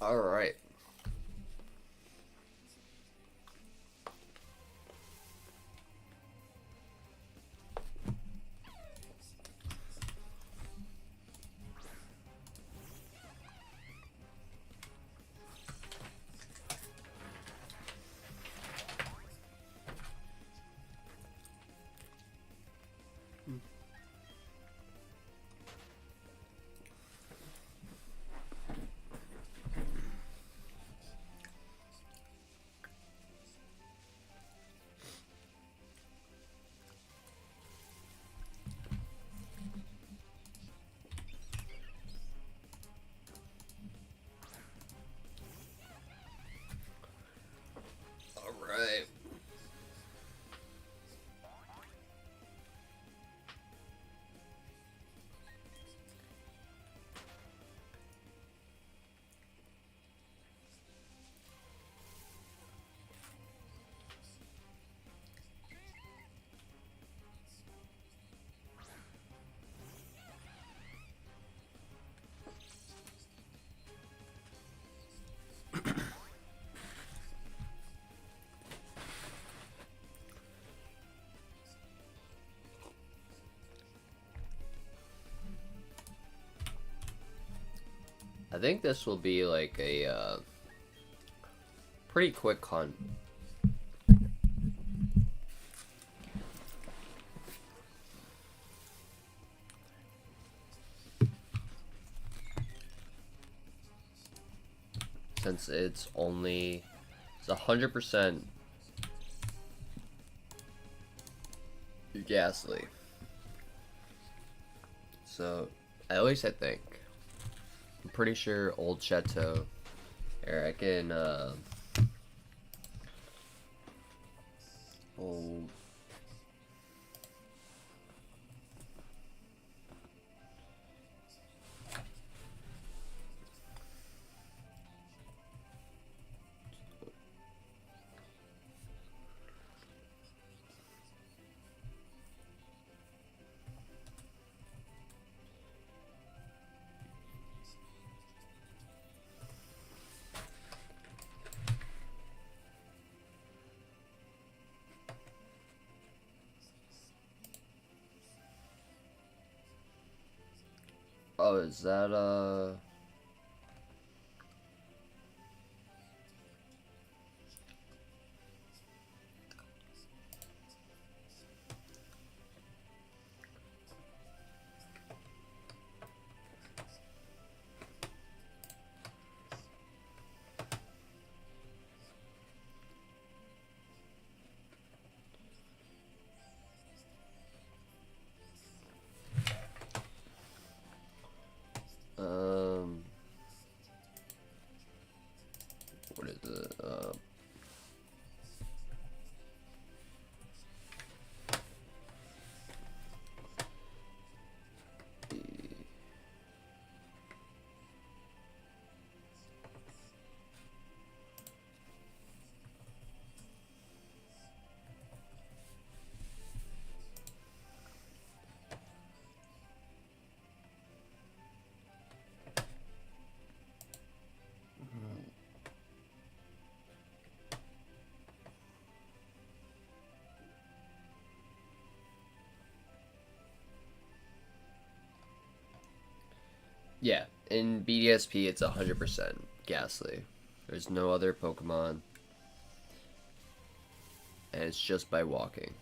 All right. All right. I think this will be like a pretty quick con. Since it's 100% Gastly. So at least I think. I'm pretty sure Old Chateau. Here I can old Oh, is that um what is it? Yeah, in BDSP it's 100% Ghastly. There's no other Pokemon, and it's just by walking.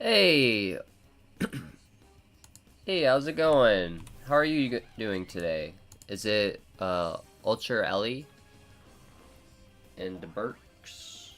Hey, hey, how's it going? How are you doing today? Is it Ultra Ellie and the Burks?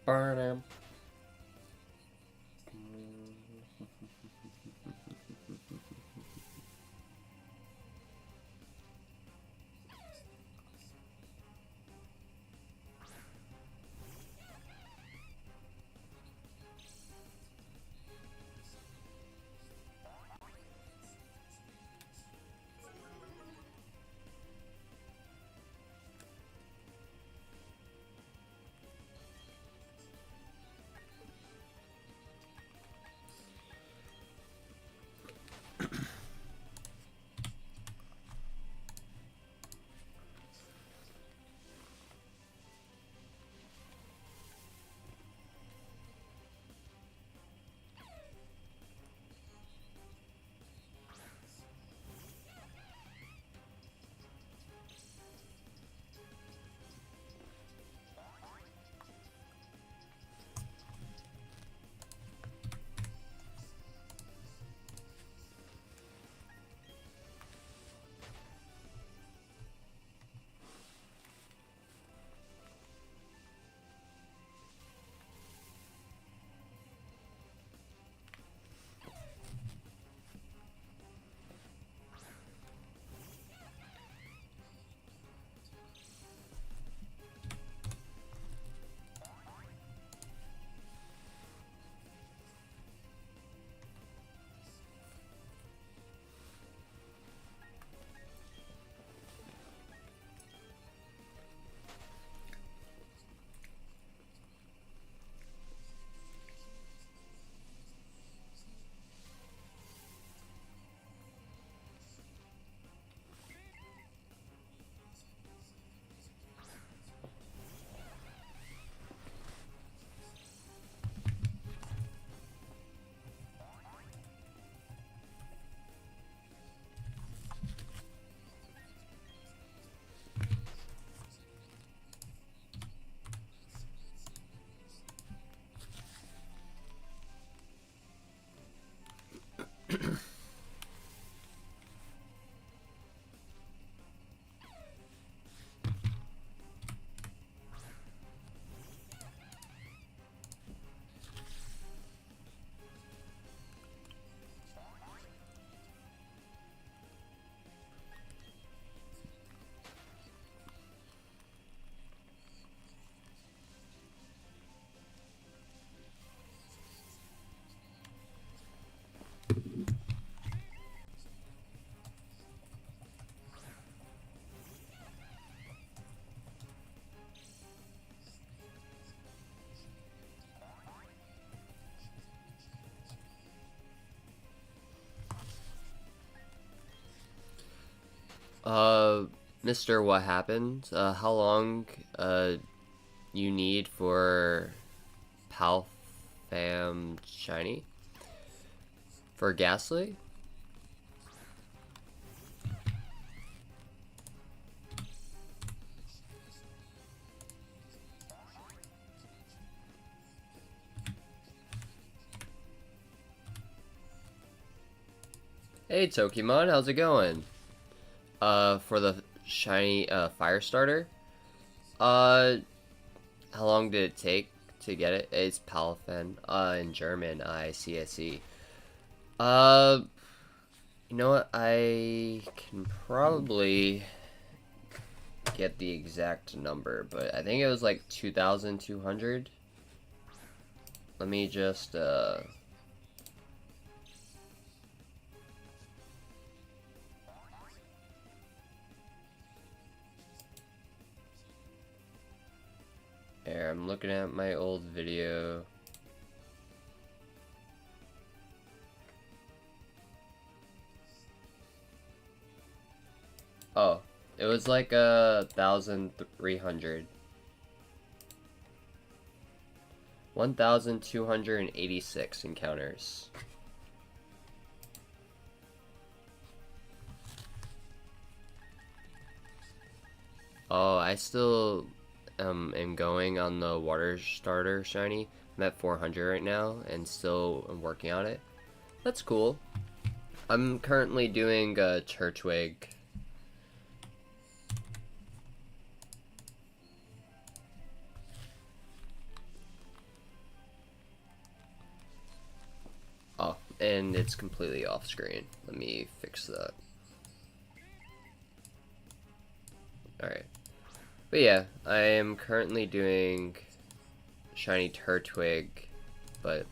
Burn him. Uh, Mr. What happened? How long, you need for Palfam Shiny? For Gastly? Hey Tokimon, how's it going? For the shiny, fire starter? Uh, how long did it take to get it? It's Palfen, in German, I-C-S-E. Uh, you know what? I can probably get the exact number, but I think it was like 2,200. Let me just, here, I'm looking at my old video. Oh, it was like 1,300. 1,286 encounters. Oh, I still am going on the water starter shiny. I'm at 400 right now and still am working on it. That's cool. I'm currently doing Churchwig. Oh, and it's completely off screen. Let me fix that. Alright. But yeah, I am currently doing shiny Turtwig, but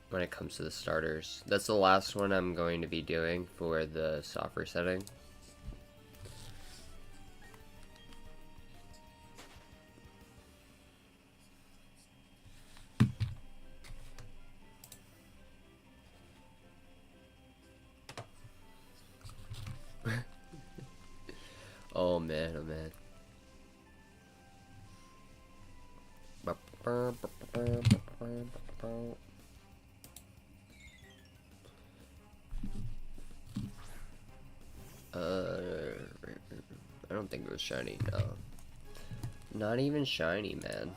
when it comes to the starters, that's the last one I'm going to be doing for the software setting. Oh man, oh man. I don't think it was shiny, no. Not even shiny, man.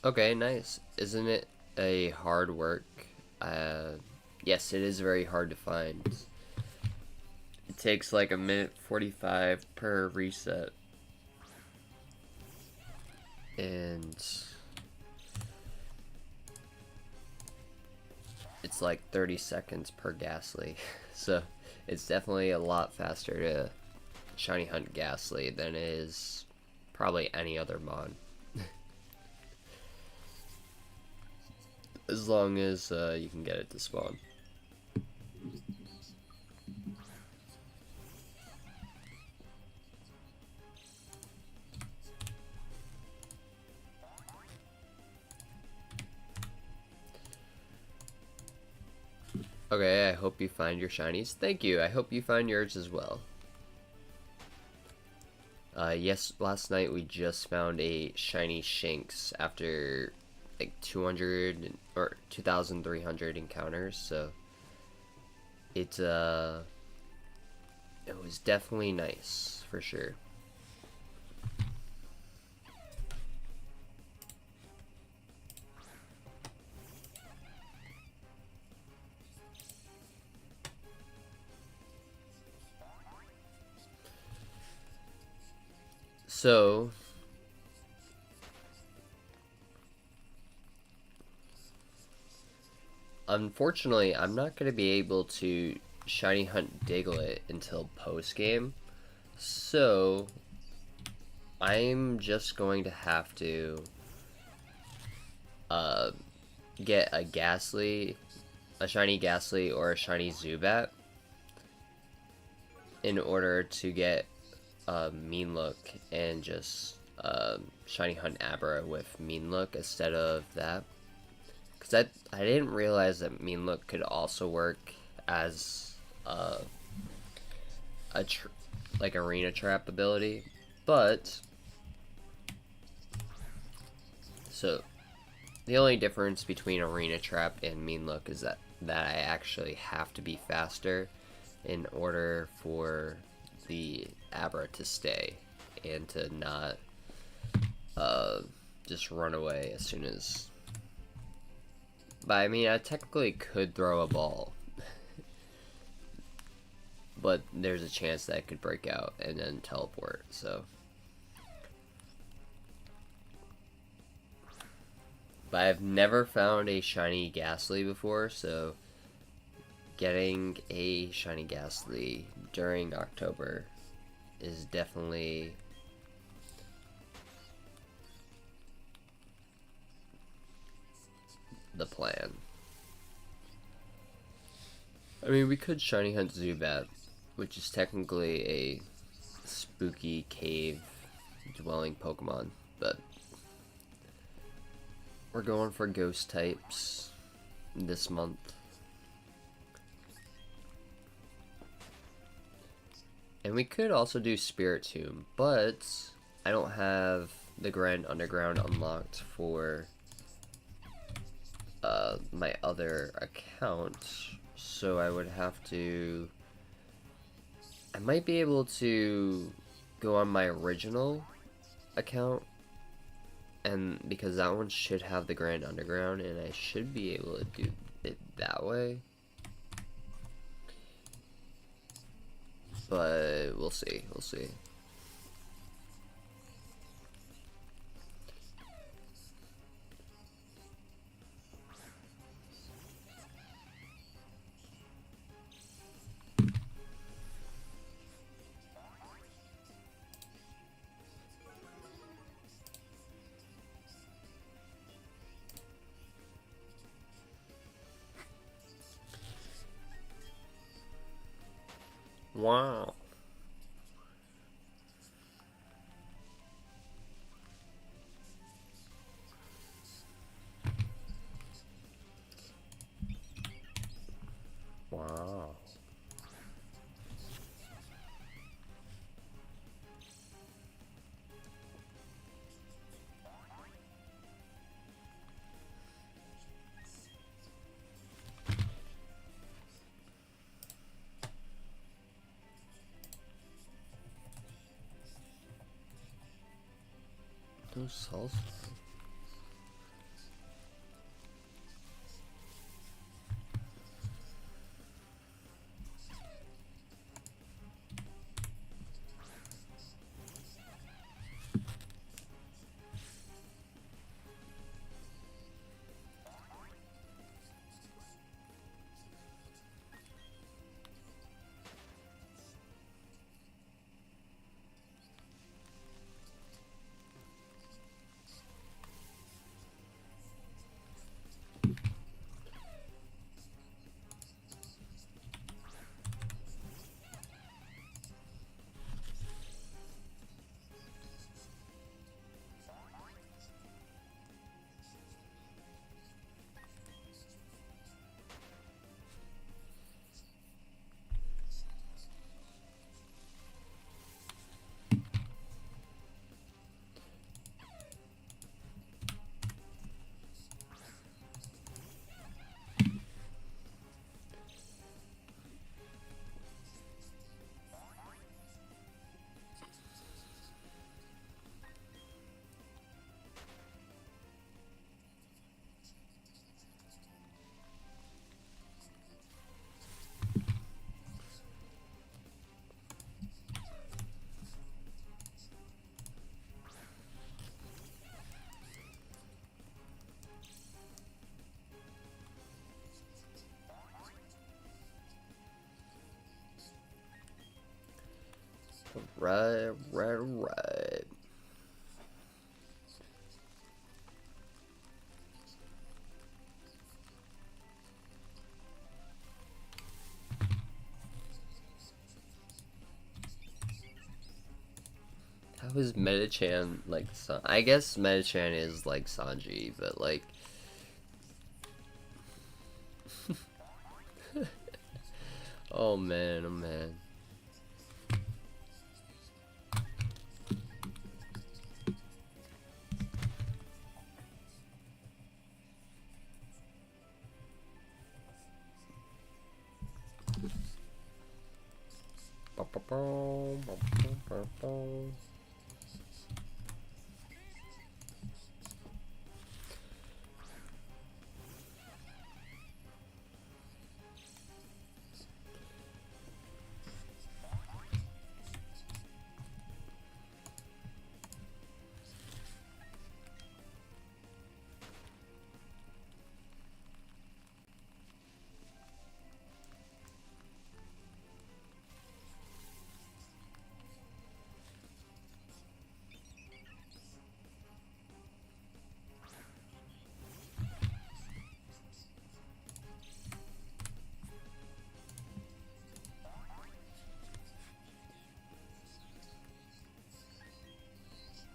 Okay, nice. Isn't it a hard work? Yes, it is very hard to find. It takes like a minute 45 per reset. And it's like 30 seconds per Gastly. So it's definitely a lot faster to shiny hunt Gastly than it is probably any other mod. As long as you can get it to spawn. Okay, I hope you find your shinies. Thank you, I hope you find yours as well. Yes, last night we just found a shiny Shinx after like 200 or 2,300 encounters, so it was definitely nice for sure. So unfortunately, I'm not going to be able to shiny hunt Diglett until post game, so I'm just going to have to get a Gastly, a shiny Gastly, or a shiny Zubat in order to get Mean Look and just shiny Hunt Abra with Mean Look instead of that. Because I didn't realize that Mean Look could also work as like arena trap ability, but so the only difference between arena trap and Mean Look is that I actually have to be faster in order for the Abra to stay and to not just run away as soon as. But I mean, I technically could throw a ball, but there's a chance that it could break out and then teleport, so. But I've never found a shiny Gastly before, so getting a shiny Gastly during October is definitely the plan. I mean, we could shiny hunt Zubat, which is technically a spooky cave dwelling Pokemon, but we're going for ghost types this month. And we could also do Spiritomb, but I don't have the Grand Underground unlocked for my other account, so I would have to. I might be able to go on my original account, and because that one should have the Grand Underground, and I should be able to do it that way. But we'll see. We'll see. Wow. Wow. Those salsa. Right. How is Metachan like I guess Metachan is like Sanji, but like oh man, oh man.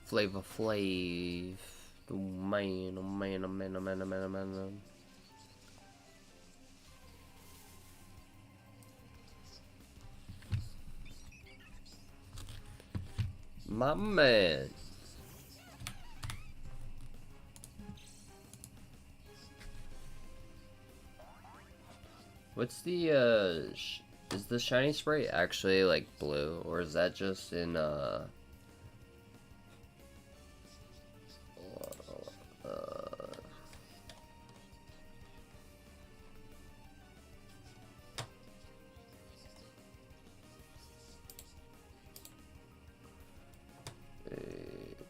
Flavor Flav. Oh man, oh man, oh man, oh man, oh man, oh man, oh man. My man. What's the is the shiny spray actually like blue, or is that just in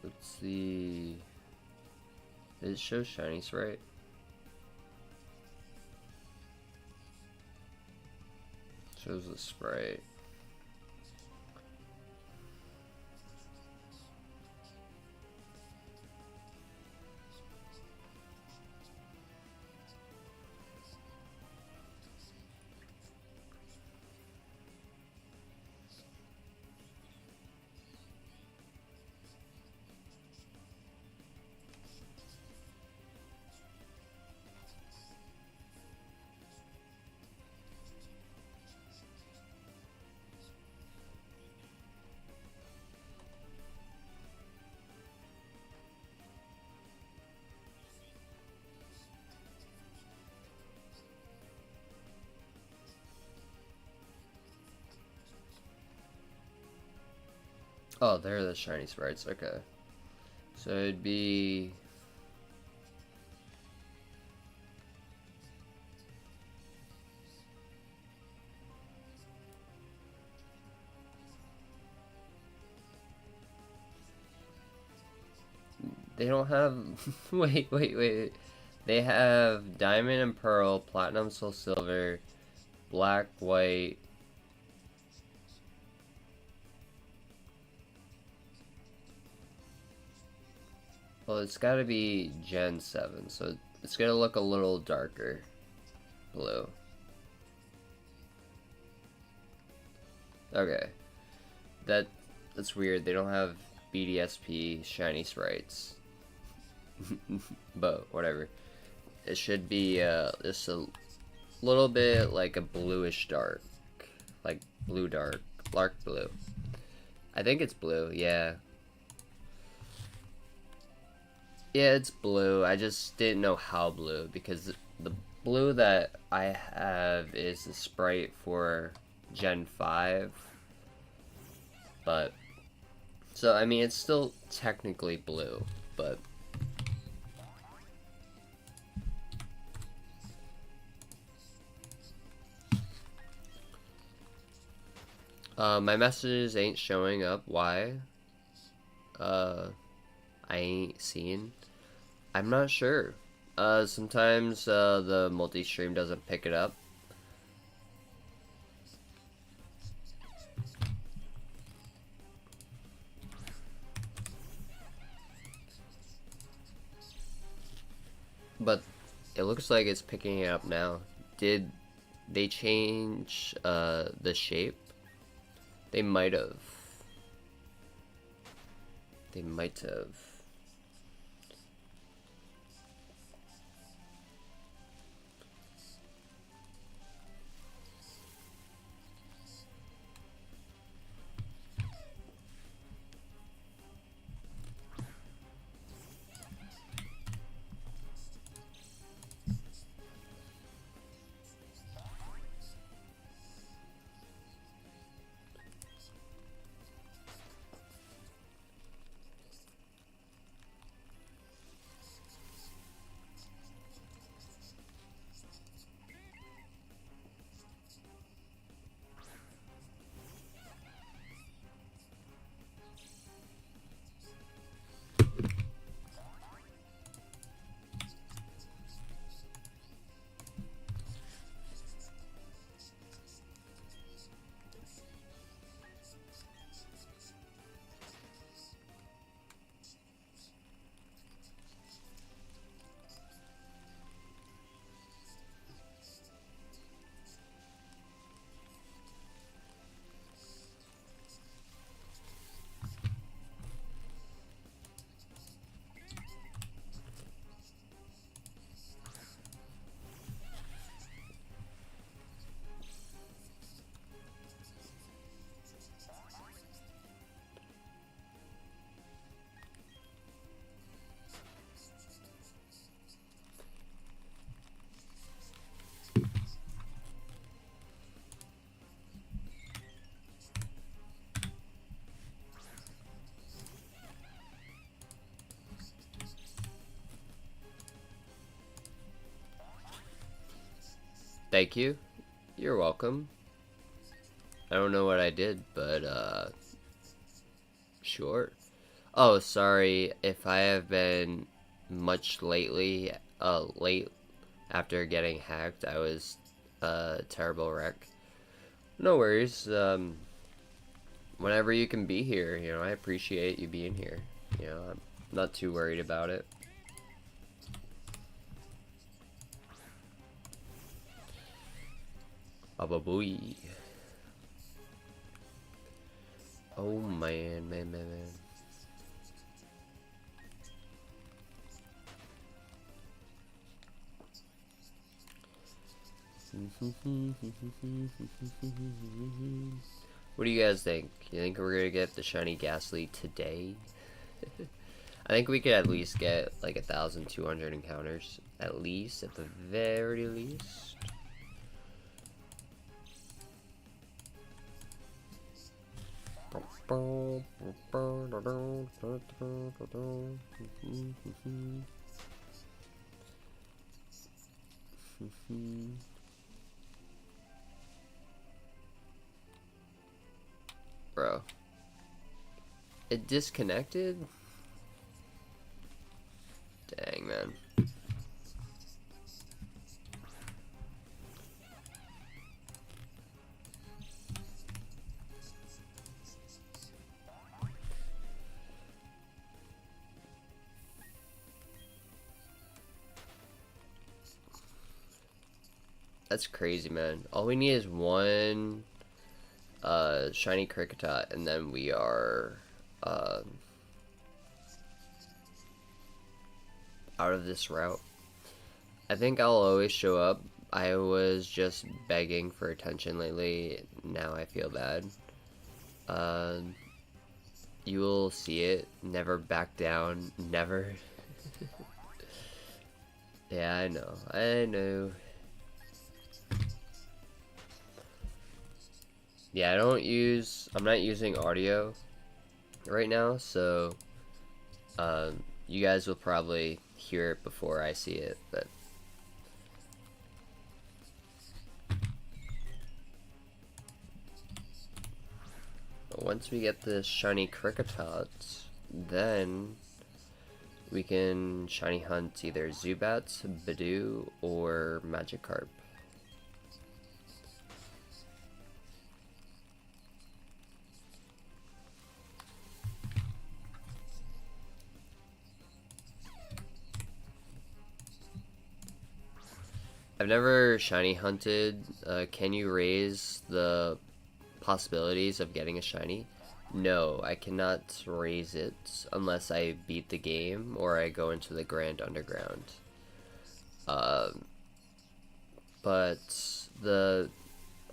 let's see. It shows shiny sprite. Shows the sprite. Oh, they're the shiny sprites, okay. So it'd be... They don't have... wait. They have Diamond and Pearl, Platinum, Soul Silver, Black, White... Well, it's gotta be Gen 7, so it's gonna look a little darker blue. Okay. That's weird. They don't have BDSP shiny sprites. But whatever. It should be just a little bit like a bluish dark. Like blue dark. Dark blue. I think it's blue, yeah. Yeah, it's blue. I just didn't know how blue because the blue that I have is the sprite for Gen 5. But so I mean it's still technically blue, but my messages ain't showing up. Why? I ain't seen. I'm not sure. Sometimes the multi-stream doesn't pick it up. But it looks like it's picking it up now. Did they change the shape? They might have. They might have. Thank you. You're welcome. I don't know what I did, but sure. Oh, sorry if I have been much lately, late after getting hacked. I was a terrible wreck. No worries. Whenever you can be here, you know, I appreciate you being here. You know, I'm not too worried about it. Ababooey. Oh man. What do you guys think? You think we're gonna get the shiny Gastly today? I think we could at least get like 1,200 encounters. At least, at the very least. Bro. It disconnected? Dang, man. That's crazy, man. All we need is one shiny Kricketot, and then we are out of this route. I think I'll always show up. I was just begging for attention lately. Now I feel bad. You will see it. Never back down. Never. Yeah, I know. I know. Yeah, I'm not using audio right now, so you guys will probably hear it before I see it, but once we get the shiny Cricketots, then we can shiny hunt either Zubats, Badoo, or Magikarp. I've never shiny hunted. Can you raise the possibilities of getting a shiny? No, I cannot raise it unless I beat the game or I go into the Grand Underground. Um, but the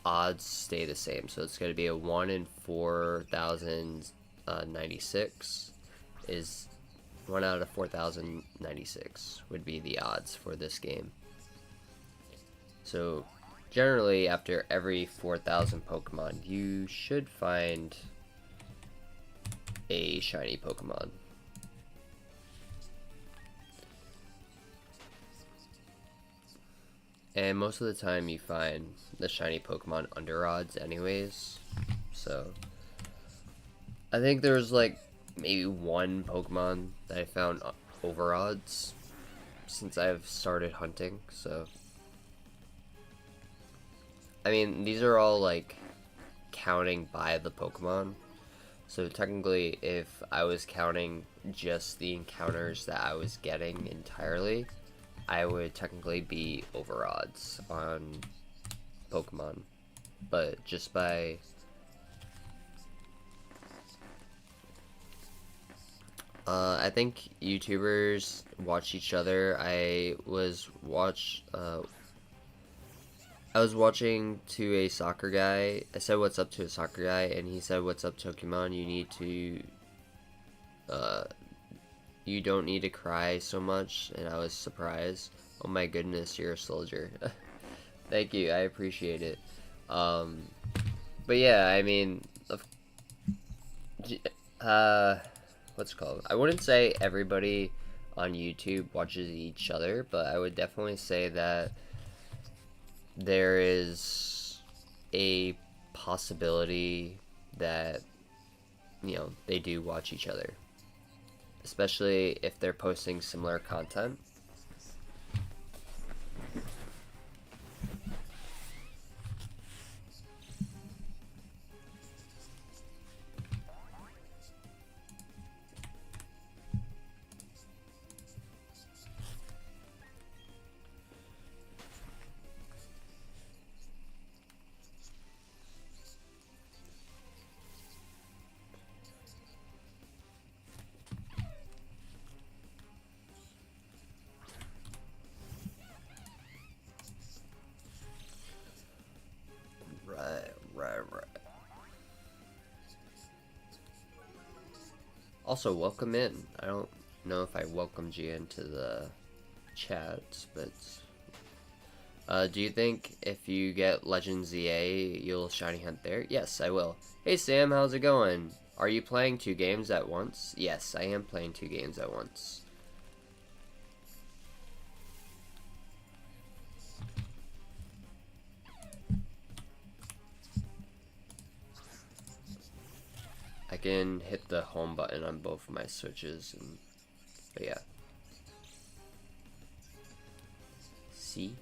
odds stay the same, so it's going to be a 1 in 4,096 is 1 out of 4,096 would be the odds for this game. So generally after every 4,000 Pokemon you should find a shiny Pokemon. And most of the time you find the shiny Pokemon under odds anyways. So I think there's like maybe one Pokemon that I found over odds since I've started hunting. So I mean, these are all like counting by the Pokemon. So technically, if I was counting just the encounters that I was getting entirely, I would technically be over odds on Pokemon. But just by I think YouTubers watch each other. I was watching to a soccer guy. I said what's up to a soccer guy, and he said what's up Pokemon. You need to you don't need to cry so much, and I was surprised. Oh my goodness, you're a soldier. Thank you, I appreciate it. But yeah, I mean, what's it called? I wouldn't say everybody on YouTube watches each other, but I would definitely say that there is a possibility that, you know, they do watch each other, especially if they're posting similar content. Right. Also, welcome in. I don't know if I welcomed you into the chat, but do you think if you get Legend ZA, you'll shiny hunt there? Yes, I will. Hey Sam, how's it going? Are you playing 2 games at once? Yes, I am playing 2 games at once. I can hit the home button on both of my switches, but yeah. See?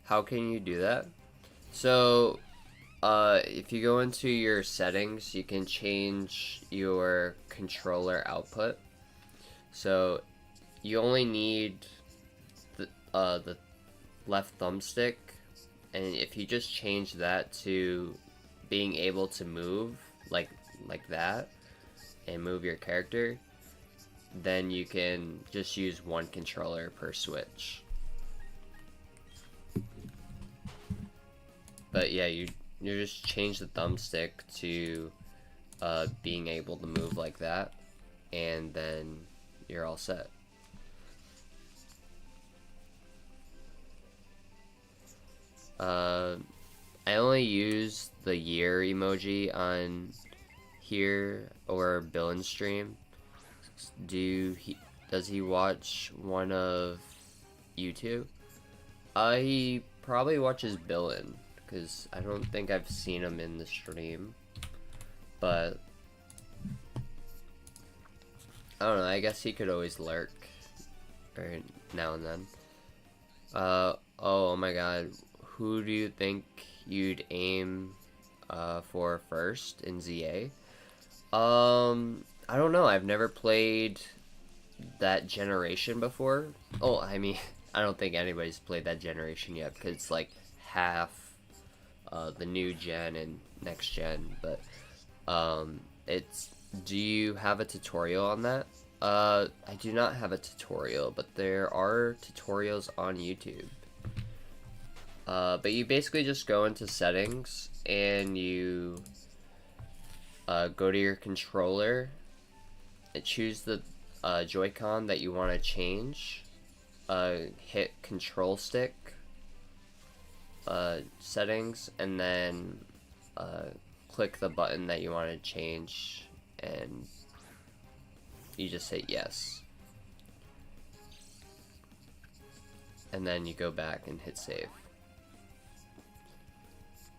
How can you do that? So, if you go into your settings, you can change your controller output. So, you only need the left thumbstick, and if you just change that to being able to move like that and move your character, then you can just use one controller per switch. But yeah, you just change the thumbstick to being able to move like that, and then you're all set. I only use the year emoji on here or Billin stream. Does he watch one of you two? He probably watches Billin, because I don't think I've seen him in the stream. But I don't know, I guess he could always lurk every now and then. Oh my god, who do you think you'd aim for first in ZA. I don't know. I've never played that generation before. Oh, I mean, I don't think anybody's played that generation yet because it's like half the new gen and next gen. But it's. Do you have a tutorial on that? I do not have a tutorial, but there are tutorials on YouTube. But you basically just go into settings and you go to your controller and choose the Joy-Con that you want to change. Hit control stick settings and then click the button that you want to change and you just hit yes. And then you go back and hit save.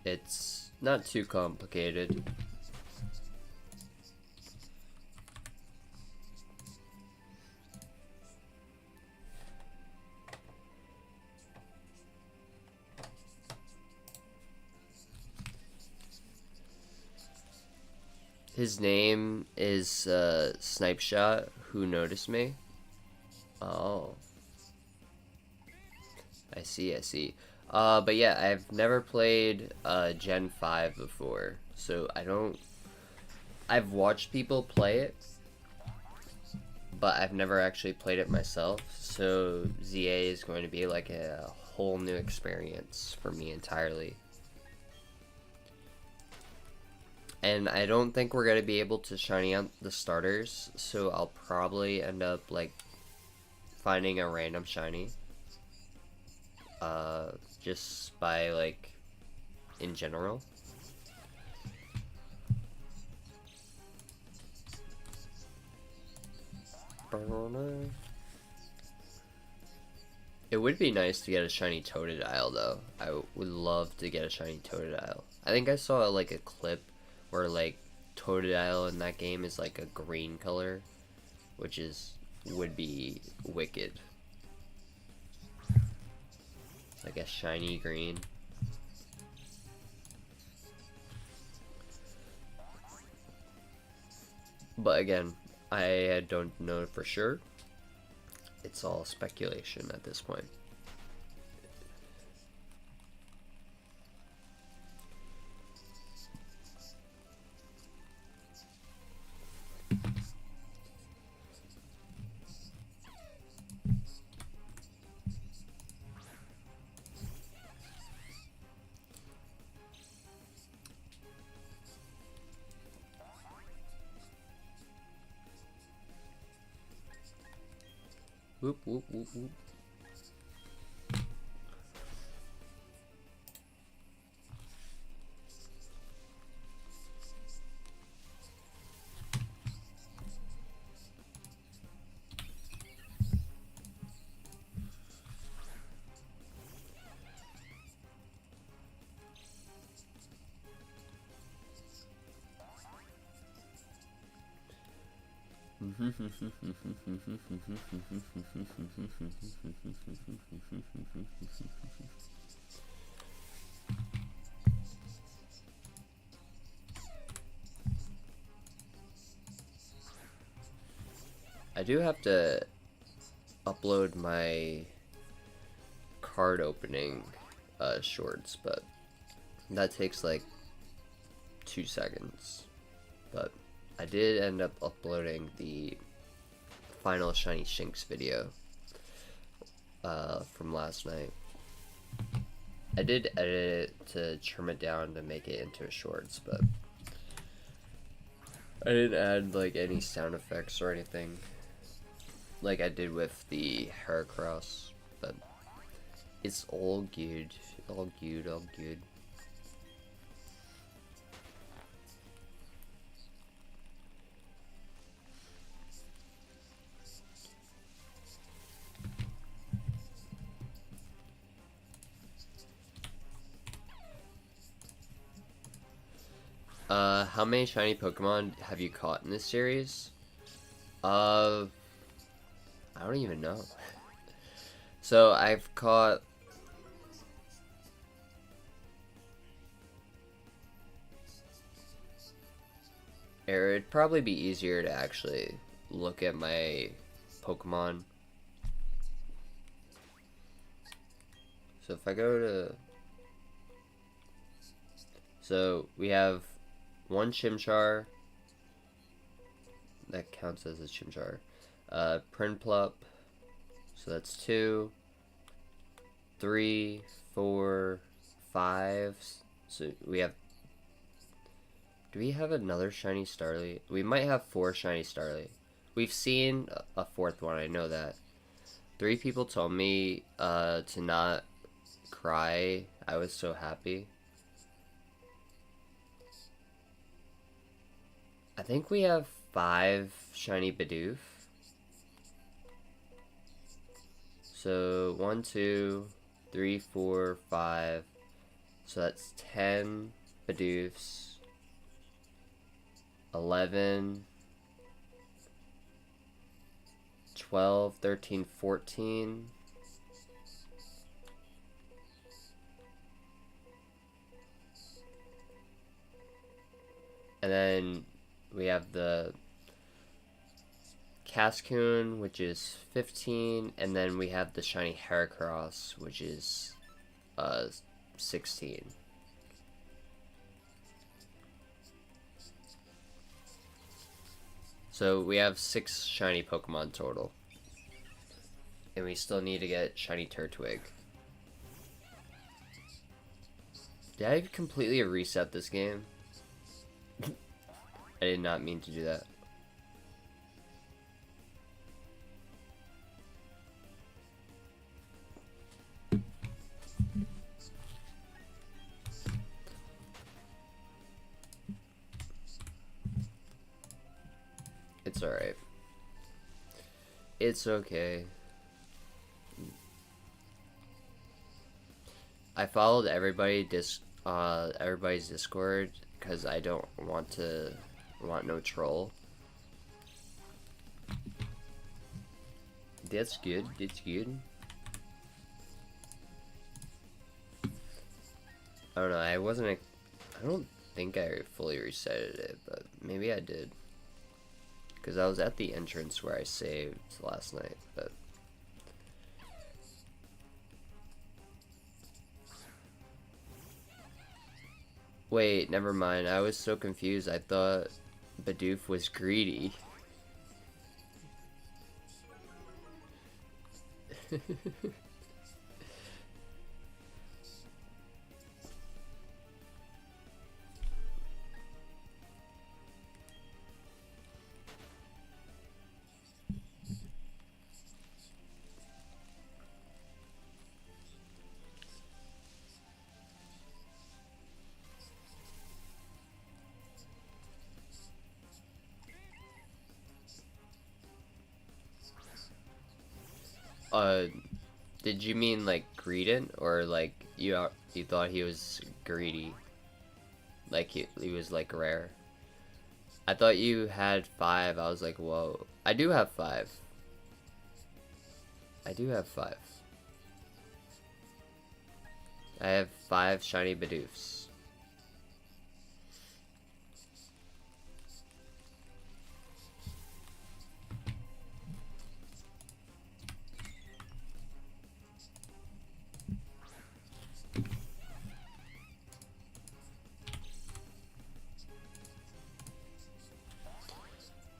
It's not too complicated. His name is Snipe Shot, who noticed me. Oh. I see. But yeah, I've never played Gen 5 before, so I've watched people play it, but I've never actually played it myself, so ZA is going to be like a whole new experience for me entirely. And I don't think we're going to be able to shiny out the starters, so I'll probably end up like finding a random shiny. Just by like in general. It would be nice to get a shiny Totodile though. I would love to get a shiny Totodile. I think I saw like a clip where like Totodile in that game is like a green color, which would be wicked. Like a shiny green. But again, I don't know for sure. It's all speculation at this point. Whoop, whoop, whoop, whoop. I do have to upload my card opening shorts, but that takes like 2 seconds. But I did end up uploading the final Shiny Shinx video from last night. I did edit it to trim it down to make it into a shorts, but I didn't add like any sound effects or anything like I did with the Heracross, but it's all good, all good, all good. How many shiny Pokemon have you caught in this series? I don't even know. So I've caught It'd probably be easier to actually look at my Pokemon. So if I go to... So we have one Chimchar. That counts as a Chimchar. Prinplup. So that's 2, 3, 4, 5. So we have... Do we have another shiny Starly? We might have 4 shiny Starly. We've seen a 4th one, I know that. 3 people told me to not cry. I was so happy. I think we have 5 shiny Bidoof. So 1, 2, 3, 4, 5. So that's 10 Bidoofs. 11, 12, 13, 14. And then we have the Cascoon, which is 15, and then we have the shiny Heracross, which is 16. So we have 6 shiny Pokemon total. And we still need to get shiny Turtwig. Did I completely reset this game? I did not mean to do that. It's alright. It's okay. I followed everybody's Discord because I don't want no troll. That's good. That's good. I don't know. I don't think I fully resetted it, but maybe I did. Because I was at the entrance where I saved last night, but... Wait, never mind. I was so confused. I thought Bidoof was greedy. Did you mean like greedent, or like you thought he was greedy? Like he was like rare? I thought you had 5. I was like, whoa. I do have 5. I do have 5. I have 5 shiny Bidoofs.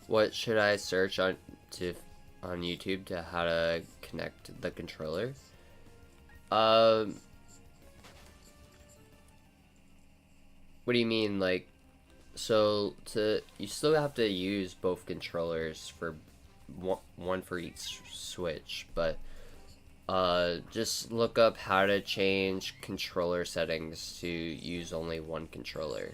What should I search on YouTube to how to connect the controller? What do you mean, like, so you still have to use both controllers for one for each switch, but just look up how to change controller settings to use only one controller.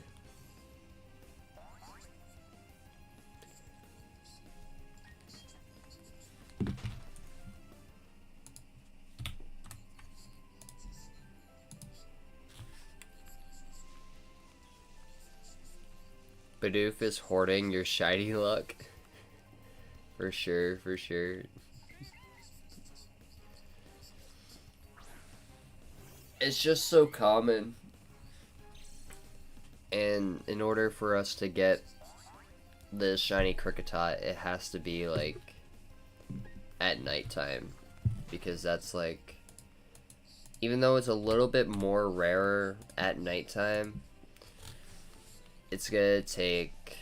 Bidoof is hoarding your shiny luck. For sure, for sure. It's just so common. And in order for us to get the shiny Kricketot, it has to be like at nighttime, because that's like, even though it's a little bit more rarer at nighttime, it's gonna take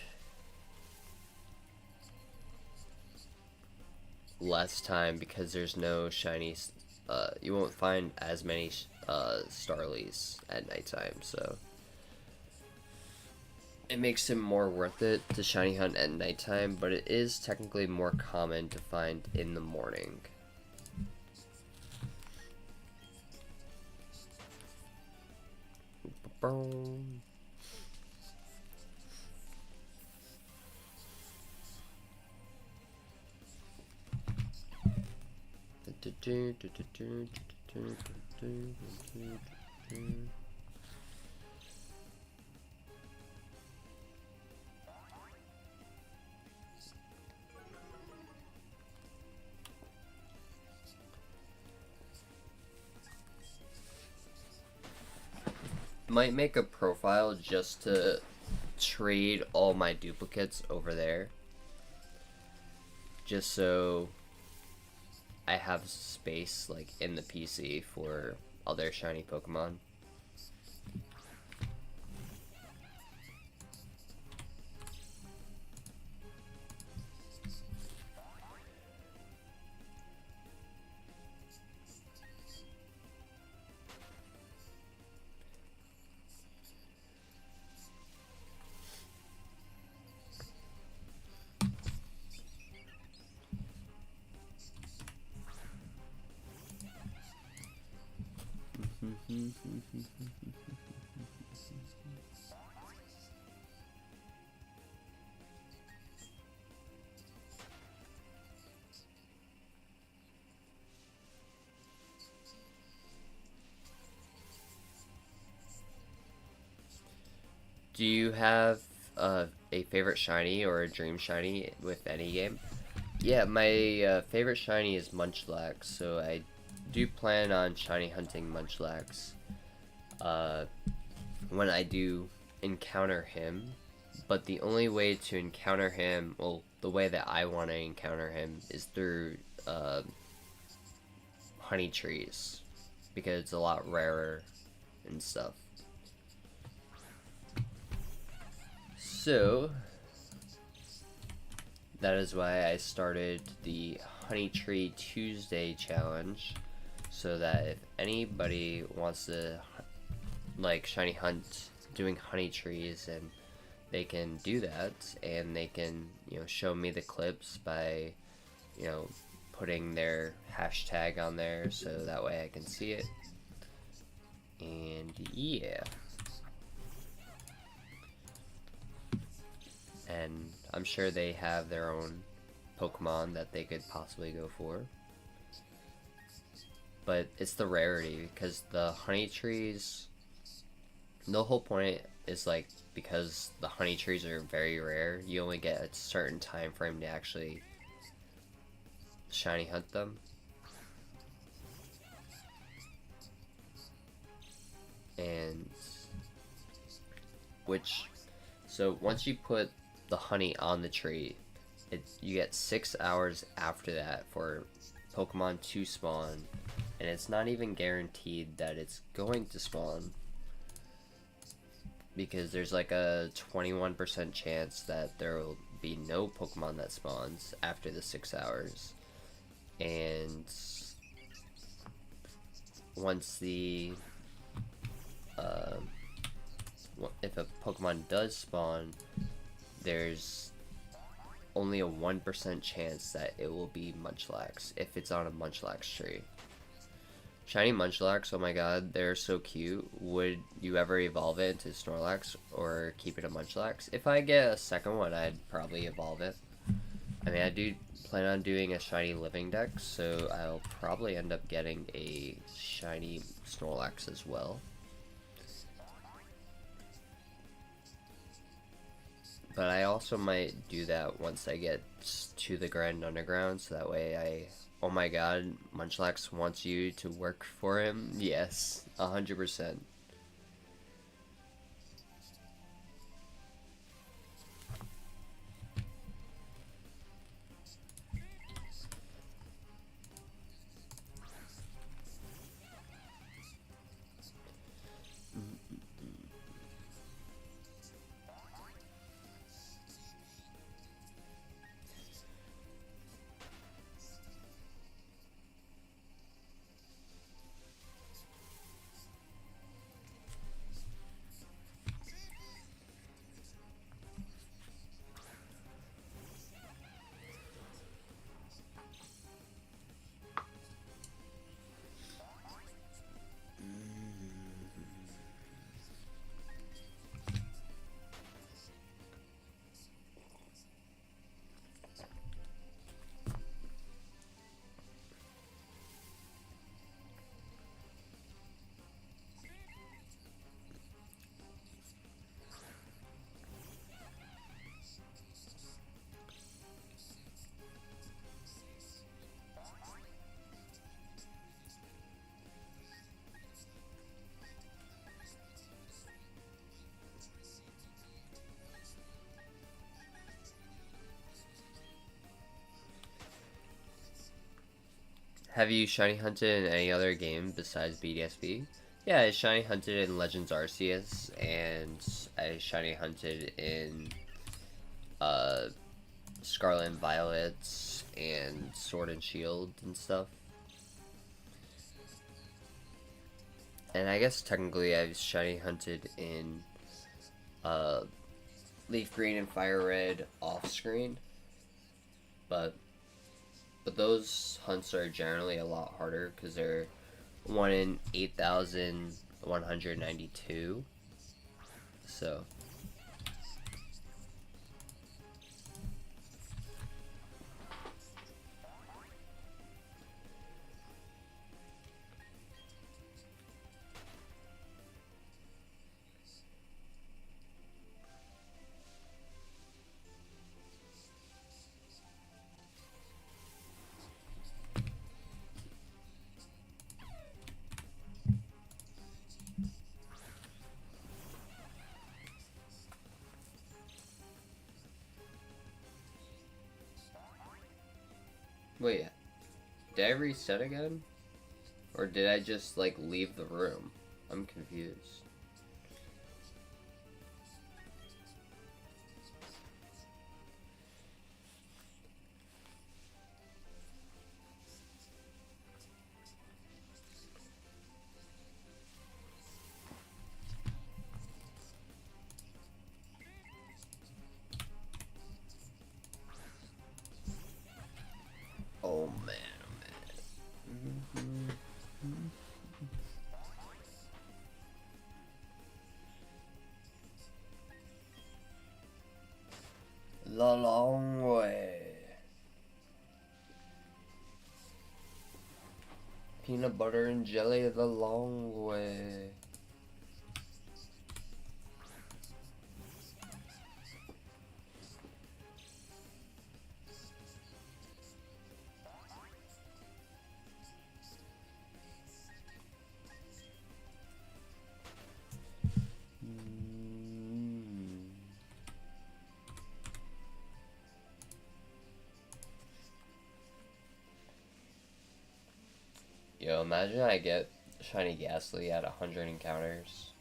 less time because there's no shiny. You won't find as many Starlies at nighttime, so it makes it more worth it to shiny hunt at nighttime, but it is technically more common to find in the morning. Boom. Might make a profile just to trade all my duplicates over there, just so I have space like in the PC for other shiny Pokemon. Do you have a favorite shiny or a dream shiny with any game? Yeah, my favorite shiny is Munchlax, so I do plan on shiny hunting Munchlax when I do encounter him. But the only way to encounter him, well, the way that I want to encounter him is through honey trees, because it's a lot rarer and stuff. So that is why I started the Honey Tree Tuesday challenge, so that if anybody wants to like shiny hunt doing honey trees, and they can do that, and they can, you know, show me the clips by, you know, putting their hashtag on there, so that way I can see it. And yeah. And I'm sure they have their own Pokemon that they could possibly go for. But it's the rarity, because the honey trees, the whole point is like, because the honey trees are very rare, you only get a certain time frame to actually shiny hunt them. And so once you put the honey on the tree, you get 6 hours after that for Pokemon to spawn, and it's not even guaranteed that it's going to spawn, because there's like a 21% chance that there will be no Pokemon that spawns after the 6 hours. And once the if a Pokemon does spawn, there's only a 1% chance that it will be Munchlax if it's on a Munchlax tree. Shiny Munchlax, oh my god, they're so cute. Would you ever evolve it into Snorlax or keep it a Munchlax? If I get a second one, I'd probably evolve it. I mean, I do plan on doing a shiny living deck, so I'll probably end up getting a shiny Snorlax as well. But I also might do that once I get to the Grand Underground, so that way oh my god, Munchlax wants you to work for him? Yes, 100%. Have you shiny hunted in any other game besides BDSP? Yeah, I shiny hunted in Legends Arceus, and I shiny hunted in uh, Scarlet and Violet and Sword and Shield and stuff. And I guess technically I've shiny hunted in Leaf Green and Fire Red off screen, but those hunts are generally a lot harder because they're 1 in 8,192. So wait, did I reset again? Or did I just, like, leave the room? I'm confused. Oh man, oh man. The long way. Peanut butter and jelly the long way. Yo, imagine I get shiny Gastly at 100 encounters.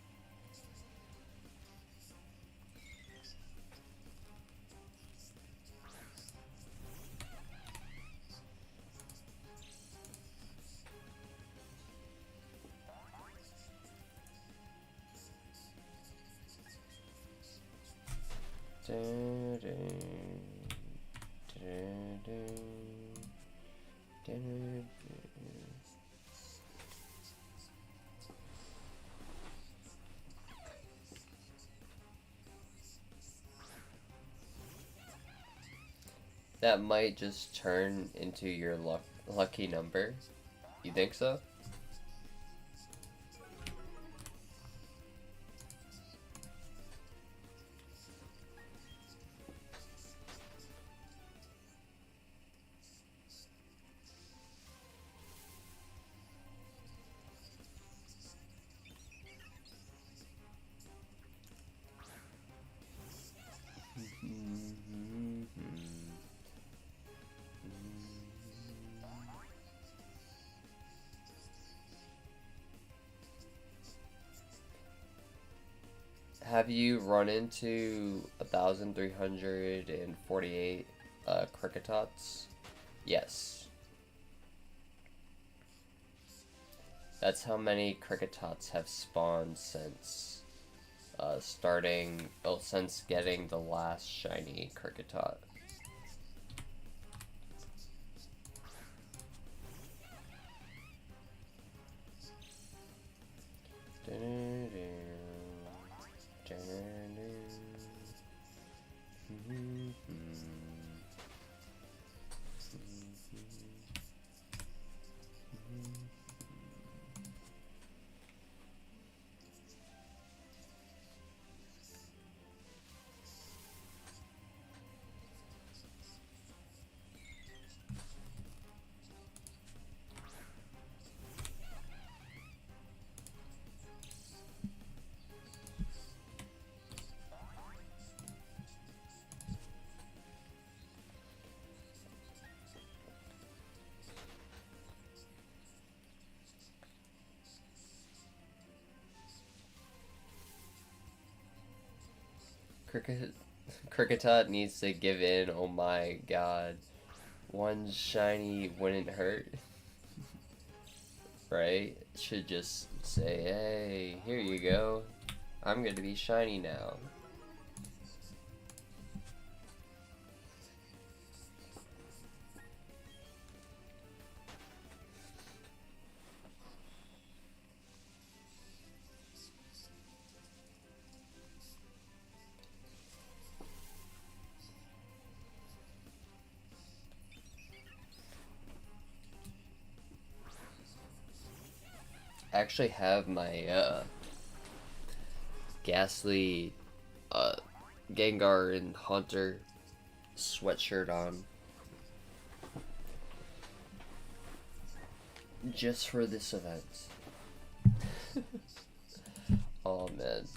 That might just turn into your lucky number. You think so? Have you run into 1,348 Cricketots? Yes. That's how many Cricketots have spawned since since getting the last shiny Cricketot. Cricketot needs to give in. Oh my god. One shiny wouldn't hurt. Right? Should just say, hey, here you go. I'm gonna be shiny now. I actually have my Gastly Gengar and Haunter sweatshirt on just for this event. Oh man.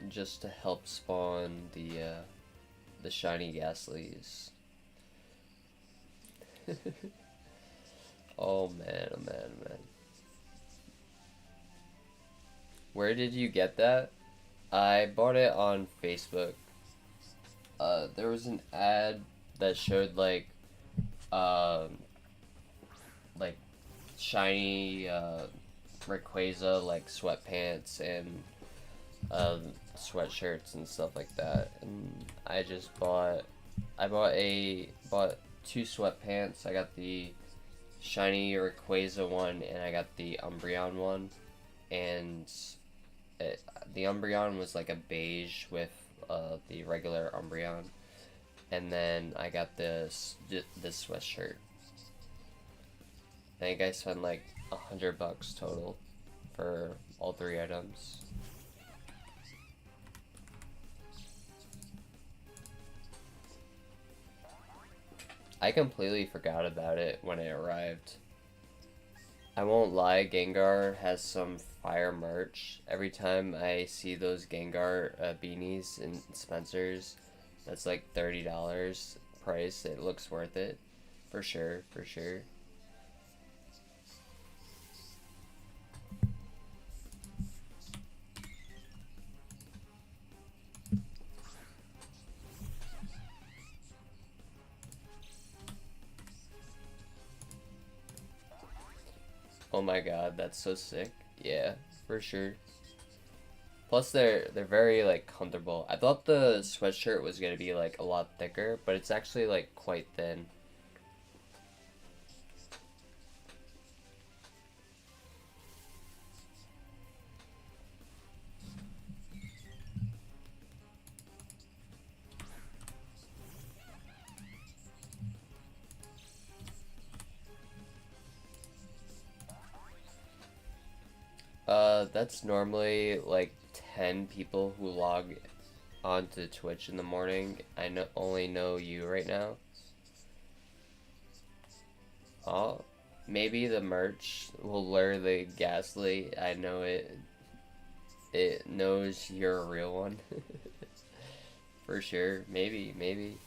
Just to help spawn the shiny Gastlys. Oh man, oh man, oh man. Where did you get that? I bought it on Facebook. There was an ad that showed um, like shiny Rayquaza like sweatpants and sweatshirts and stuff like that, and I bought two sweatpants. I got the shiny Rayquaza one and I got the Umbreon one, and the Umbreon was like a beige with the regular Umbreon, and then I got this sweatshirt. I think I spent like $100 total for all three items. I completely forgot about it when it arrived. I won't lie, Gengar has some fire merch. Every time I see those Gengar beanies in Spencer's, that's like $30 price. It looks worth it. For sure, for sure. Oh my god, that's so sick. Yeah, for sure. Plus they're very like comfortable. I thought the sweatshirt was gonna be like a lot thicker, but it's actually like quite thin. That's normally like 10 people who log onto Twitch in the morning. Only know you right now. Oh, maybe the merch will lure the Gastly. I know it. It knows you're a real one. For sure. Maybe, maybe.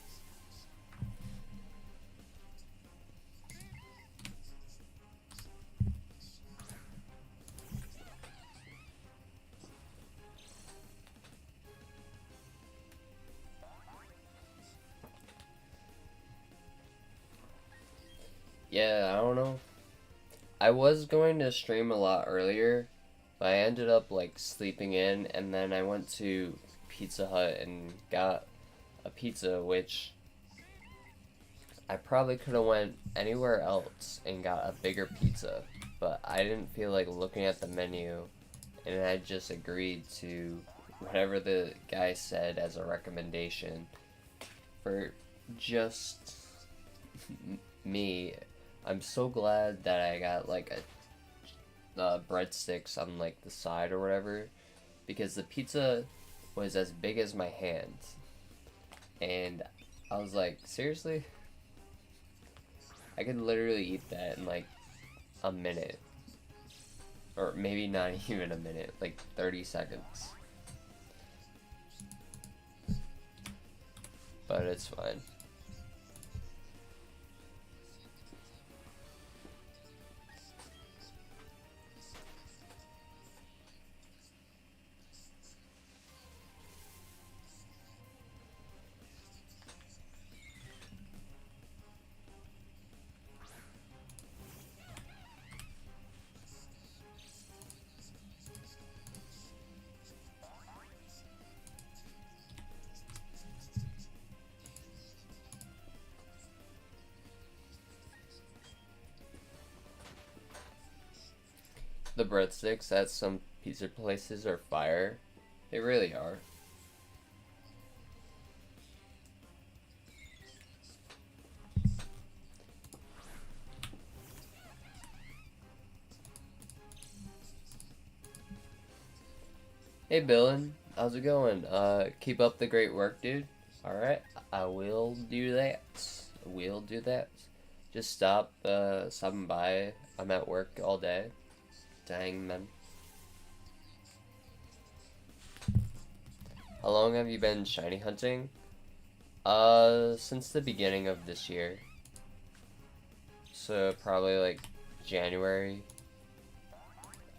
Yeah, I don't know. I was going to stream a lot earlier, but I ended up like sleeping in, and then I went to Pizza Hut and got a pizza, which I probably could have went anywhere else and got a bigger pizza, but I didn't feel like looking at the menu, and I just agreed to whatever the guy said as a recommendation for just me. I'm so glad that I got like a breadsticks on like the side or whatever, because the pizza was as big as my hand, and I was like, seriously? I could literally eat that in like a minute. Or maybe not even a minute, like 30 seconds. But it's fine. The breadsticks at some pizza places are fire. They really are. Hey Billin, how's it going? Keep up the great work, dude. Alright, I will do that. Will do that. Just stopping by. I'm at work all day. Dang, man. How long have you been shiny hunting? Since the beginning of this year. So probably like January,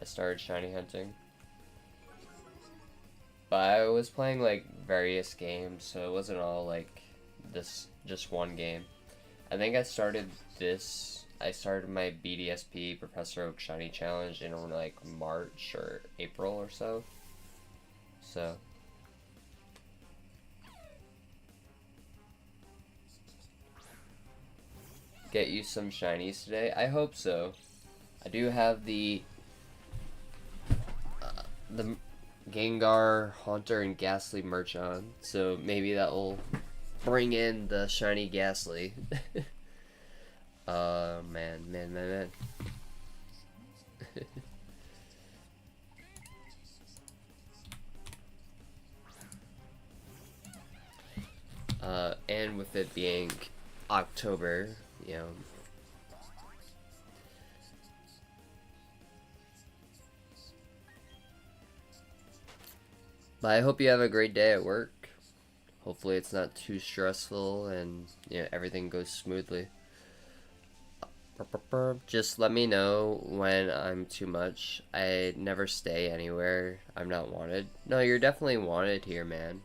I started shiny hunting. But I was playing like various games, so it wasn't all like this just one game. I think I started my BDSP Professor Oak Shiny Challenge in like March or April or so. So get you some shinies today? I hope so. I do have the Gengar, Haunter, and Gastly merch on, so maybe that will bring in the shiny Gastly. Man. And with it being October, you know. But I hope you have a great day at work. Hopefully it's not too stressful and everything goes smoothly. Just let me know when I'm too much. I never stay anywhere I'm not wanted. No, you're definitely wanted here, man.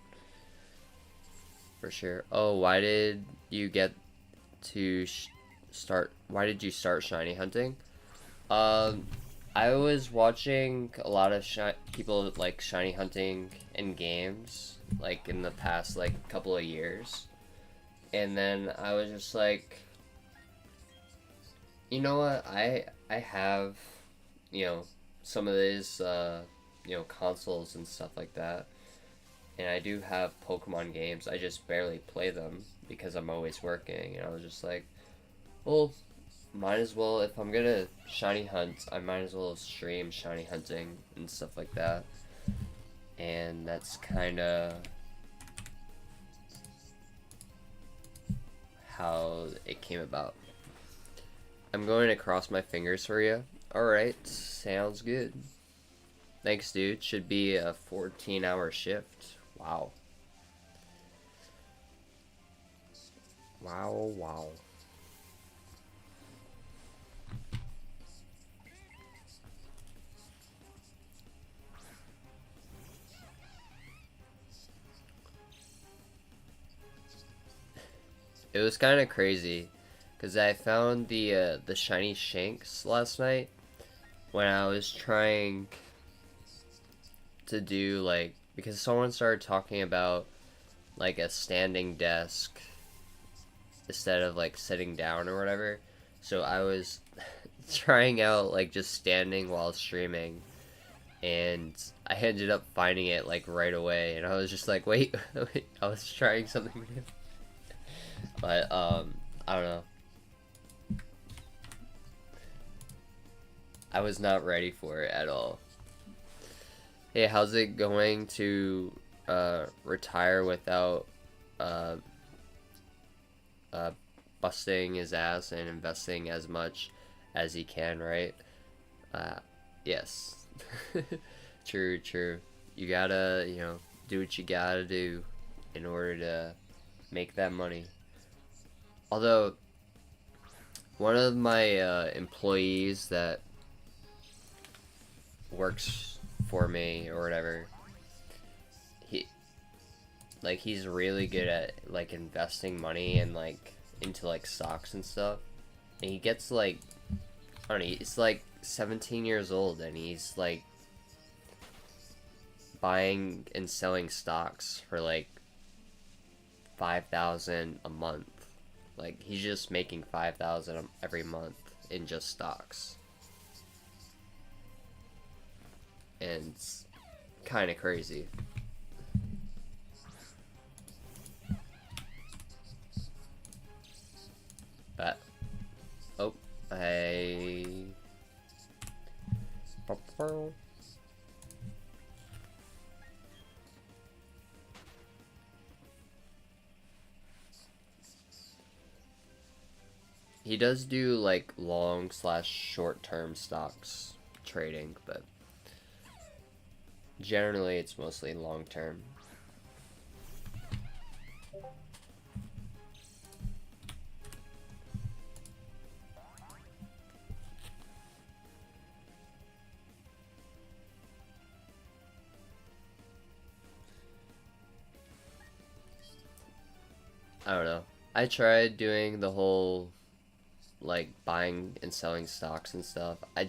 For sure. Oh, why did you get to start? Why did you start shiny hunting? I was watching a lot of people like shiny hunting in games, like in the past like couple of years, and then I was just like, you know what? I have, some of these consoles and stuff like that, and I do have Pokemon games. I just barely play them because I'm always working, and I was just like, well, might as well, if I'm gonna shiny hunt, I might as well stream shiny hunting and stuff like that. And that's kind of how it came about. I'm going to cross my fingers for you. Alright, sounds good. Thanks, dude. Should be a 14-hour shift. Wow. Wow. It was kind of crazy, cause I found the shiny Shanks last night when I was trying to do like, because someone started talking about like a standing desk instead of like sitting down or whatever. So I was trying out like just standing while streaming, and I ended up finding it like right away, and I was just like, wait, I was trying something new. But I don't know. I was not ready for it at all. Hey, how's it going to retire without busting his ass and investing as much as he can, right? Yes. True, true. You gotta, do what you gotta do in order to make that money. Although, one of my employees that works for me or whatever, he he's really good at like investing money and like into like stocks and stuff. And he gets like, I don't know, he's like 17 years old and he's like buying and selling stocks for like 5,000 a month. Like he's just making 5,000 every month in just stocks. And it's kind of crazy. But oh, he does do like long / short term stocks trading, but generally it's mostly long term. I don't know. I tried doing the whole like buying and selling stocks and stuff. I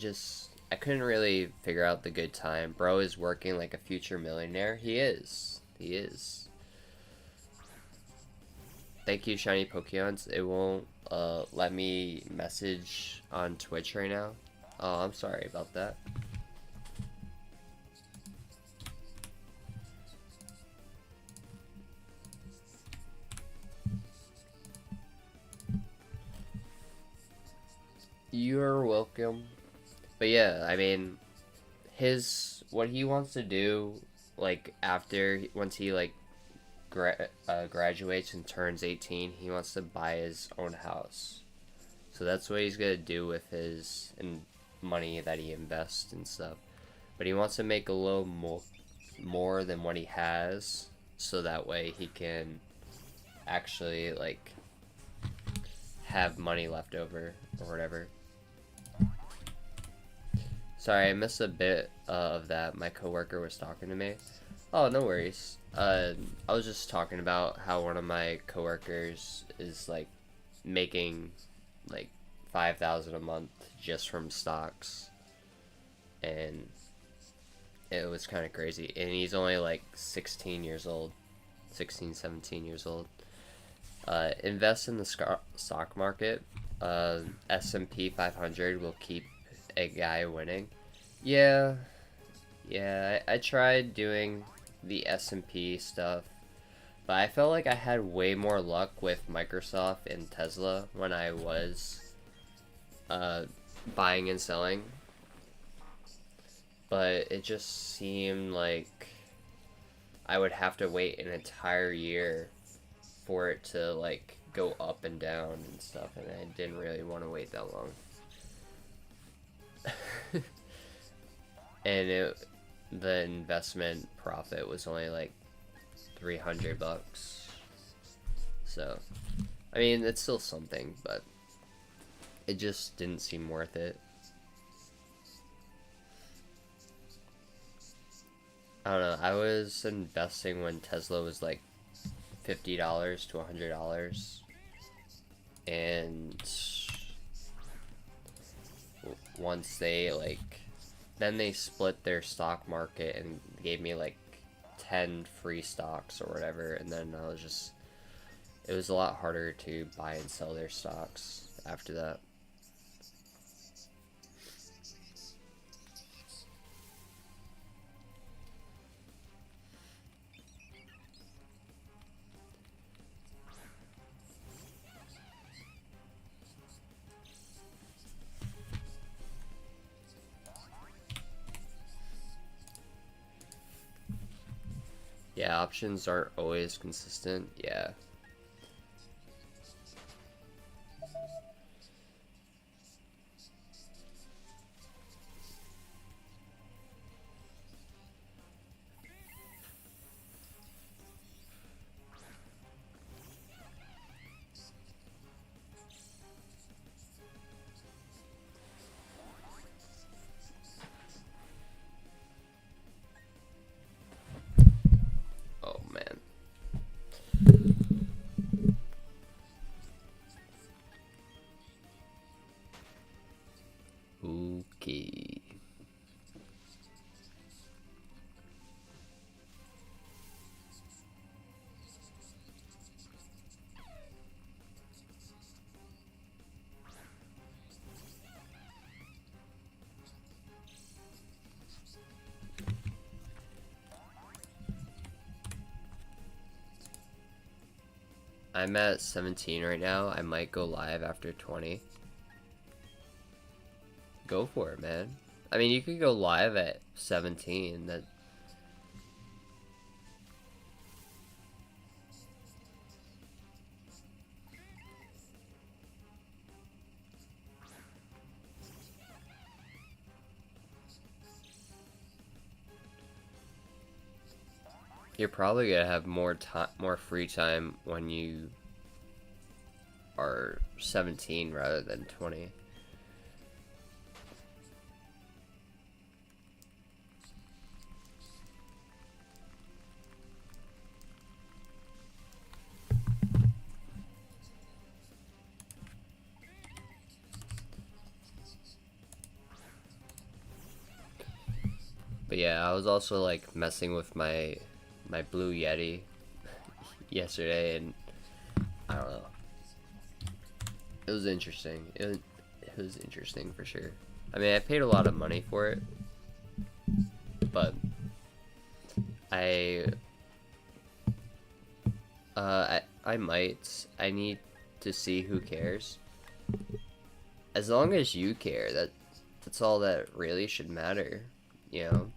couldn't really figure out the good time. Bro is working like a future millionaire. He is. He is. Thank you, Shiny Pokeons. It won't let me message on Twitch right now. Oh, I'm sorry about that. You're welcome. But yeah, I mean, what he wants to do, like once he like graduates and turns 18, he wants to buy his own house. So that's what he's gonna do with his money that he invests and stuff. But he wants to make a little more than what he has, so that way he can actually like have money left over or whatever. Sorry, I missed a bit of that. My coworker was talking to me. Oh, no worries. I was just talking about how one of my coworkers is like making like 5,000 a month just from stocks, and it was kind of crazy. And he's only like 16 years old, 16, 17 years old. Invest in the stock market. S&P 500 will keep a guy winning. Yeah, I tried doing the S&P stuff, but I felt like I had way more luck with Microsoft and Tesla when I was buying and selling. But it just seemed like I would have to wait an entire year for it to like go up and down and stuff, and I didn't really want to wait that long. And the investment profit was only like $300. So, I mean, it's still something, but it just didn't seem worth it. I don't know. I was investing when Tesla was like $50 to $100, and once then they split their stock market and gave me like 10 free stocks or whatever, and then it was a lot harder to buy and sell their stocks after that. Yeah, options aren't always consistent. Yeah. I'm at 17 right now. I might go live after 20. Go for it, man. I mean, you could go live at 17. That you're probably gonna have more time, more free time when you are 17 rather than 20. But yeah, I was also like messing with my Blue Yeti yesterday, and I don't know. It was interesting. It was interesting for sure. I mean, I paid a lot of money for it, but I I need to see who cares. As long as you care, that's all that really should matter, you know?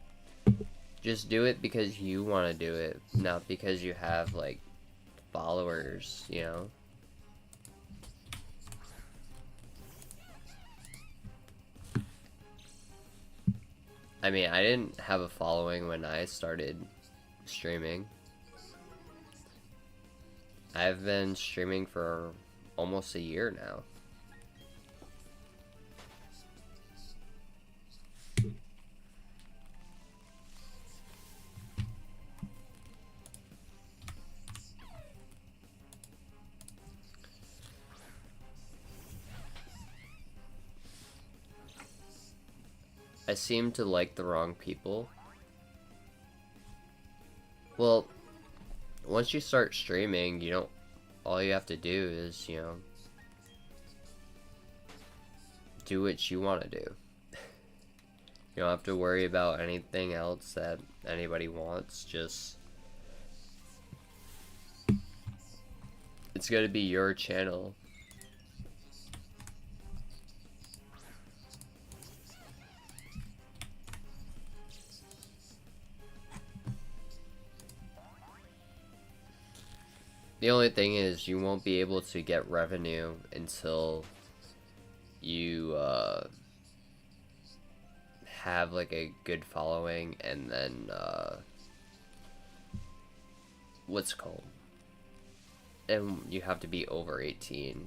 Just do it because you want to do it, not because you have like followers, you know? I mean, I didn't have a following when I started streaming. I've been streaming for almost a year now. I seem to like the wrong people. Well, once you start streaming, you don't, all you have to do is, you know, do what you want to do. You don't have to worry about anything else that anybody wants, just, it's gonna be your channel. The only thing is you won't be able to get revenue until you have like a good following, and then what's it called? And you have to be over 18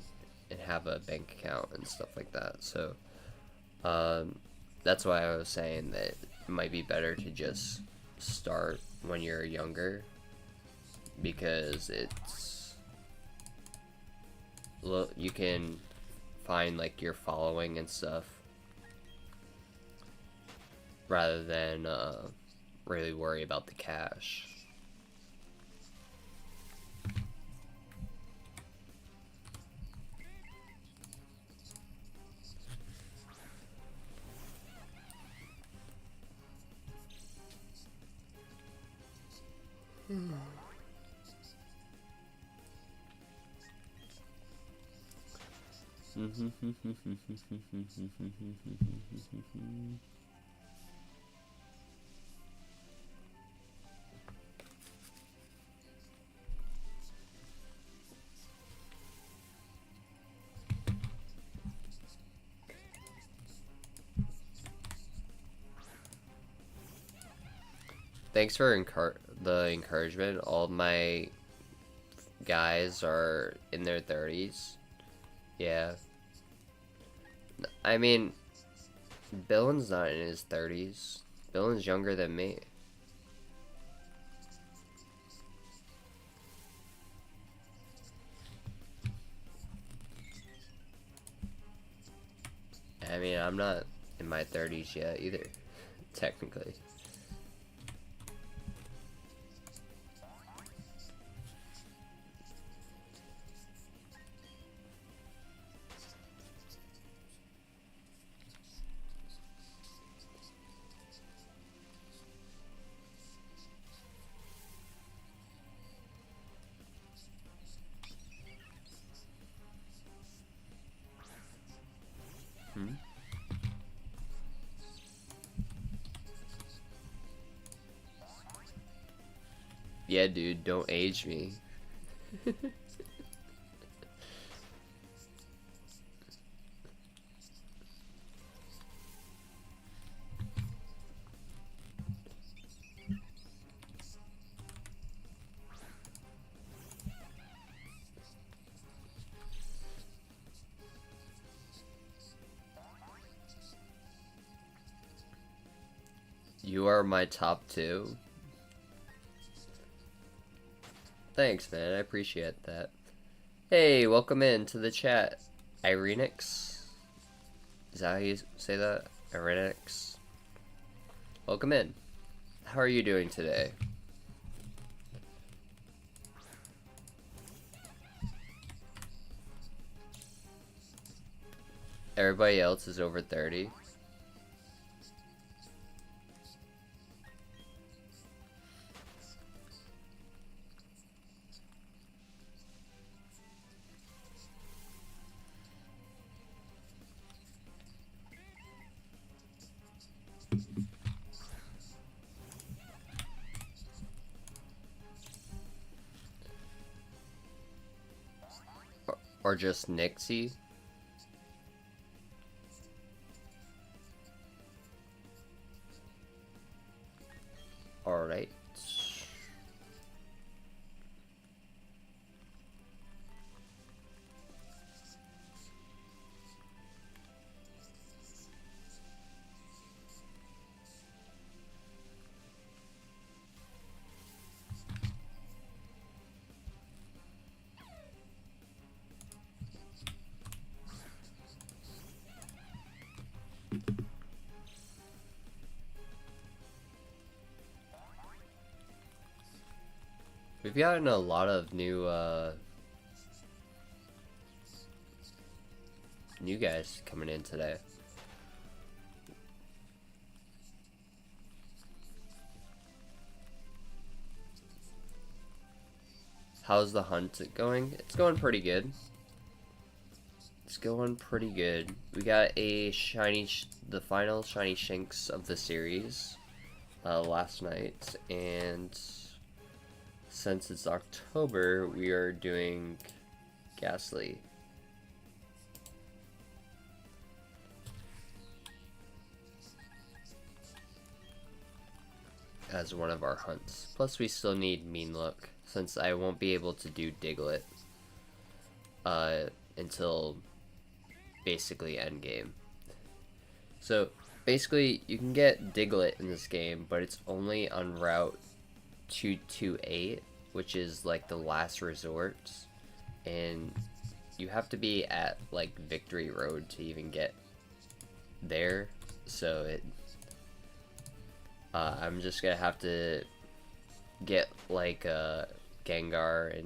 and have a bank account and stuff like that. So that's why I was saying that it might be better to just start when you're younger, because it's, look, you can find like your following and stuff rather than really worry about the cash. Thanks for the encouragement. All my guys are in their 30s. Yeah. I mean, Billen's not in his 30s. Billen's younger than me. I mean, I'm not in my 30s yet either, technically. Yeah, dude, don't age me. You are my top 2. Thanks, man. I appreciate that. Hey, welcome in to the chat. Irenix? Is that how you say that? Irenix? Welcome in. How are you doing today? Everybody else is over 30. Or just Nixie? Alright. We've gotten a lot of new guys coming in today. How's the hunt going? It's going pretty good. It's going pretty good. We got a shiny, the final shiny Shinx of the series last night, and since it's October, we are doing Gastly. As one of our hunts. Plus we still need Mean Look, since I won't be able to do Diglett until basically endgame. So basically you can get Diglett in this game, but it's only on Route 228, which is like the last resort, and you have to be at like Victory Road to even get there. So I'm just gonna have to get like a Gengar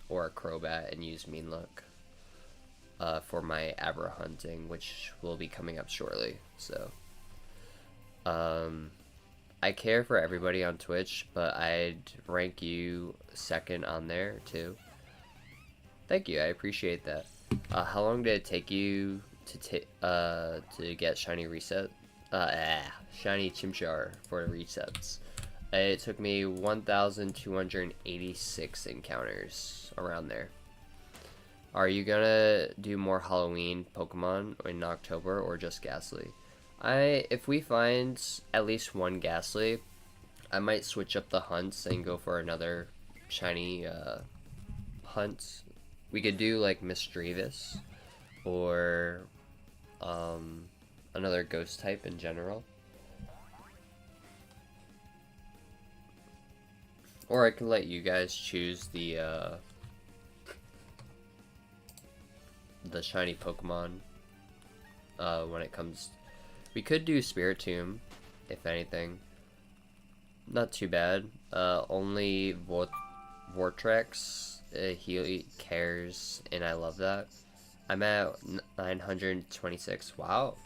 or a Crobat and use Mean Look for my Abra hunting, which will be coming up shortly. So I care for everybody on Twitch, but I'd rank you second on there too. Thank you, I appreciate that. How long did it take you to get shiny reset? Shiny Chimchar for resets. It took me 1,286 encounters around there. Are you gonna do more Halloween Pokemon in October or just Gastly? If we find at least one Gastly, I might switch up the hunts and go for another shiny hunt. We could do like Misdreavus or another ghost type in general. Or I can let you guys choose the shiny Pokemon when it comes. We could do Spiritomb, if anything. Not too bad. Only Vortex, he cares, and I love that. I'm at 926. Wow.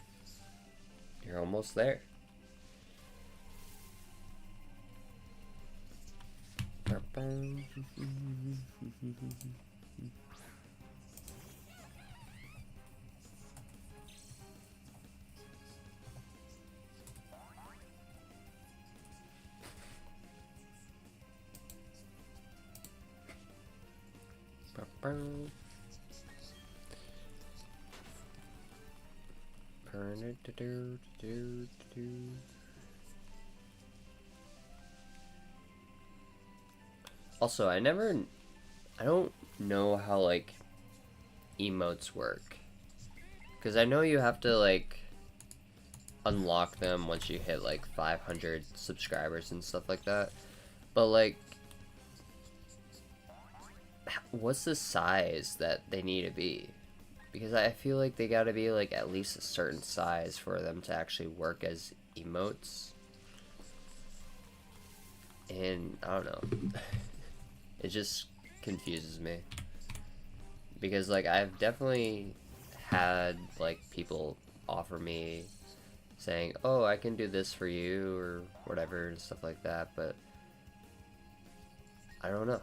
You're almost there. Also, I don't know how like emotes work, because I know you have to like unlock them once you hit like 500 subscribers and stuff like that, but like what's the size that they need to be? Because I feel like they gotta be like at least a certain size for them to actually work as emotes. And I don't know. It just confuses me. Because like I've definitely had like people offer me saying, oh, I can do this for you or whatever and stuff like that, but I don't know.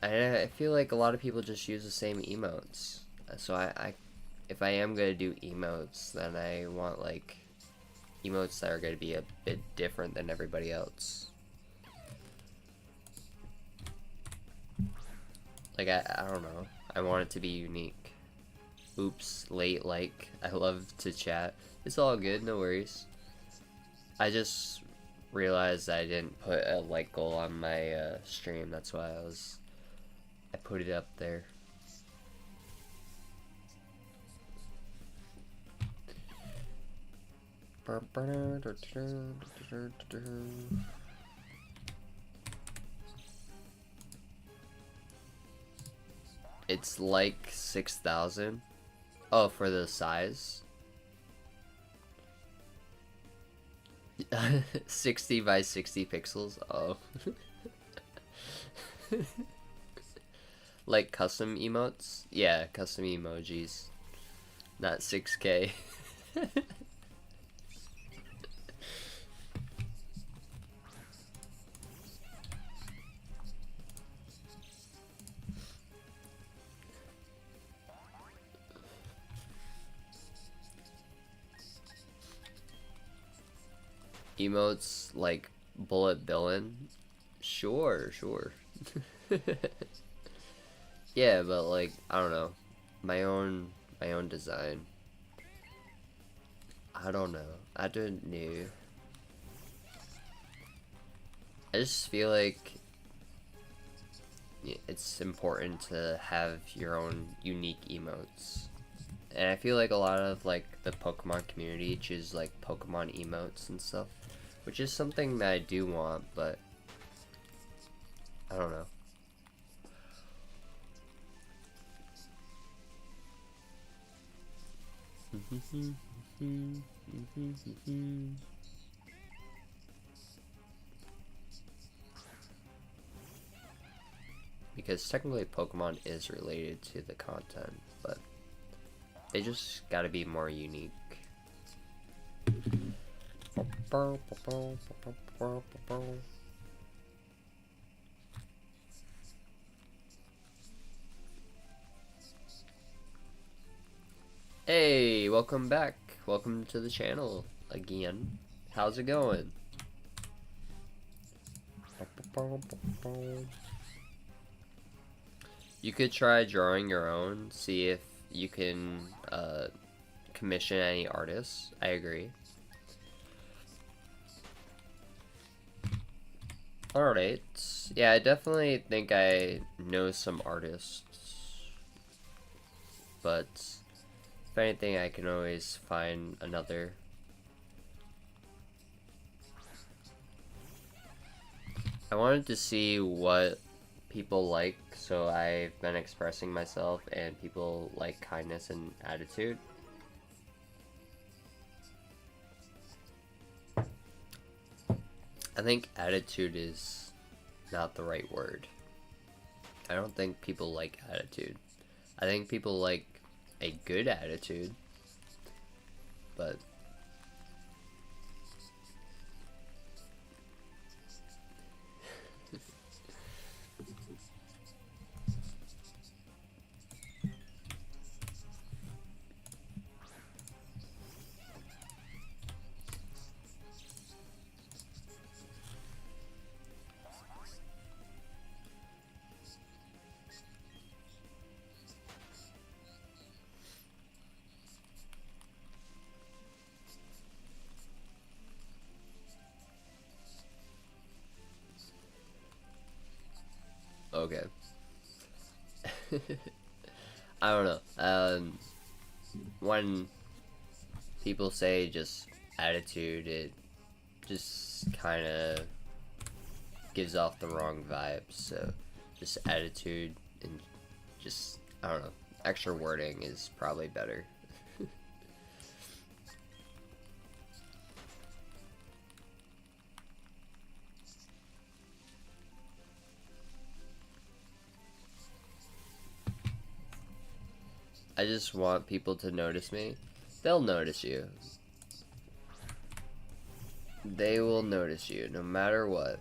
I feel like a lot of people just use the same emotes. So if I am gonna do emotes, then I want like emotes that are gonna be a bit different than everybody else. Like I don't know. I want it to be unique. Oops, late like. I love to chat. It's all good, no worries. I just realized I didn't put a like goal on my stream. That's why I put it up there. It's like 6,000. Oh, for the size? 60 by 60 pixels? Oh. Like custom emotes? Yeah, custom emojis. Not 6K. Emotes like bullet billin'? Sure. Yeah, but like I don't know. My own design. I don't know. I don't know. I just feel like it's important to have your own unique emotes. And I feel like a lot of like the Pokemon community choose like Pokemon emotes and stuff, which is something that I do want, but I don't know. Because technically Pokemon is related to the content, but they just gotta be more unique. Hey, welcome back. Welcome to the channel again. How's it going? You could try drawing your own, see if you can commission any artists. I agree. Alright. Yeah, I definitely think I know some artists. But if anything, I can always find another. I wanted to see what people like, so I've been expressing myself, and people like kindness and attitude. I think attitude is not the right word. I don't think people like attitude. I think people like a good attitude, but Okay. I don't know. When people say just attitude, it just kind of gives off the wrong vibes. So just attitude and just, I don't know, extra wording is probably better. I just want people to notice me. They'll notice you. They will notice you no matter what.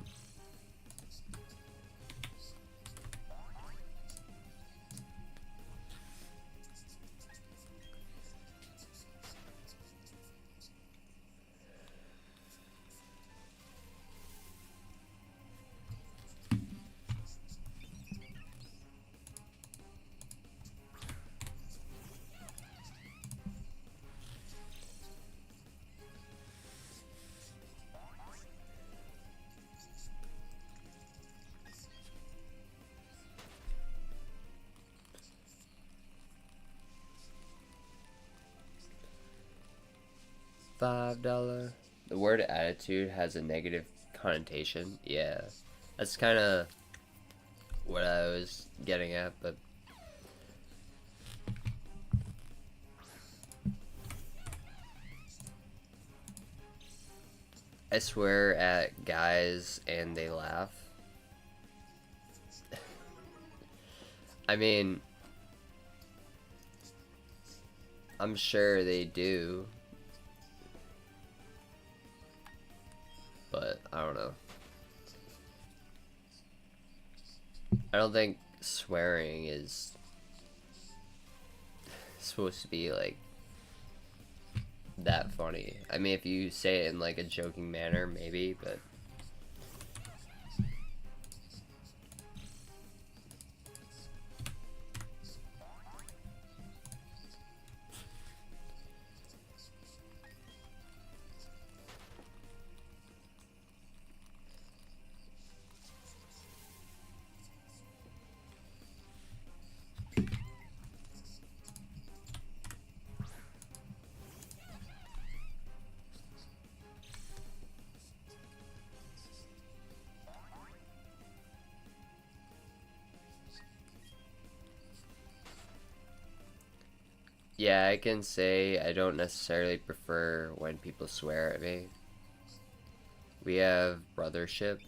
$5. The word attitude has a negative connotation. Yeah, that's kind of what I was getting at, but I swear at guys and they laugh. I mean, I'm sure they do, but I don't know. I don't think swearing is supposed to be like that funny. I mean, if you say it in like a joking manner, maybe, but yeah, I can say I don't necessarily prefer when people swear at me. We have brothership.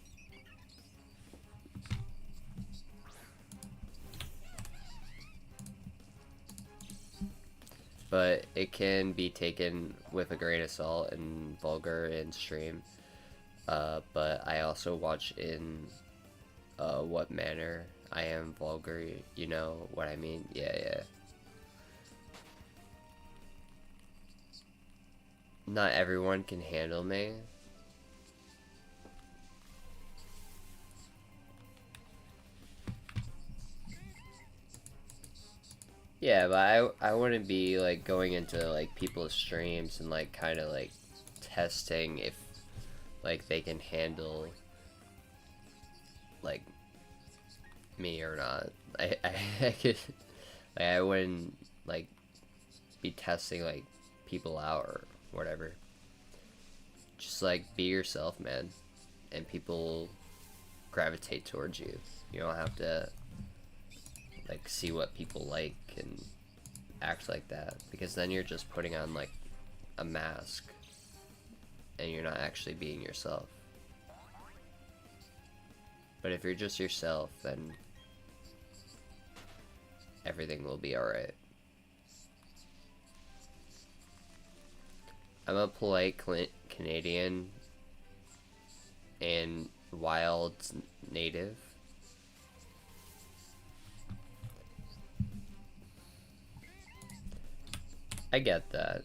But it can be taken with a grain of salt and vulgar in stream. But I also watch in what manner I am vulgar, you know what I mean? Yeah, yeah. Not everyone can handle me. Yeah, but I wouldn't be like going into like people's streams and like kind of like testing if like they can handle like me or not. I could like I wouldn't like be testing like people out or whatever. Just like be yourself, man, and people gravitate towards you. You don't have to like see what people like and act like that, because then you're just putting on like a mask and you're not actually being yourself. But if you're just yourself, then everything will be alright. I'm a polite Canadian and wild native. I get that.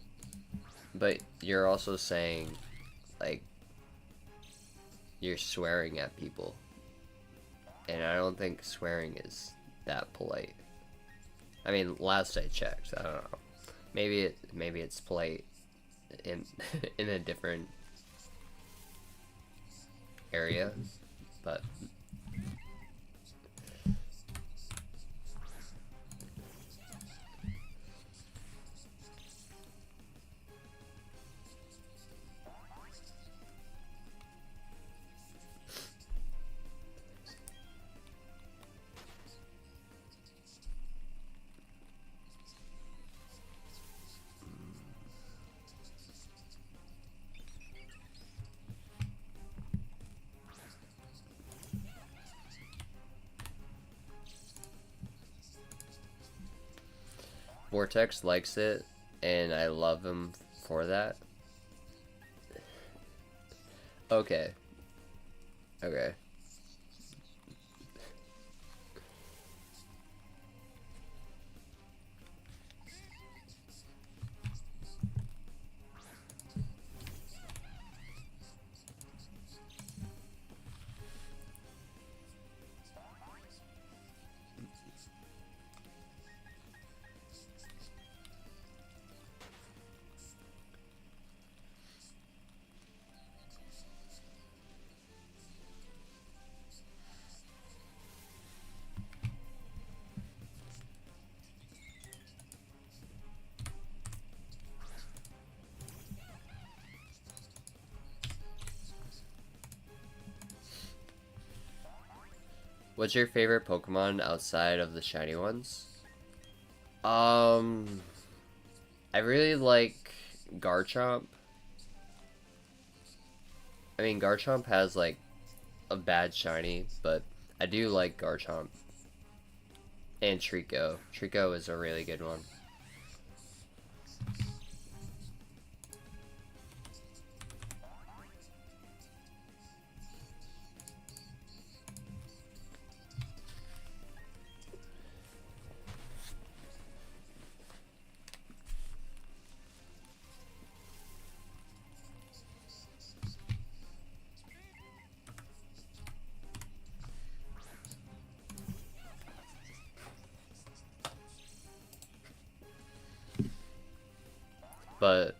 But you're also saying, like, you're swearing at people. And I don't think swearing is that polite. I mean, last I checked, I don't know. Maybe it's polite in in a different area, but Vortex likes it, and I love him for that. Okay. Okay. What's your favorite Pokemon outside of the shiny ones? I really like Garchomp. I mean, Garchomp has like a bad shiny, but I do like Garchomp. And Trico. Trico is a really good one. But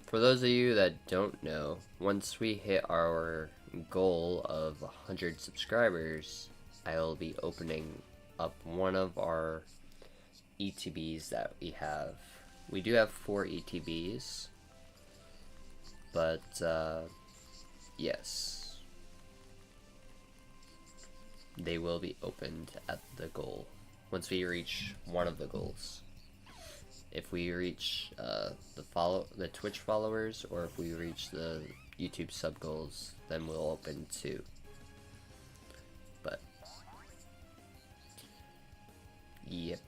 for those of you that don't know, once we hit our goal of 100 subscribers, I will be opening up one of our ETBs that we have. We do have 4 ETBs, but yes, they will be opened at the goal once we reach one of the goals. If we reach the Twitch followers, or if we reach the YouTube sub goals, then we'll open 2. But yep.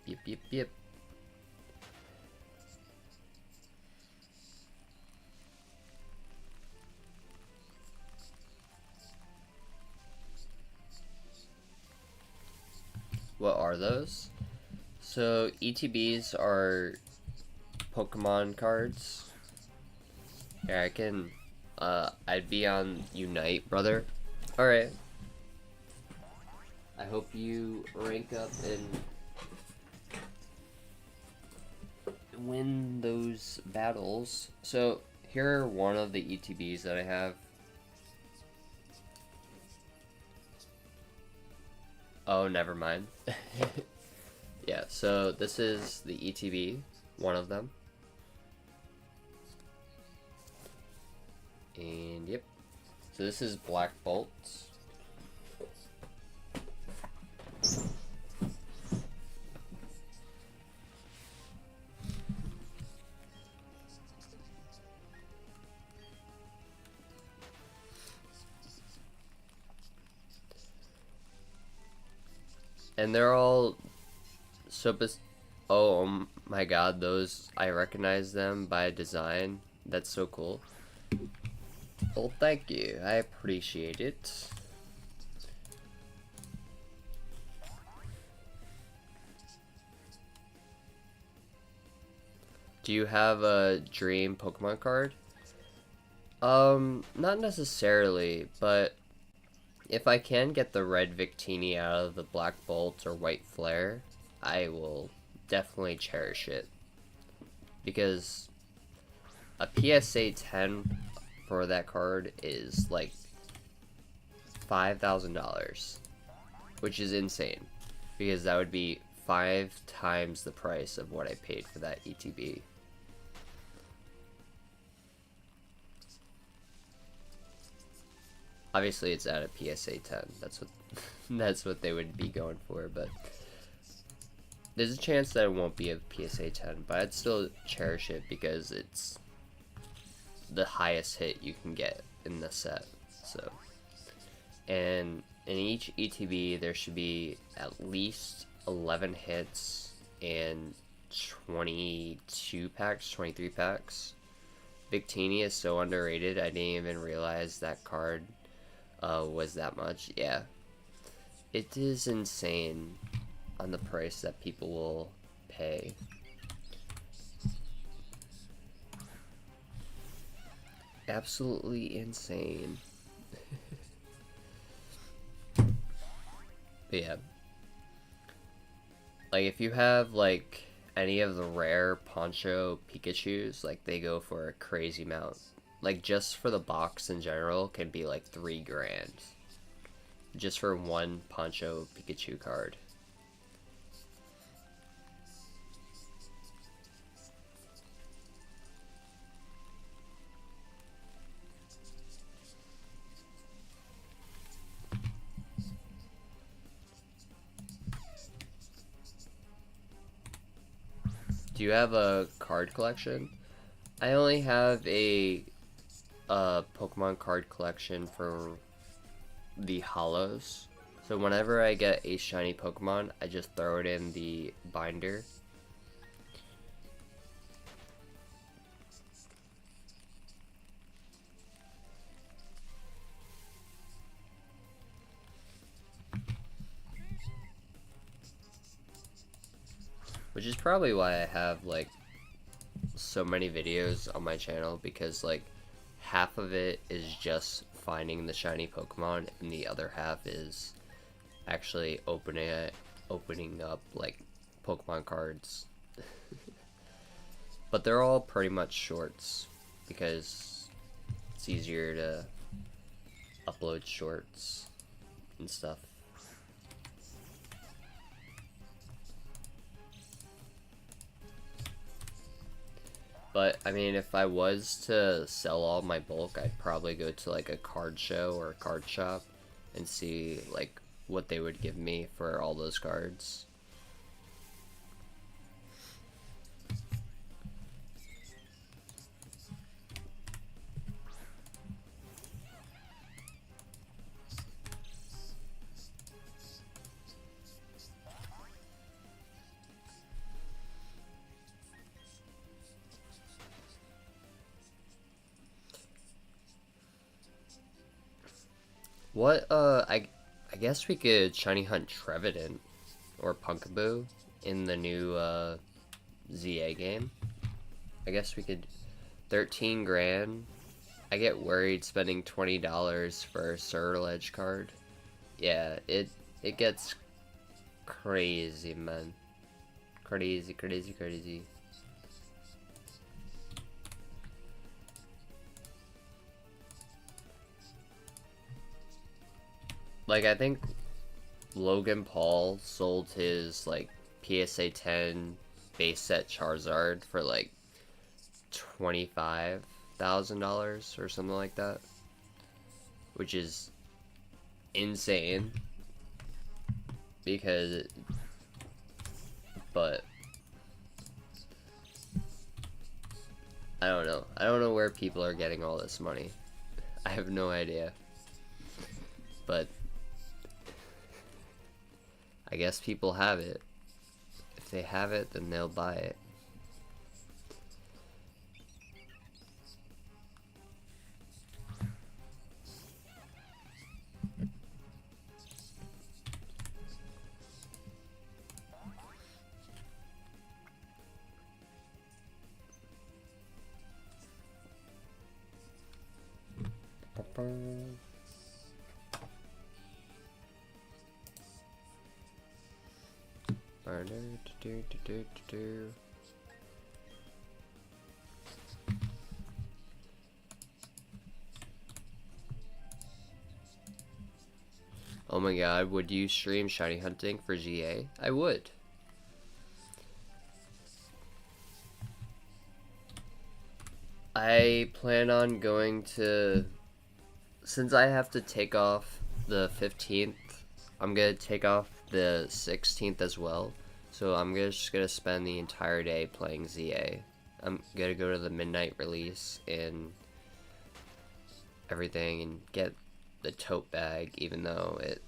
What are those? So ETBs are Pokemon cards. Yeah, I can. I'd be on Unite, brother. All right. I hope you rank up and win those battles. So here are one of the ETBs that I have. Oh, never mind. Yeah, so this is the ETB, one of them. And yep. So this is Black Bolt. And they're all oh my god, those, I recognize them by design. That's so cool. Well, thank you. I appreciate it. Do you have a dream Pokemon card? Not necessarily, but if I can get the red Victini out of the Black Bolt or White Flare, I will definitely cherish it. Because a PSA 10 for that card is like $5,000, which is insane, because that would be 5 times the price of what I paid for that ETB. Obviously, it's at a PSA 10. That's what that's what they would be going for, but there's a chance that it won't be a PSA 10, but I'd still cherish it because it's the highest hit you can get in the set. So, and in each ETB there should be at least 11 hits and 22 packs, 23 packs. Victini is so underrated, I didn't even realize that card was that much. Yeah. It is insane on the price that people will pay. Absolutely insane. But yeah. Like, if you have, like, any of the rare Poncho Pikachus, like, they go for a crazy amount. Like, just for the box in general can be, like, $3 grand. Just for one Poncho Pikachu card. Do you have a card collection? I only have a Pokemon card collection for the hollows. So whenever I get a shiny Pokemon, I just throw it in the binder. Which is probably why I have, like, so many videos on my channel, because, like, half of it is just finding the shiny Pokemon, and the other half is actually opening up, like, Pokemon cards. But they're all pretty much shorts, because it's easier to upload shorts and stuff. But, I mean, if I was to sell all my bulk, I'd probably go to, like, a card show or a card shop and see, like, what they would give me for all those cards. What, I guess we could shiny hunt Trevenant or Pumpkaboo in the new, ZA game. I guess we could, 13 grand. I get worried spending $20 for a Surledge card. Yeah, it gets crazy, man. Crazy, crazy, crazy. Like, I think Logan Paul sold his, like, PSA 10 base set Charizard for, like, $25,000 or something like that. Which is insane. Because, but, I don't know. I don't know where people are getting all this money. I have no idea. But I guess people have it. If they have it, then they'll buy it. Oh my god, would you stream shiny hunting for GA? I would. I plan on going to, since I have to take off the 15th, I'm gonna take off the 16th as well. So I'm just gonna spend the entire day playing ZA. I'm gonna go to the midnight release and everything and get the tote bag, even though it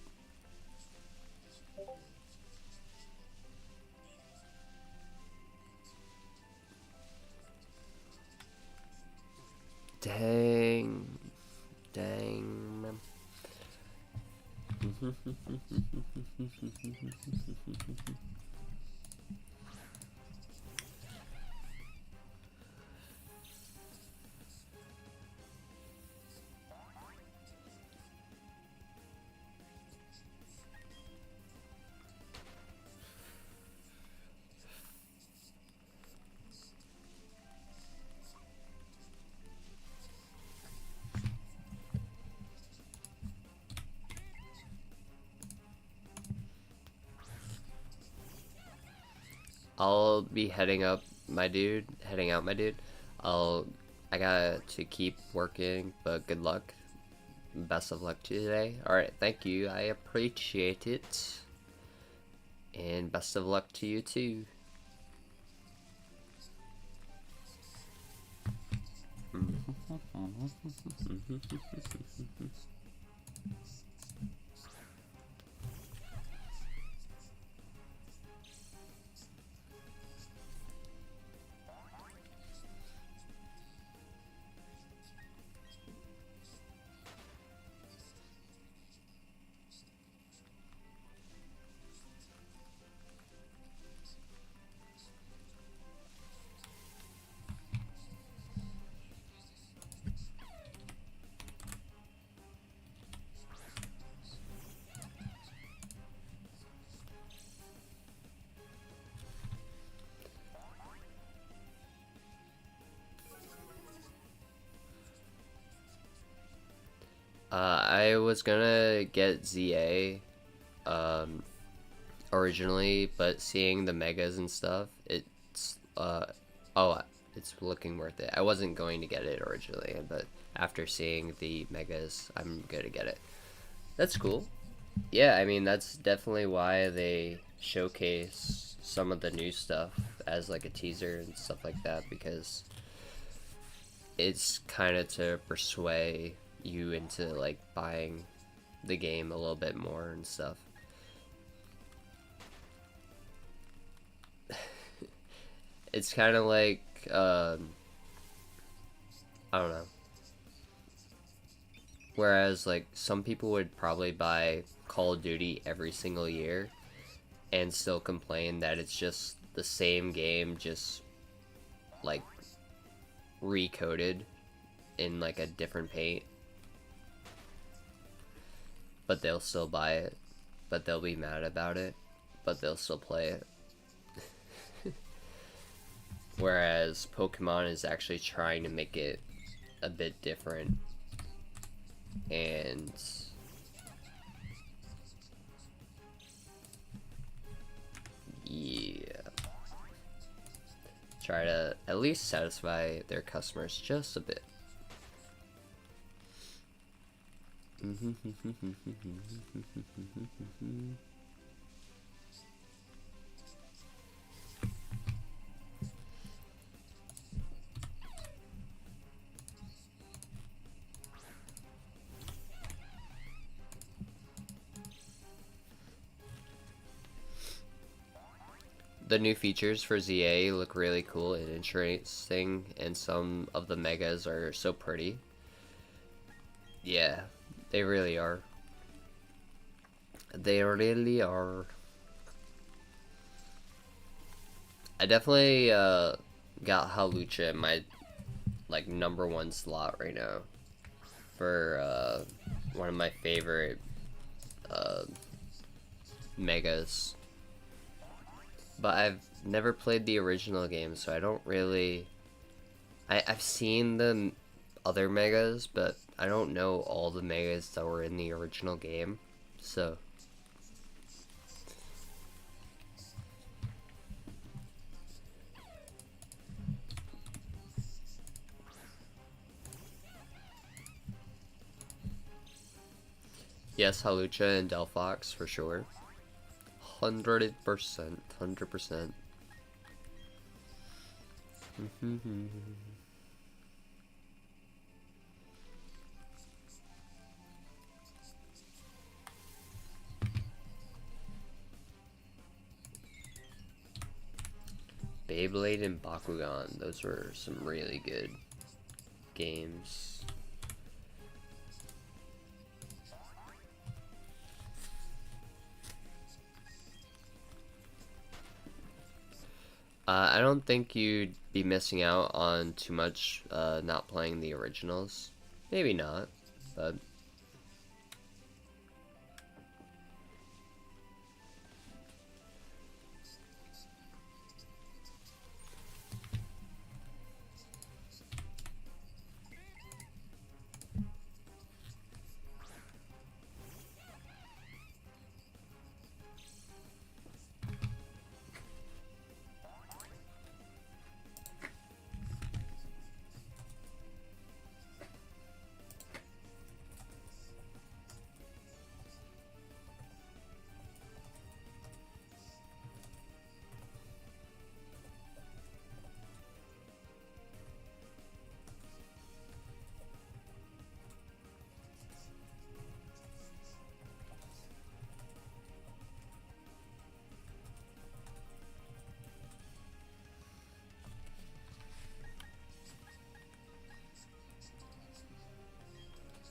Dang. Dang. I'll be heading out, my dude. I got to keep working, but good luck. Best of luck to you today. Alright, thank you. I appreciate it. And best of luck to you too. I was gonna get ZA originally, but seeing the megas and stuff, it's looking worth it. I wasn't going to get it originally, but after seeing the megas, I'm gonna get it. That's cool. Yeah, I mean, that's definitely why they showcase some of the new stuff as like a teaser and stuff like that, because it's kind of to persuade you into like buying the game a little bit more and stuff. It's kind of like I don't know. Whereas like some people would probably buy Call of Duty every single year and still complain that it's just the same game, just like recoded in like a different paint. But they'll still buy it, but they'll be mad about it, but they'll still play it. Whereas Pokemon is actually trying to make it a bit different, and yeah, try to at least satisfy their customers just a bit. The new features for ZA look really cool and interesting, and some of the megas are so pretty. Yeah, they really are. They really are. I definitely got Halucha in my like #1 slot right now for one of my favorite megas. But I've never played the original game, so I don't really... I've seen the other megas, but I don't know all the megas that were in the original game, so... Yes, Halucha and Delphox, for sure. 100%, 100%. Beyblade and Bakugan, those were some really good games. I don't think you'd be missing out on too much not playing the originals. Maybe not, but...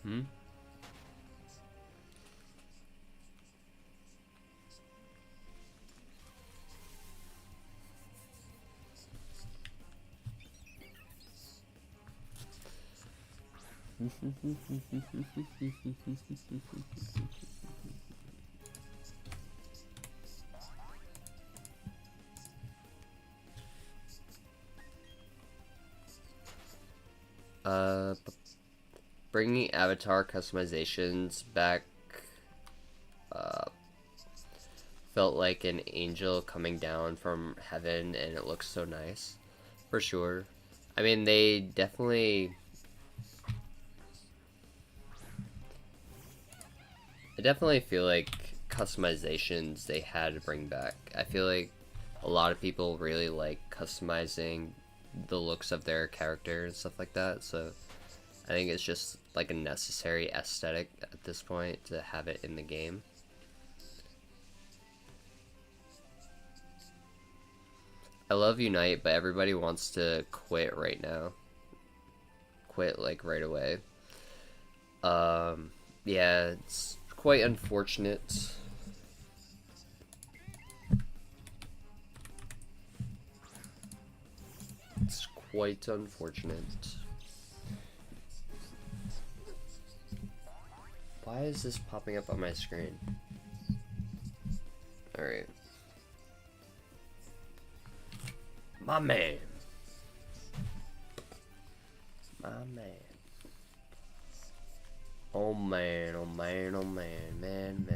Hmm? uh, Bringing avatar customizations back uh, felt like an angel coming down from heaven, and it looks so nice, for sure. I mean, they definitely... I definitely feel like customizations they had to bring back. I feel like a lot of people really like customizing the looks of their character and stuff like that, so I think it's just like a necessary aesthetic at this point to have it in the game. I love Unite, but everybody wants to quit right now. Quit like right away. Yeah, it's quite unfortunate. It's quite unfortunate. Why is this popping up on my screen? Alright. My man. My man. Oh man, oh man, oh man, man.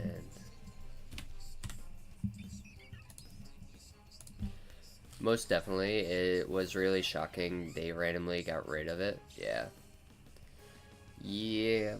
Most definitely, it was really shocking they randomly got rid of it. Yeah. Yeah.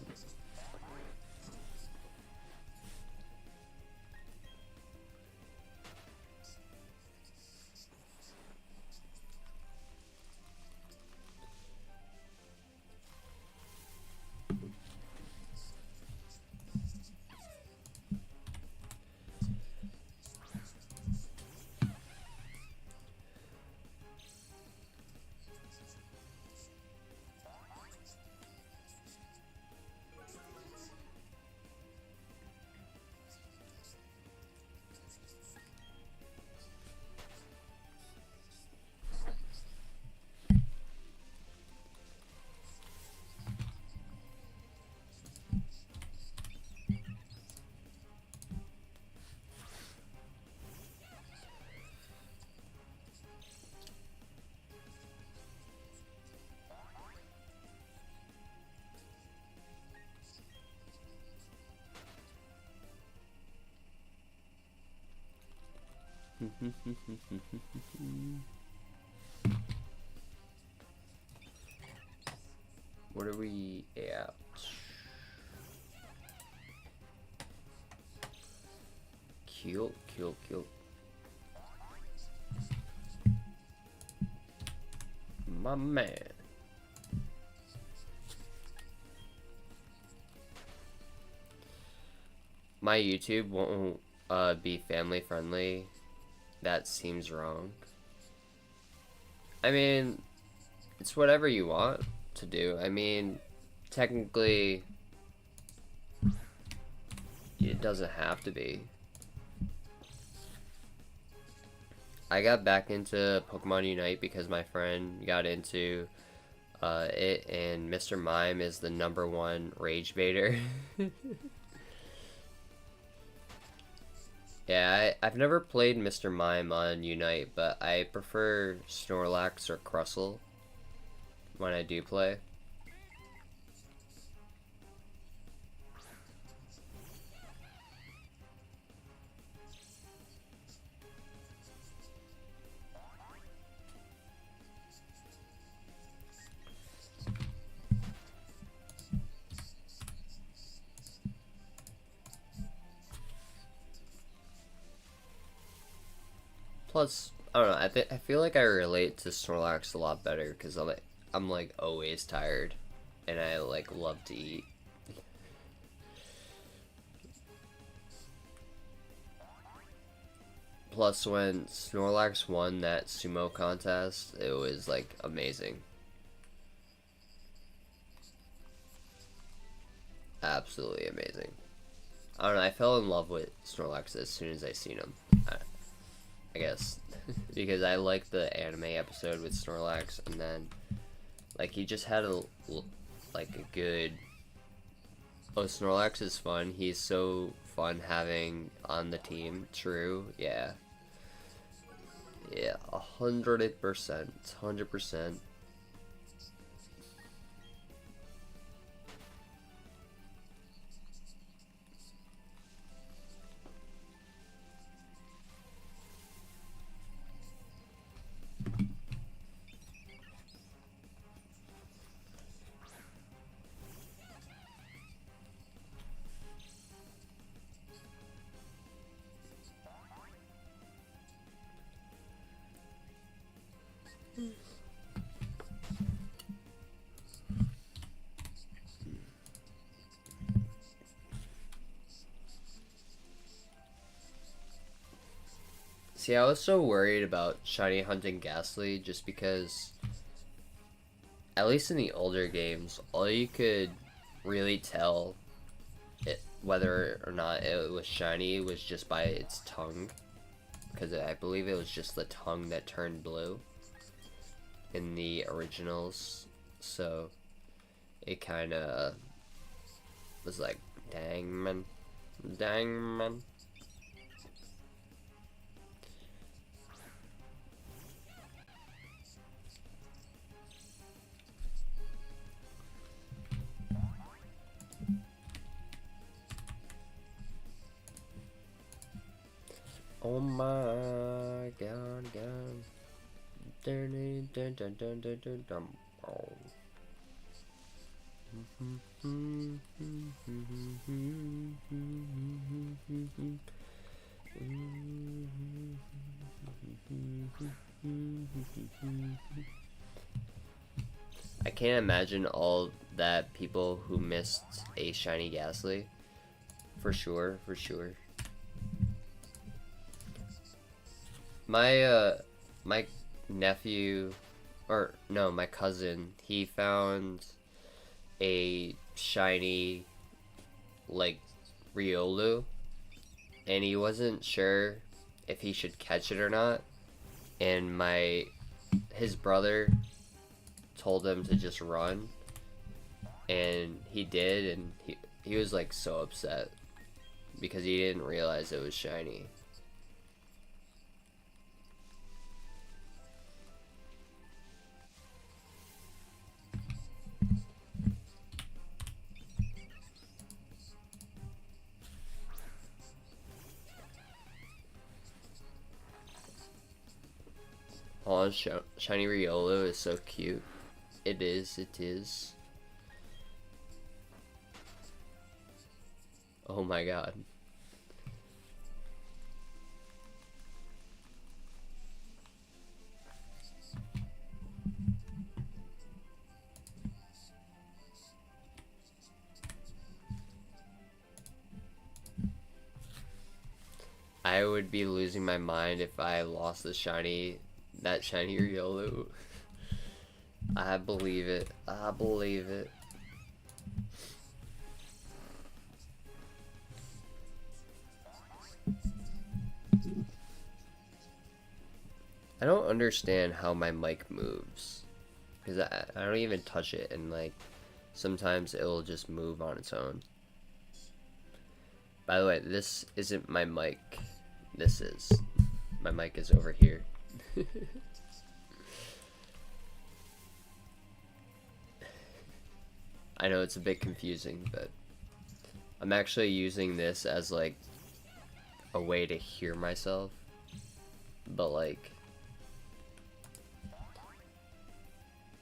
What are we at? Cute. My man. My YouTube won't be family friendly. That seems wrong. I mean, it's whatever you want. to do. I mean, technically, it doesn't have to be. I got back into Pokemon Unite because my friend got into it, and Mr. Mime is the #1 rage baiter. Yeah, I've never played Mr. Mime on Unite, but I prefer Snorlax or Crustle when I do play. Plus, I don't know. I feel like I relate to Snorlax a lot better because I'm like always tired, and I like love to eat. Plus, when Snorlax won that sumo contest, it was like amazing. Absolutely amazing. I don't know. I fell in love with Snorlax as soon as I seen him. I guess because I liked the anime episode with Snorlax, and then like he just had a good. Oh, Snorlax is fun. He's so fun having on the team. True, yeah, yeah, 100%, 100%. See, I was so worried about shiny hunting Gastly just because, at least in the older games, all you could really tell whether or not it was shiny was just by its tongue, because I believe it was just the tongue that turned blue in the originals, so it kind of was like, dang man, dang man. Oh my god, god. Dun, dun, dun, dun, dun, dun, dun. Oh. I can't imagine all that people who missed a shiny Gastly. For sure, for sure. My nephew, or no, my cousin, he found a shiny, like, Riolu, and he wasn't sure if he should catch it or not, and his brother told him to just run, and he did, and he was like so upset because he didn't realize it was shiny. Oh, shiny Riolo is so cute. It is, it is. Oh my god. I would be losing my mind if I lost that shiny Riolu. I believe it. I believe it. I don't understand how my mic moves. Because I don't even touch it, and like sometimes it'll just move on its own. By the way, this isn't my mic. This is. My mic is over here. I know it's a bit confusing, but I'm actually using this as like a way to hear myself. But like,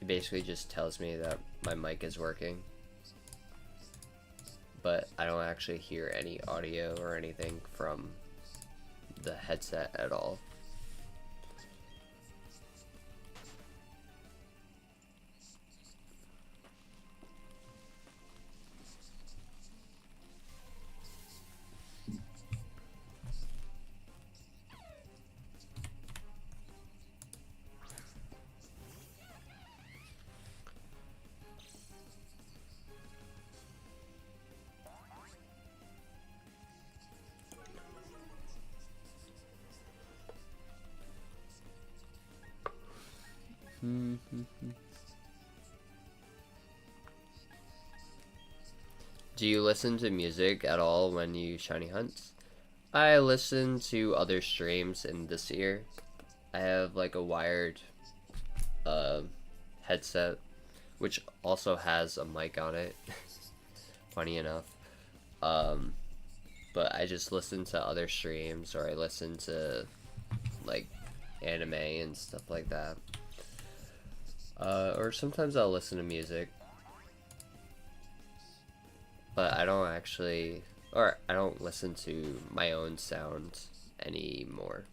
it basically just tells me that my mic is working. But I don't actually hear any audio or anything from the headset at all. Do you listen to music at all when you shiny hunt? I listen to other streams in this ear. I have like a wired headset, which also has a mic on it. Funny enough. But I just listen to other streams, or I listen to like anime and stuff like that. Or sometimes I'll listen to music. But I don't actually, or I don't listen to my own sounds anymore.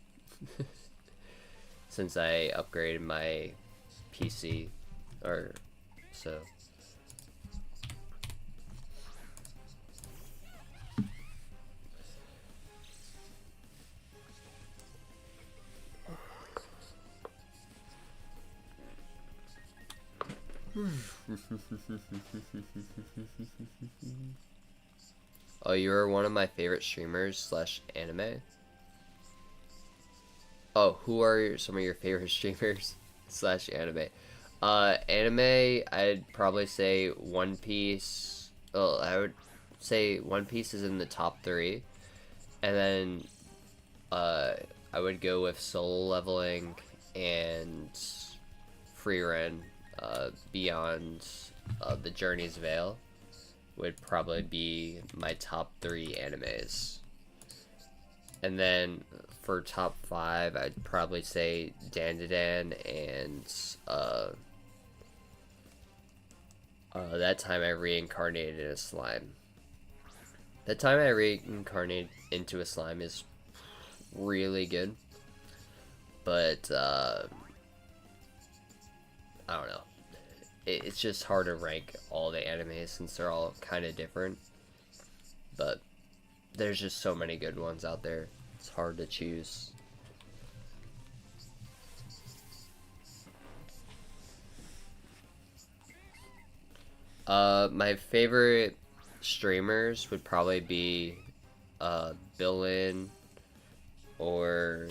Since I upgraded my PC, or so. Oh, you're one of my favorite streamers slash anime? Oh, who are some of your favorite streamers slash anime? Anime, I'd probably say One Piece. Oh, I would say One Piece is in the top 3. And then, I would go with Solo Leveling and Free Ren. Beyond the Journey's Veil would probably be my top 3 animes. And then for top 5, I'd probably say Dandadan and That Time I Reincarnated in a Slime. That Time I Reincarnated into a Slime is really good, but I don't know. It's just hard to rank all the animes since they're all kind of different. But there's just so many good ones out there. It's hard to choose. My favorite streamers would probably be Billin or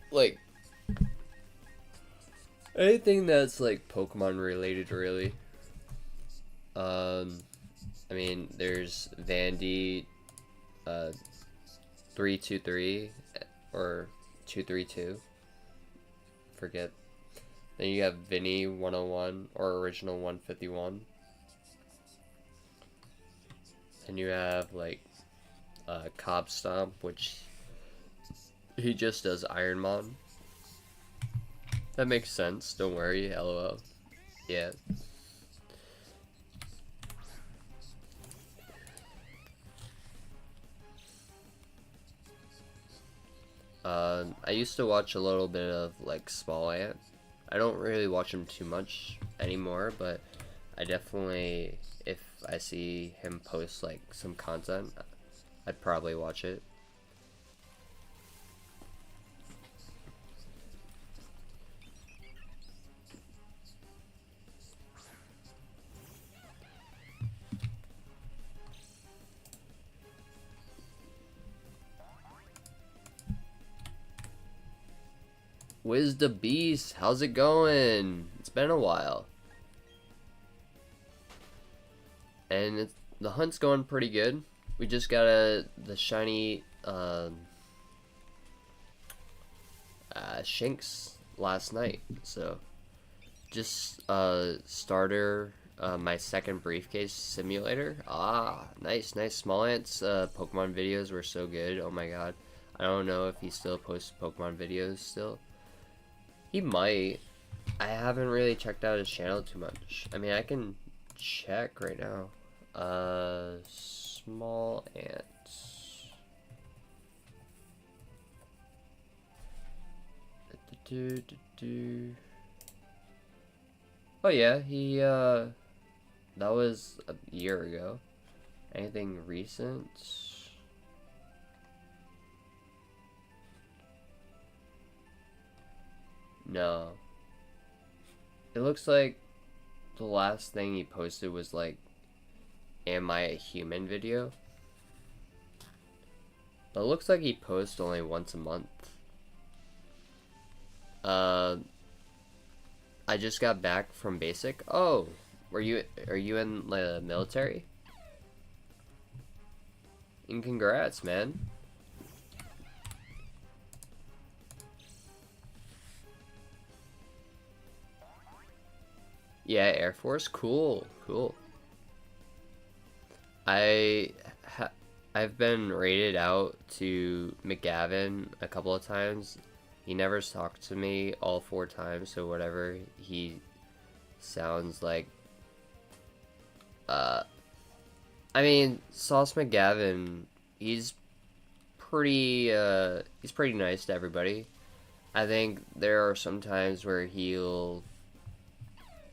like anything that's like Pokemon related, really. I mean, there's Vandy, 323 or 232. Forget. Then you have Vinny 101 or Original 151. Then you have like Cobb Stomp, which he just does Ironmon. That makes sense. Don't worry. LOL. Yeah. I used to watch a little bit of like Small Ant. I don't really watch him too much anymore, but I definitely, if I see him post like some content, I'd probably watch it. Wiz the Beast, how's it going? It's been a while. And the hunt's going pretty good. We just got the shiny Shinx last night, so just starter my second briefcase simulator. Nice small ants. Pokemon videos were so good. Oh my god, I don't know if he still posts Pokemon videos still. He might. I haven't really checked out his channel too much. I mean, I can check right now. Small ants. Oh yeah, he that was a year ago. Anything recent? No. It looks like the last thing he posted was like, "Am I a human?" video. But it looks like he posts only once a month. I just got back from basic. Oh, are you in the military? And congrats, man. Yeah, Air Force, cool. I've been rated out to McGavin a couple of times. He never talked to me all 4 times, so whatever he sounds like. I mean, Sauce McGavin, he's pretty nice to everybody. I think there are some times where he'll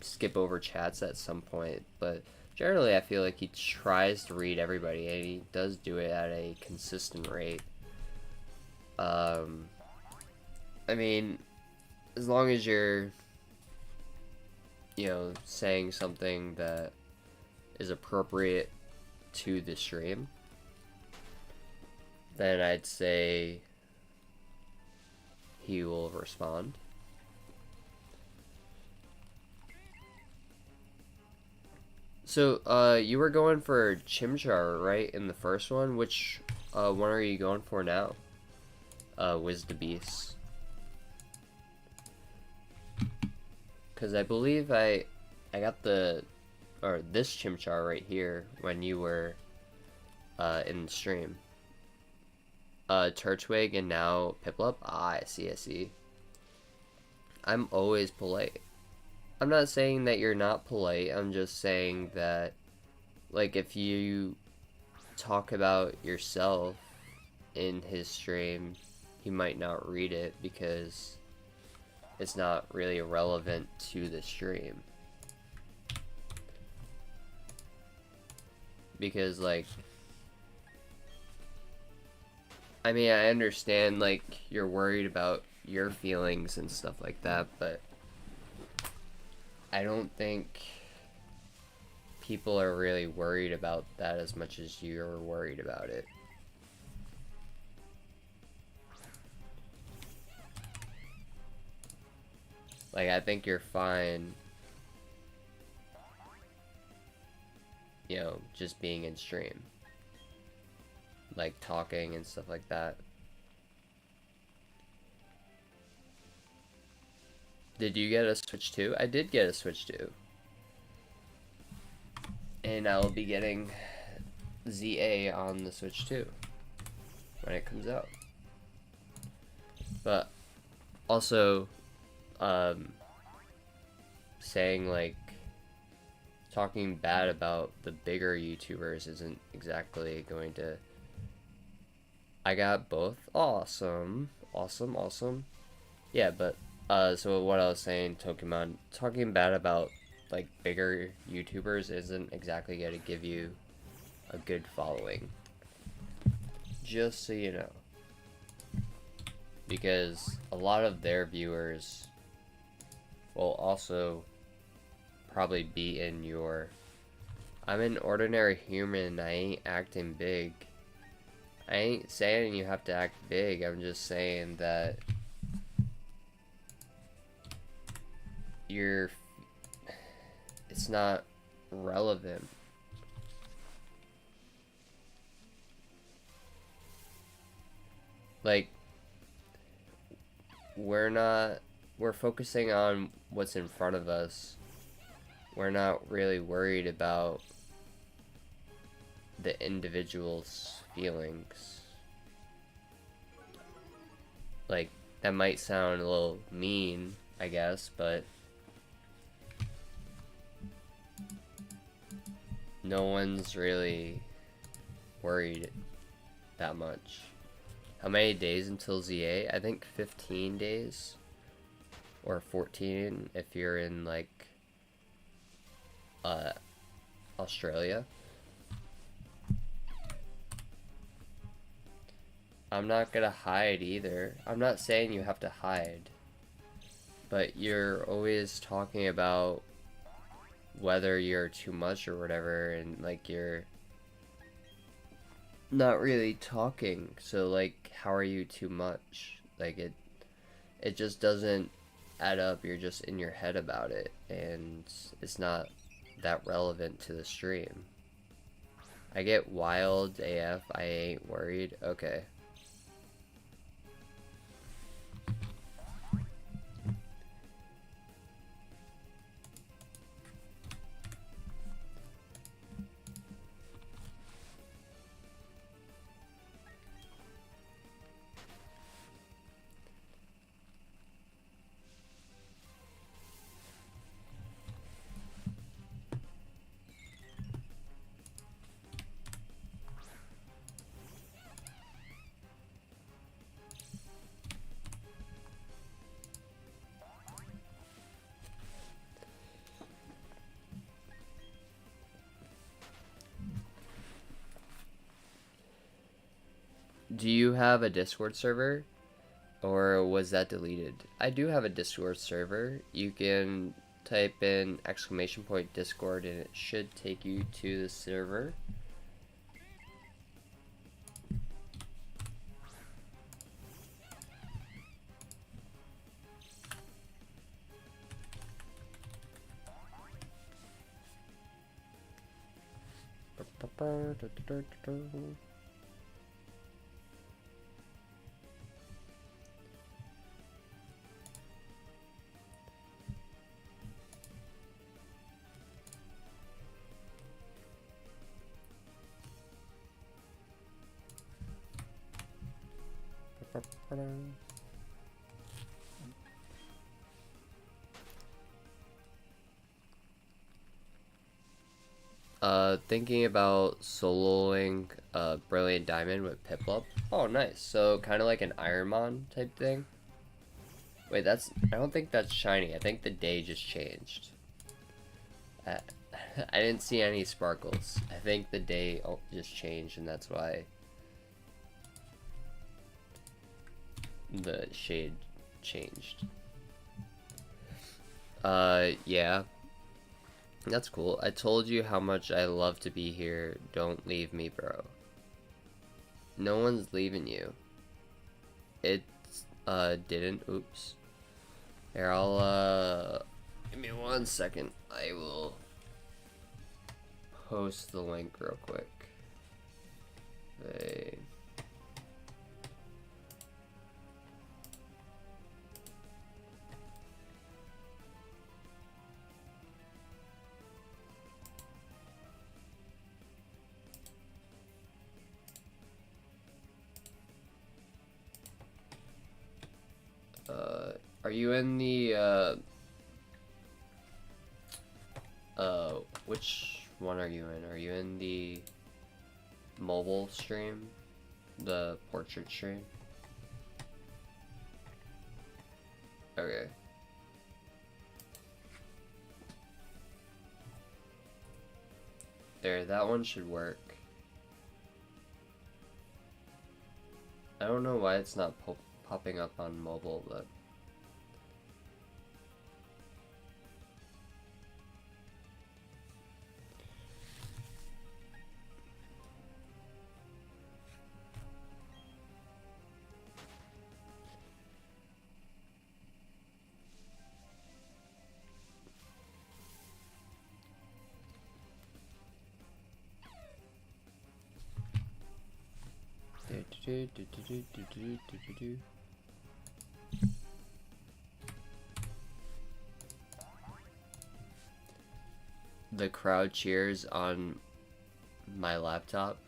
skip over chats at some point, but generally I feel like he tries to read everybody, and he does do it at a consistent rate. I mean, as long as you're, saying something that is appropriate to the stream, then I'd say he will respond. So, you were going for Chimchar, right, in the first one? Which one are you going for now? Wiz the Beast. Because I believe I got this Chimchar right here when you were in the stream. Turtwig and now Piplup. I see. I'm always polite. I'm not saying that you're not polite. I'm just saying that, like, if you talk about yourself in his stream, he might not read it because it's not really relevant to the stream. Because, like, I mean, I understand, like, you're worried about your feelings and stuff like that, but I don't think people are really worried about that as much as you're worried about it. Like, I think you're fine, just being in stream. Like, talking and stuff like that. Did you get a Switch 2? I did get a Switch 2. And I'll be getting ZA on the Switch 2 when it comes out. But also, saying, like, talking bad about the bigger YouTubers isn't exactly going to... I got both. Awesome. Yeah, but so what I was saying, Pokemon, talking bad about, like, bigger YouTubers isn't exactly going to give you a good following. Just so you know. Because a lot of their viewers will also probably be in your... I'm an ordinary human, I ain't acting big. I ain't saying you have to act big, I'm just saying that you're it's not relevant. Like, we're focusing on what's in front of us. We're not really worried about the individual's feelings. Like, that might sound a little mean, I guess, but no one's really worried that much. How many days until ZA? I think 15 days. Or 14 if you're in, like, Australia. I'm not gonna hide either. I'm not saying you have to hide. But you're always talking about whether you're too much or whatever, and, like, you're not really talking. So, like, how are you too much? Like, it just doesn't add up. You're just in your head about it, and it's not that relevant to the stream. I get wild AF. I ain't worried. Okay. Do you have a Discord server? Or was that deleted? I do have a Discord server. You can type in !Discord and it should take you to the server. Thinking about soloing Brilliant Diamond with Piplup. Oh, nice. So kind of like an Ironmon type thing. Wait, I don't think that's shiny. I think the day just changed. I didn't see any sparkles. I think the day just changed, and that's why the shade changed. Yeah. That's cool. I told you how much I love to be here. Don't leave me, bro. No one's leaving you. It, didn't. Oops. Here, give me 1 second. I will post the link real quick. Hey. Are you in the, which one are you in? Are you in the mobile stream? The portrait stream? Okay. There, that one should work. I don't know why it's not popping up on mobile, but The crowd cheers on my laptop.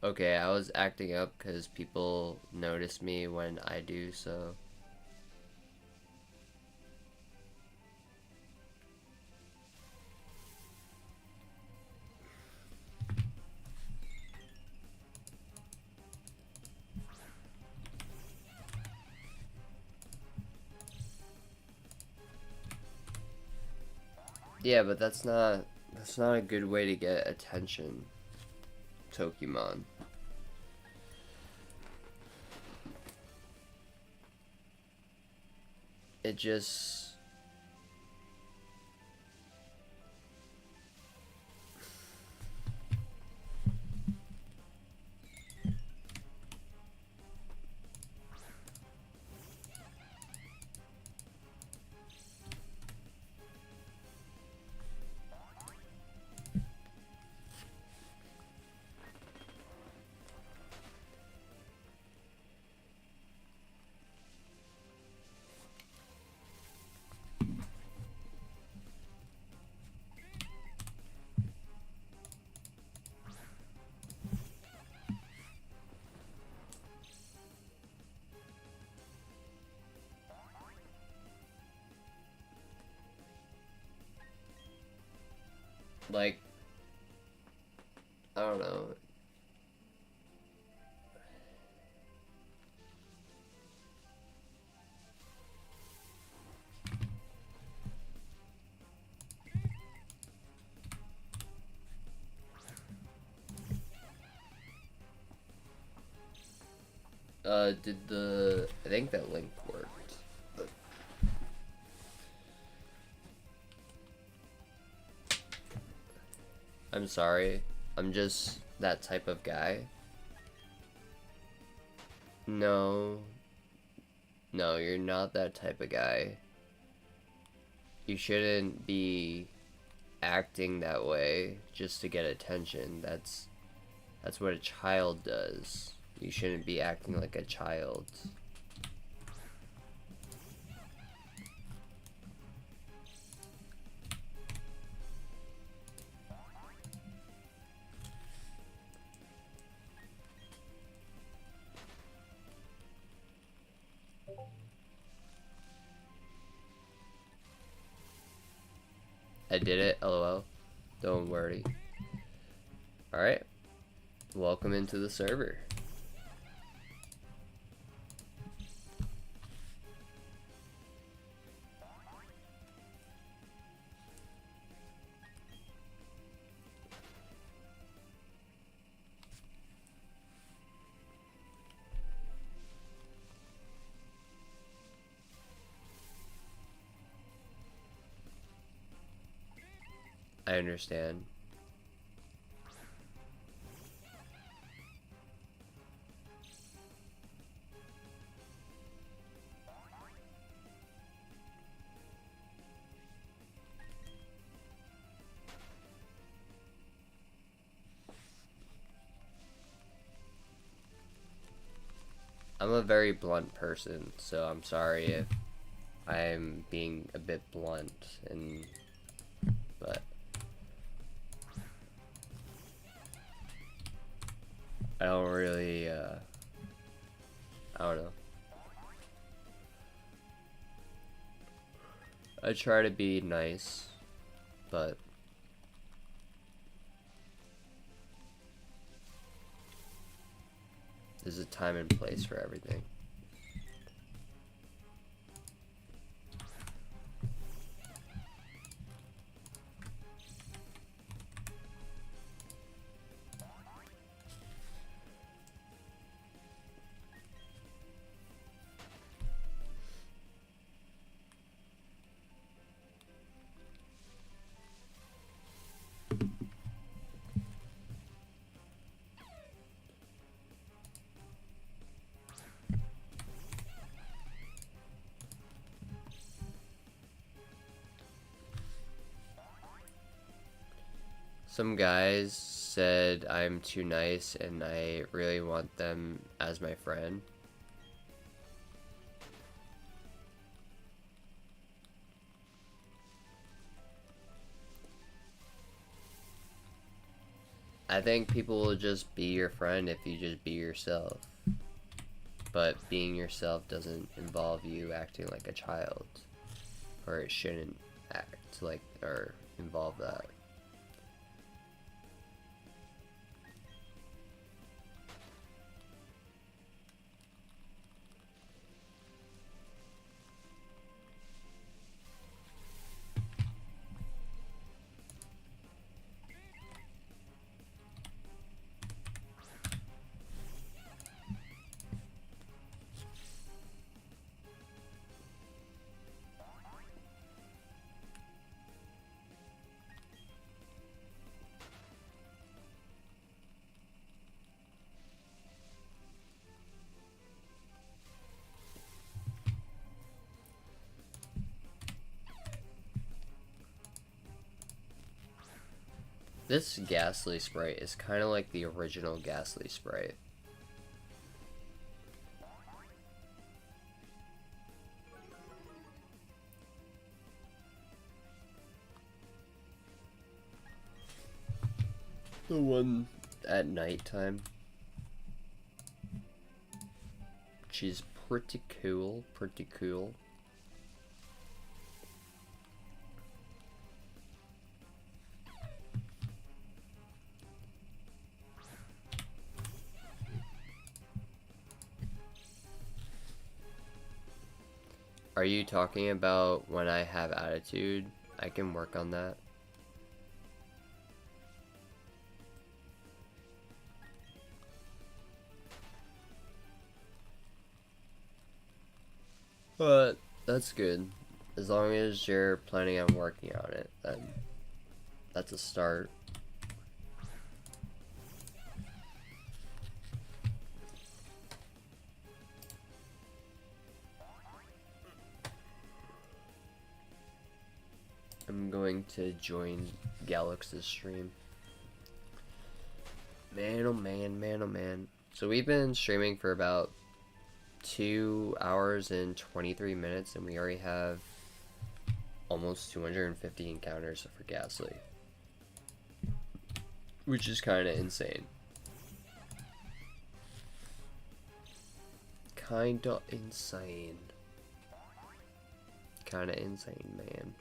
Okay, I was acting up because people notice me when I do so. Yeah, but that's not a good way to get attention, Pokemon. It just like, I don't know. I think that link worked. But I'm sorry. I'm just that type of guy. No. No, you're not that type of guy. You shouldn't be acting that way just to get attention. That's what a child does. You shouldn't be acting like a child. I did it, lol. Don't worry. Alright. Welcome into the server. I understand. I'm a very blunt person, so I'm sorry if I'm being a bit blunt, but I don't really, I don't know. I try to be nice, but there's a time and place for everything. Some guys said I'm too nice and I really want them as my friend. I think people will just be your friend if you just be yourself. But being yourself doesn't involve you acting like a child. Or it shouldn't act like, or involve that. This Gastly Sprite is kind of like the original Gastly Sprite. The one at nighttime. She's pretty cool, pretty cool. Are you talking about when I have attitude? I can work on that. But that's good. As long as you're planning on working on it, then that's a start. I'm going to join Galax's stream. Man, oh man, man, oh man. So we've been streaming for about 2 hours and 23 minutes, and we already have almost 250 encounters for Gastly, which is kind of insane. Kinda insane. Kinda insane, man.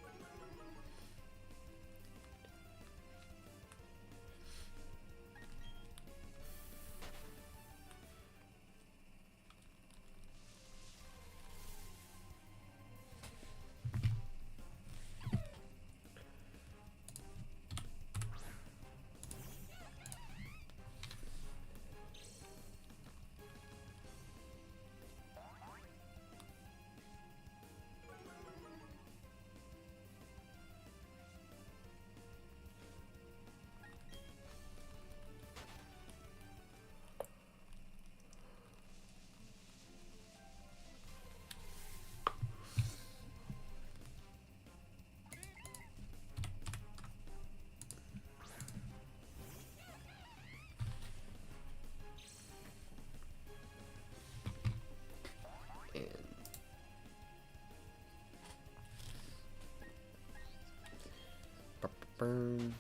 Burn.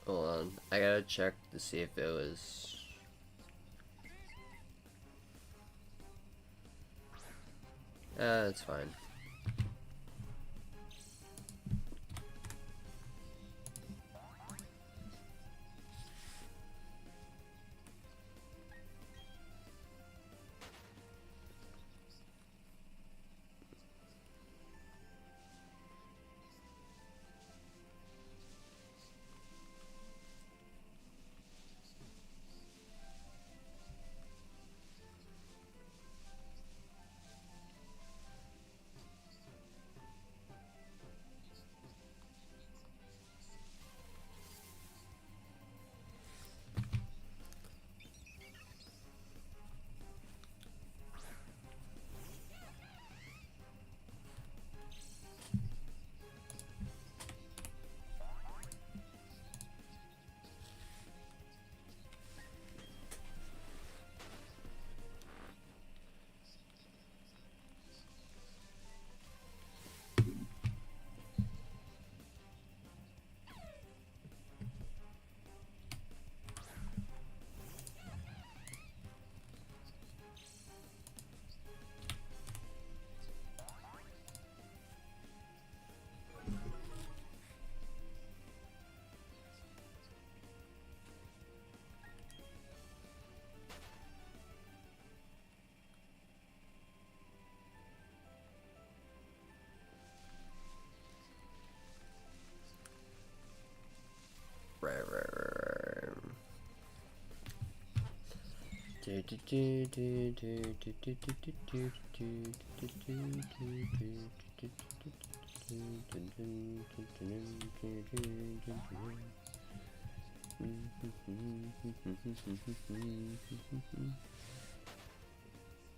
Hold on, I gotta check to see if it was. That's fine.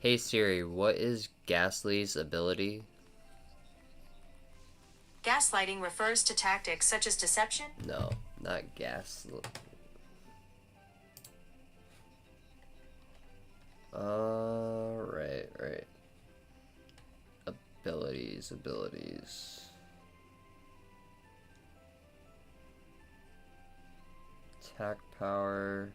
Hey Siri, what is Gastly's ability? Gaslighting refers to tactics such as deception. No, not Gastly. Right. Abilities. Attack power.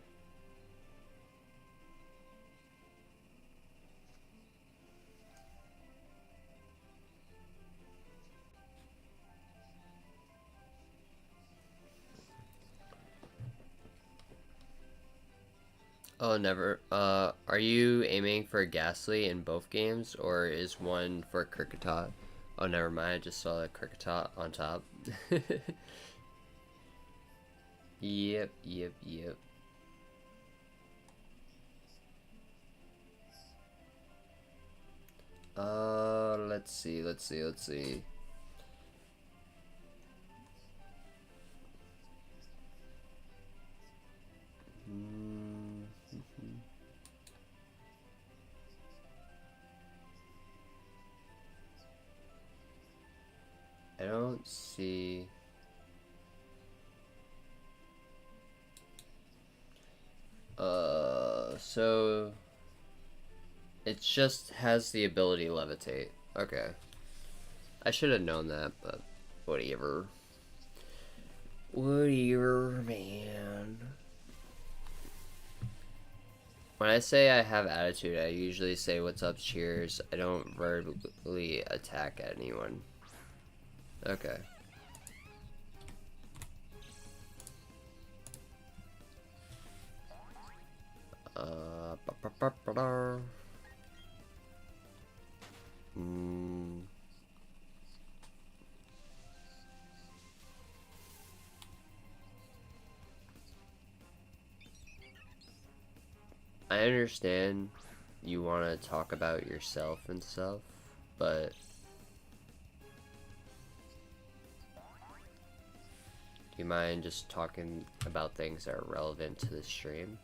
Oh, never. Are you aiming for Gastly in both games, or is one for Kricketot? Oh, never mind. I just saw the Kricketot on top. Yep. Let's see. So it just has the ability levitate. Okay. I should have known that, but whatever. Whatever, man. When I say I have attitude, I usually say what's up, cheers. I don't verbally attack anyone. Okay. I understand you want to talk about yourself and stuff, but do you mind just talking about things that are relevant to the stream?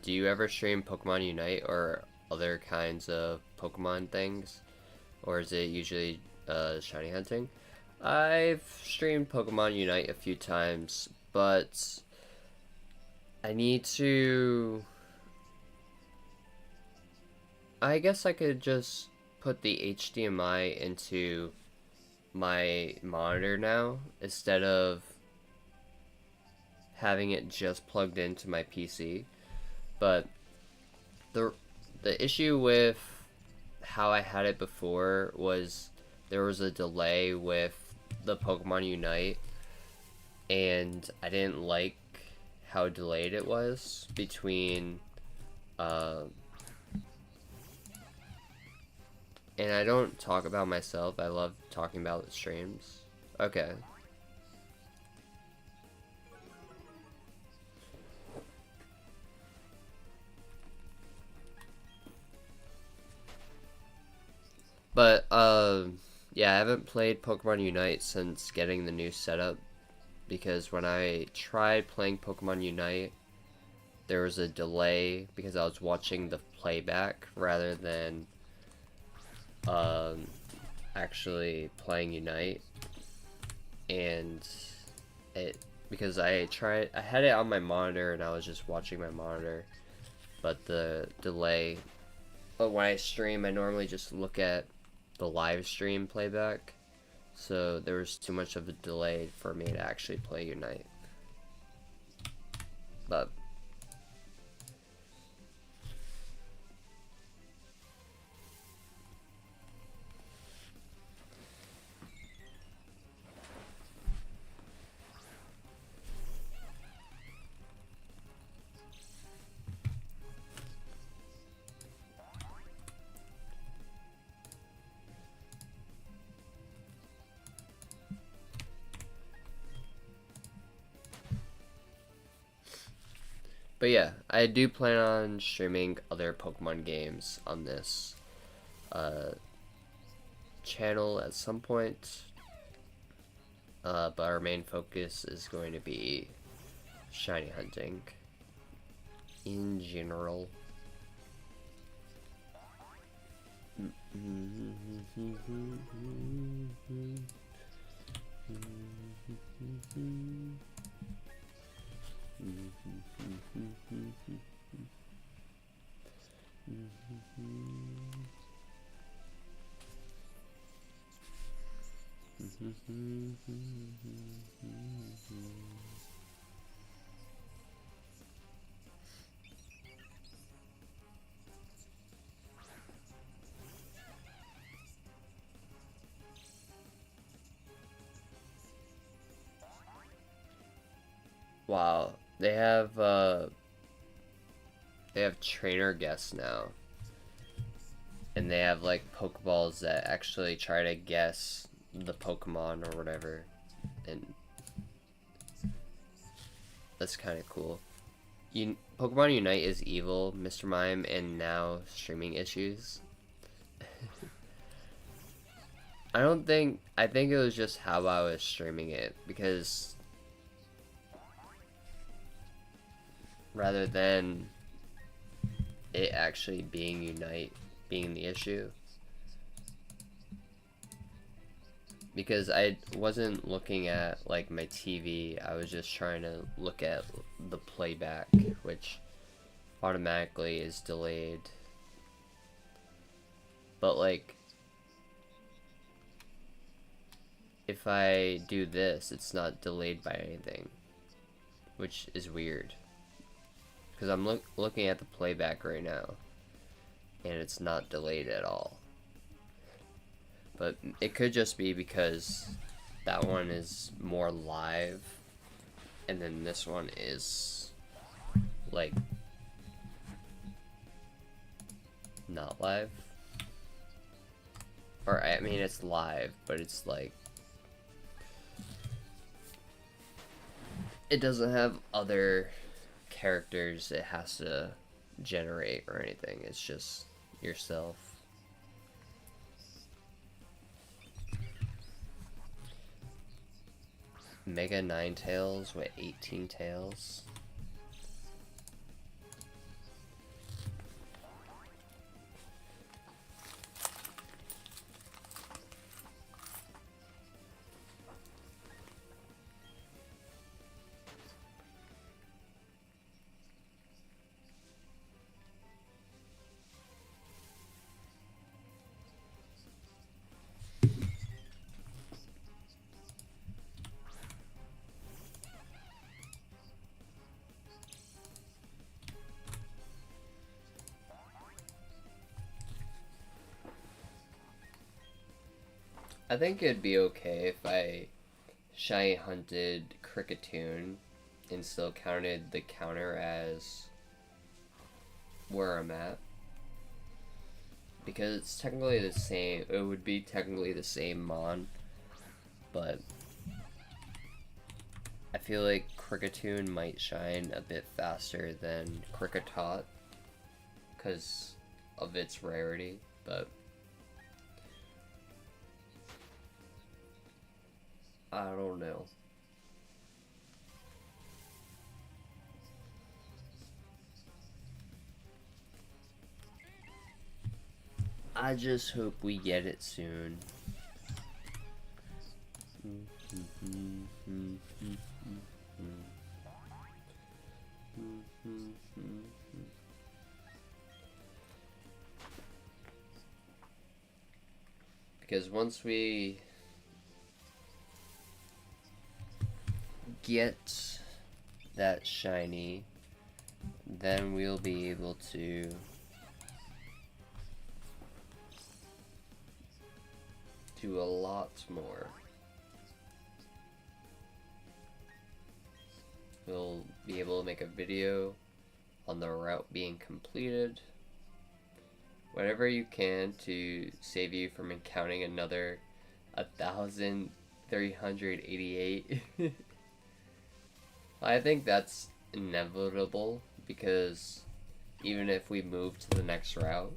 Do you ever stream Pokemon Unite or other kinds of Pokemon things? Or is it usually shiny hunting? I've streamed Pokemon Unite a few times, but I need to... I guess I could just put the HDMI into my monitor now instead of having it just plugged into my PC. But the issue with how I had it before was there was a delay with the Pokemon Unite, and I didn't like how delayed it was between and I don't talk about myself, I love talking about the streams. Okay. But, yeah, I haven't played Pokemon Unite since getting the new setup, because when I tried playing Pokemon Unite, there was a delay because I was watching the playback rather than actually playing Unite, and it because I had it on my monitor and I was just watching my monitor, but the delay. But when I stream, I normally just look at the live stream playback, so there was too much of a delay for me to actually play Unite. But But yeah, I do plan on streaming other Pokemon games on this channel at some point. But our main focus is going to be shiny hunting in general. Wow, they have trainer guests now. And they have like Pokeballs that actually try to guess the Pokemon or whatever. And that's kind of cool. Pokemon Unite is evil, Mr. Mime, and now streaming issues. I think it was just how I was streaming it, because rather than it actually being Unite being the issue, because I wasn't looking at like my TV, I was just trying to look at the playback, which automatically is delayed. But like, if I do this, it's not delayed by anything, which is weird, because I'm looking at the playback right now and it's not delayed at all. But it could just be because that one is more live and then this one is like not live. Or I mean, it's live, but it's like it doesn't have other characters it has to generate or anything. It's just yourself. Mega Ninetales with 18 tails. I think it'd be okay if I shiny hunted Cricketune and still counted the counter as where I'm at. Because it's technically the same, it would be technically the same mon, but I feel like Cricketune might shine a bit faster than Kricketot because of its rarity, but I don't know. I just hope we get it soon. Because once we get that shiny, then we'll be able to do a lot more. We'll be able to make a video on the route being completed. Whatever you can to save you from encountering another 1,388. I think that's inevitable because even if we move to the next route,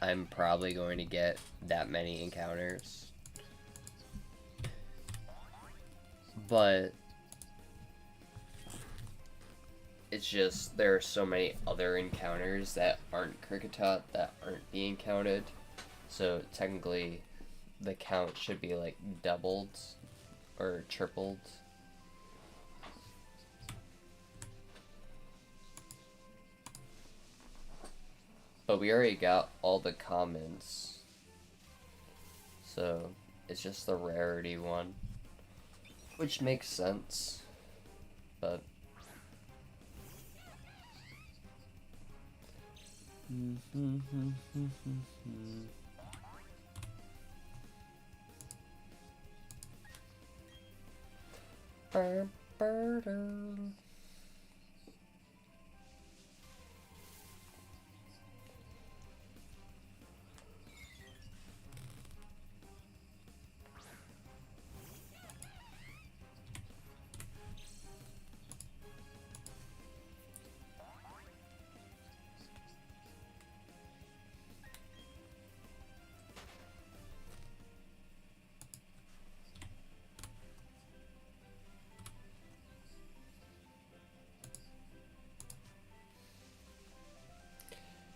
I'm probably going to get that many encounters. But it's just there are so many other encounters that aren't Kricketot that aren't being counted. So technically the count should be like doubled or tripled. But we already got all the commons. So it's just the rarity one. Which makes sense. But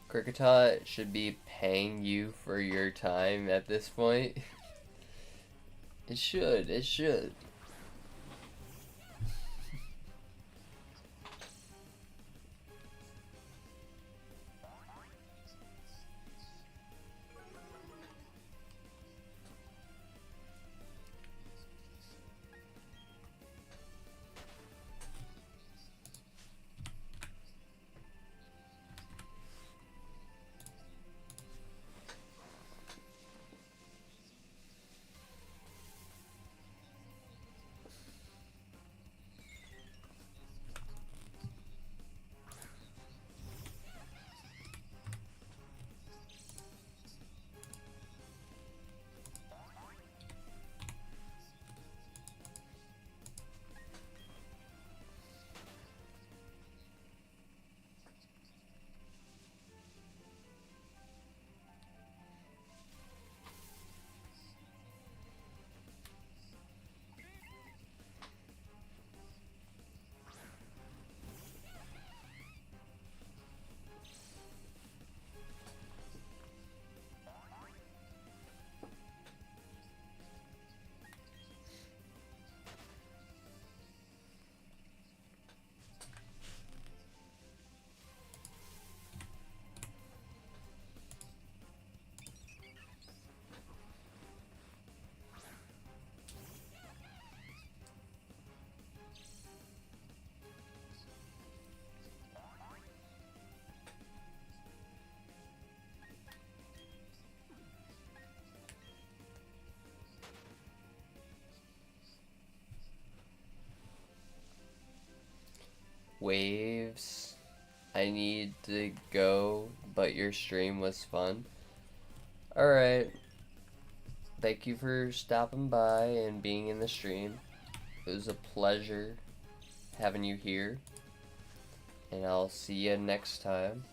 Kricketot should be paying you for your time at this point. It should. Waves. I need to go, but your stream was fun. Alright. Thank you for stopping by and being in the stream. It was a pleasure having you here. And I'll see you next time.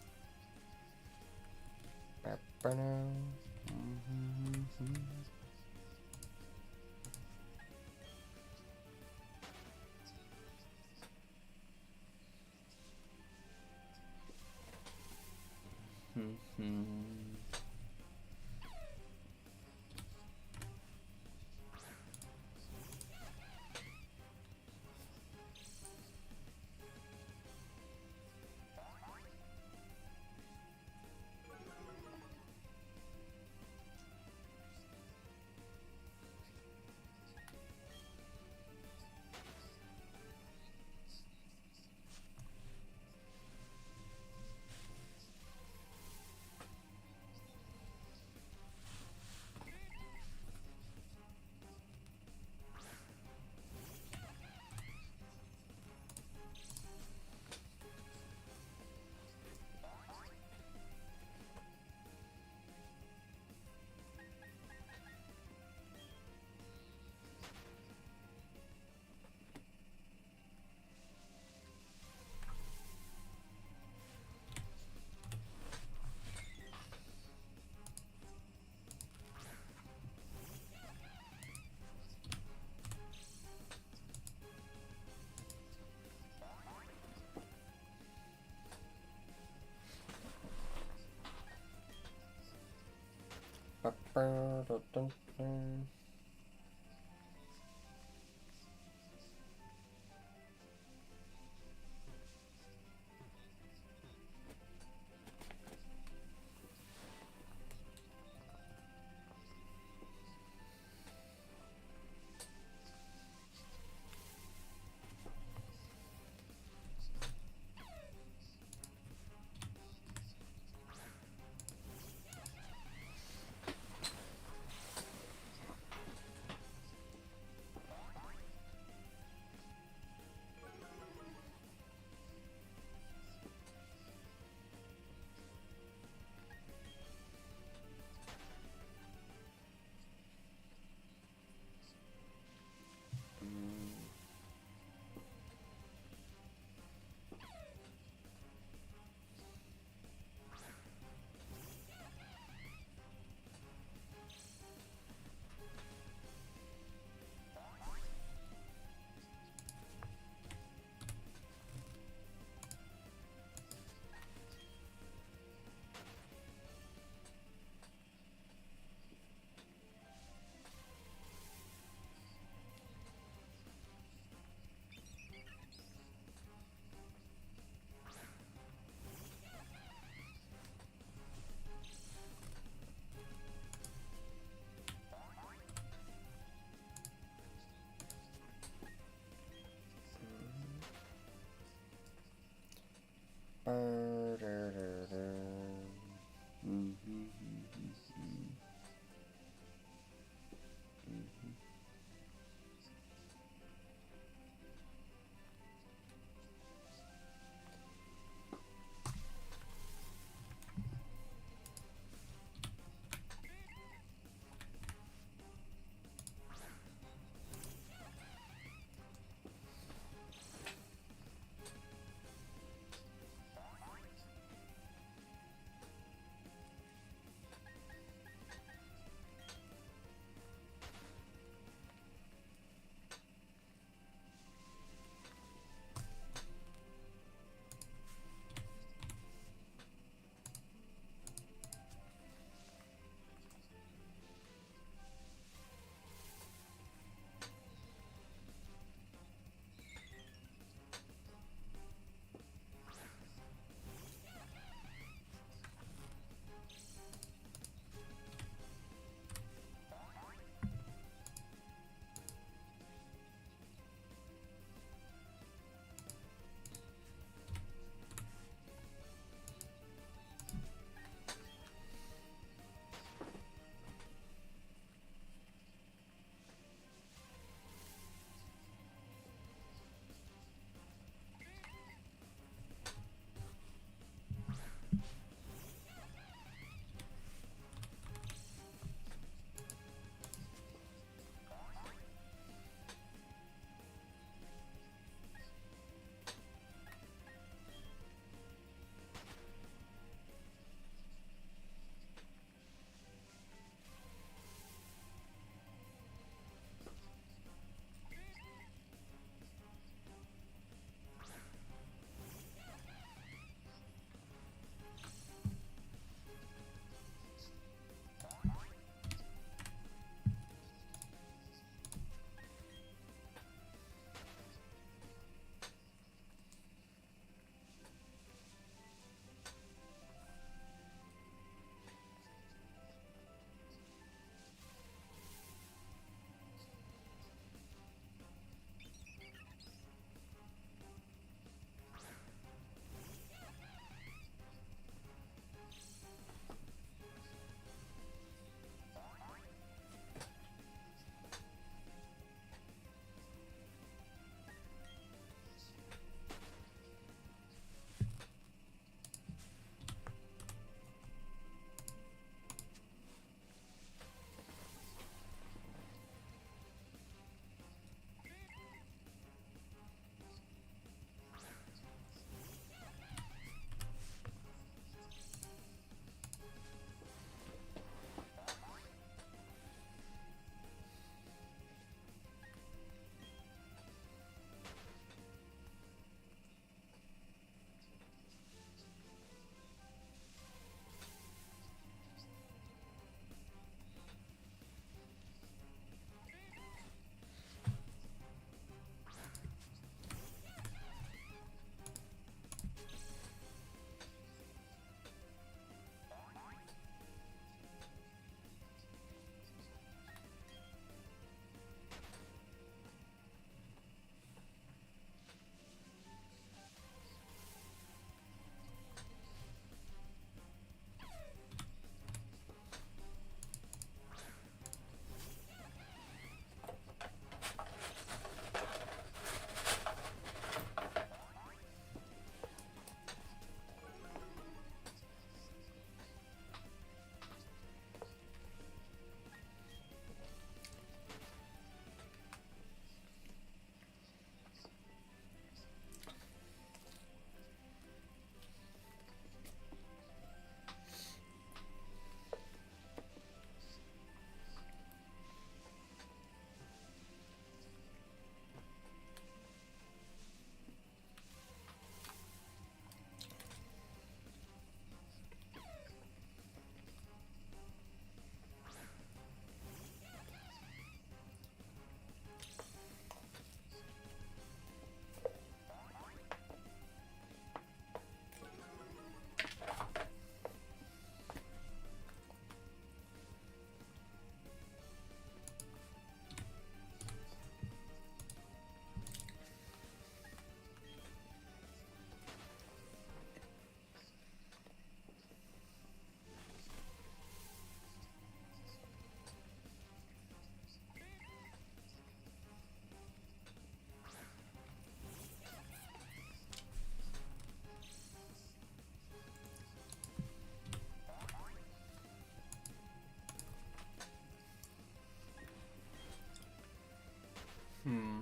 Hmm.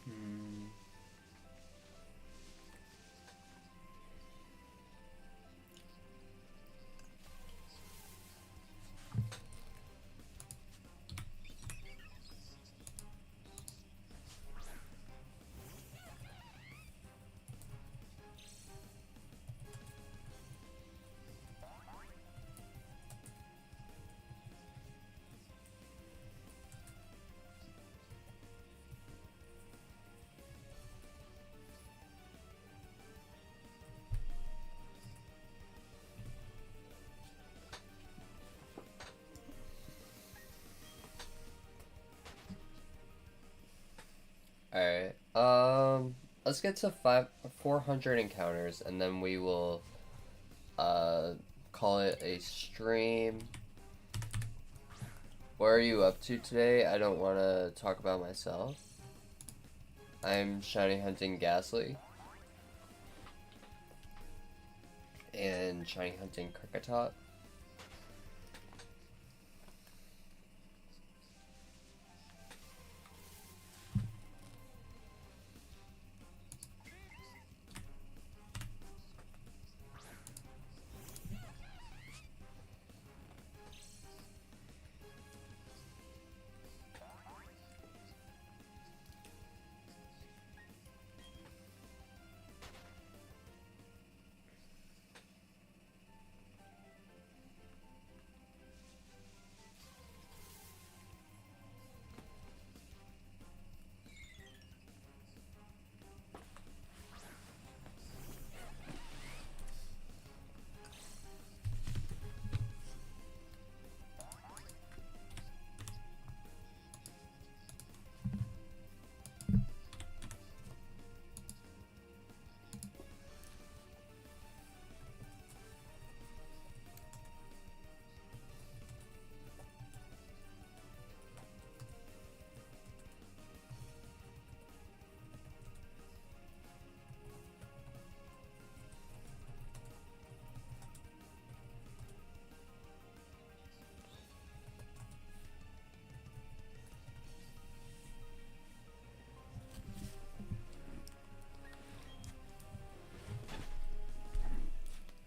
Hmm. Alright. Let's get to 400 encounters, and then we will uh call it a stream. What are you up to today? I don't want to talk about myself. I'm shiny hunting Gastly and shiny hunting Krikatot.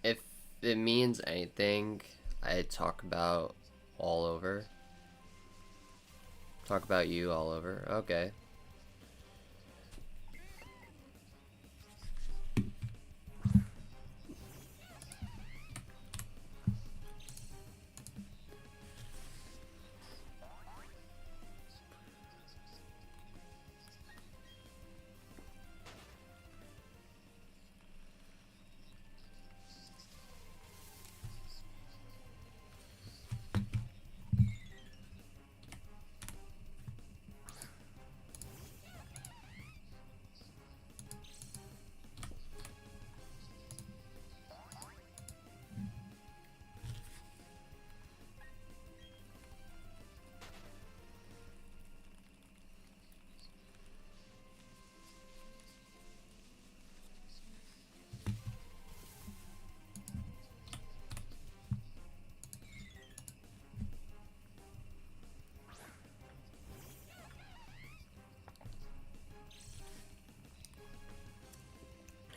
If it means anything, I talk about all over. Talk about you all over. Okay.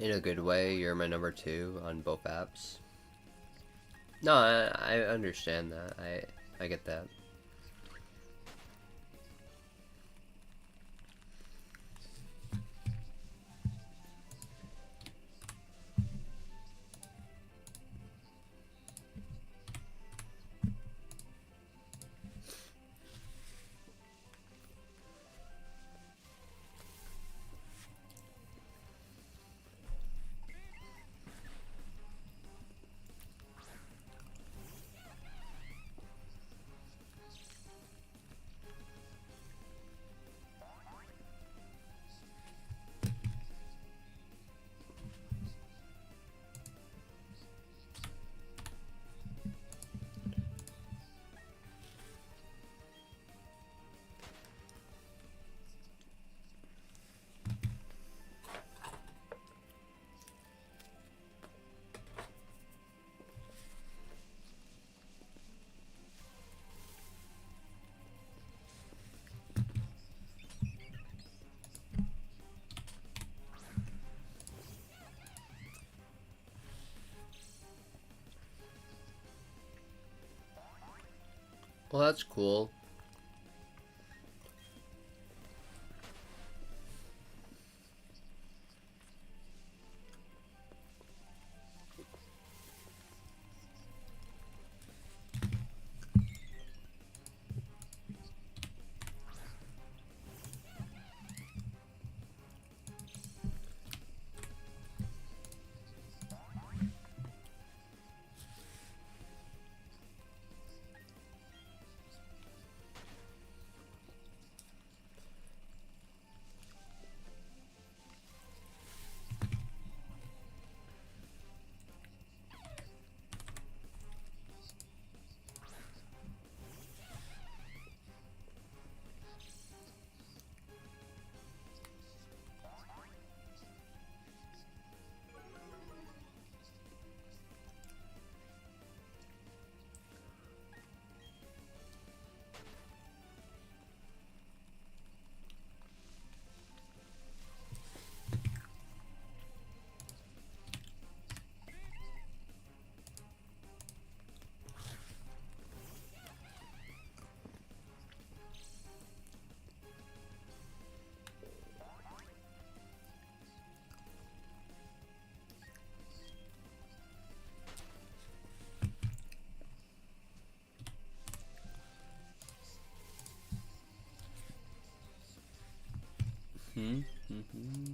In a good way, you're my number 2 on both apps. No, I understand that. I get that. Well, that's cool. Mm-hmm.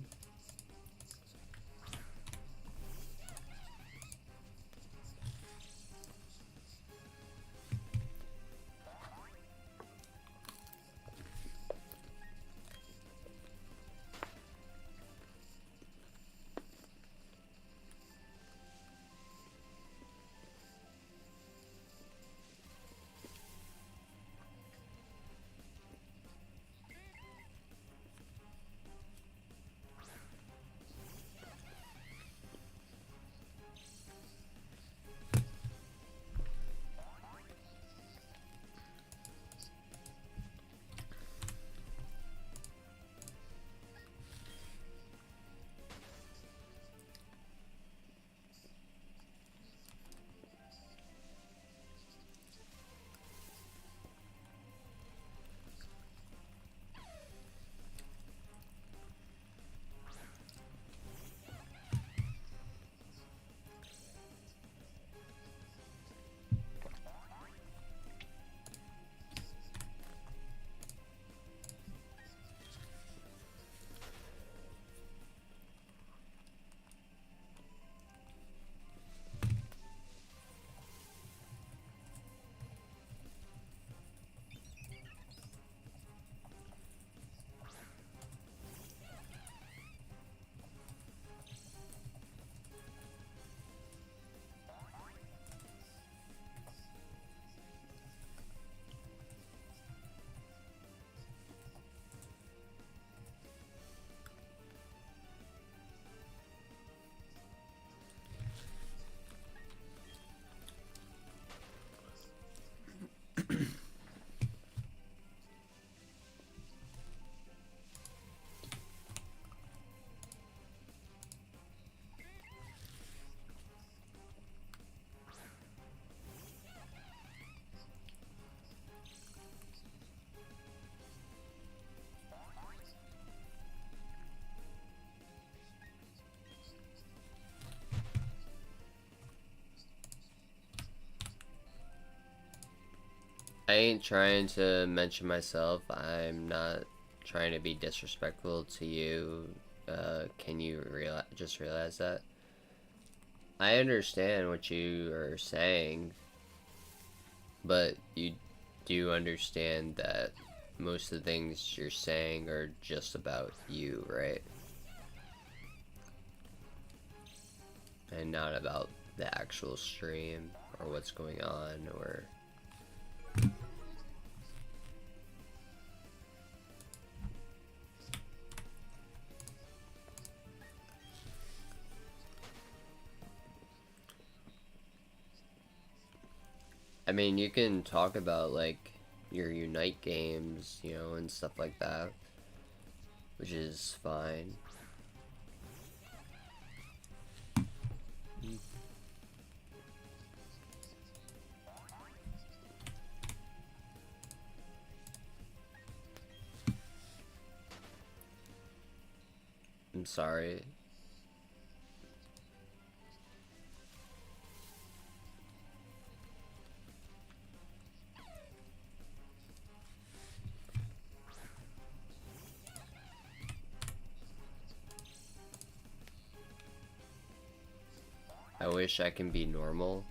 I ain't trying to mention myself. I'm not trying to be disrespectful to you. Can you just realize that? I understand what you are saying, but you do understand that most of the things you're saying are just about you, right? And not about the actual stream or what's going on or... I mean, you can talk about, like, your Unite games, you know, and stuff like that, which is fine. I'm sorry. I wish I can be normal.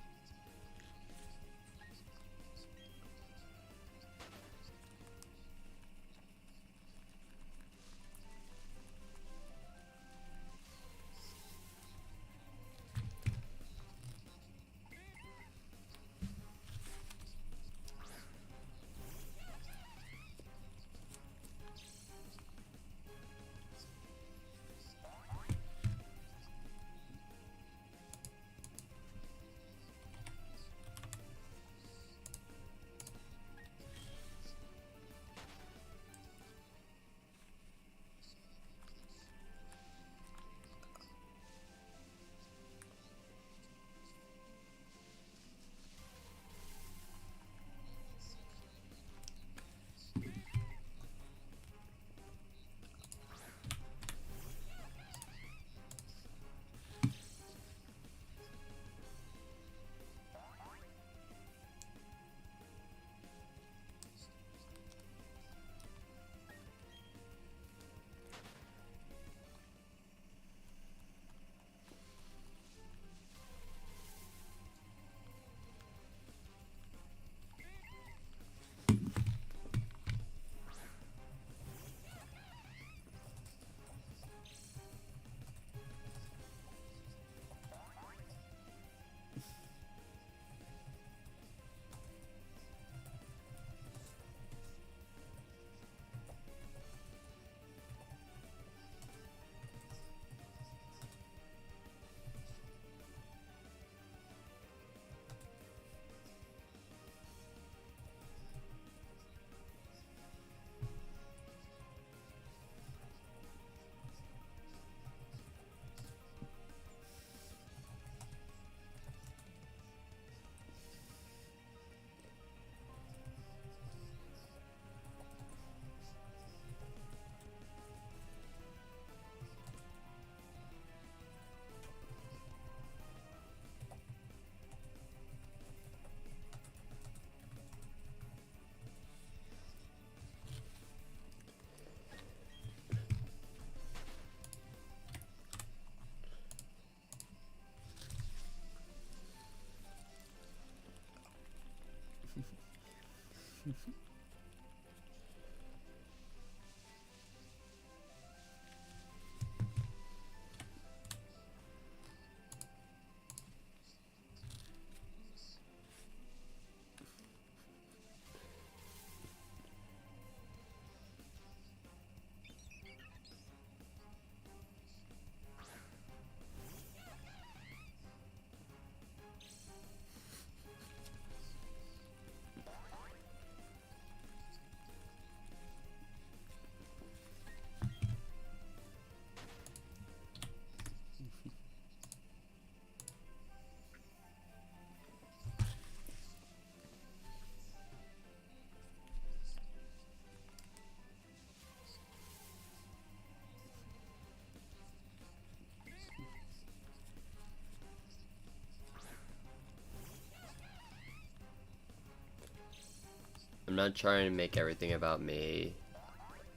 I'm not trying to make everything about me.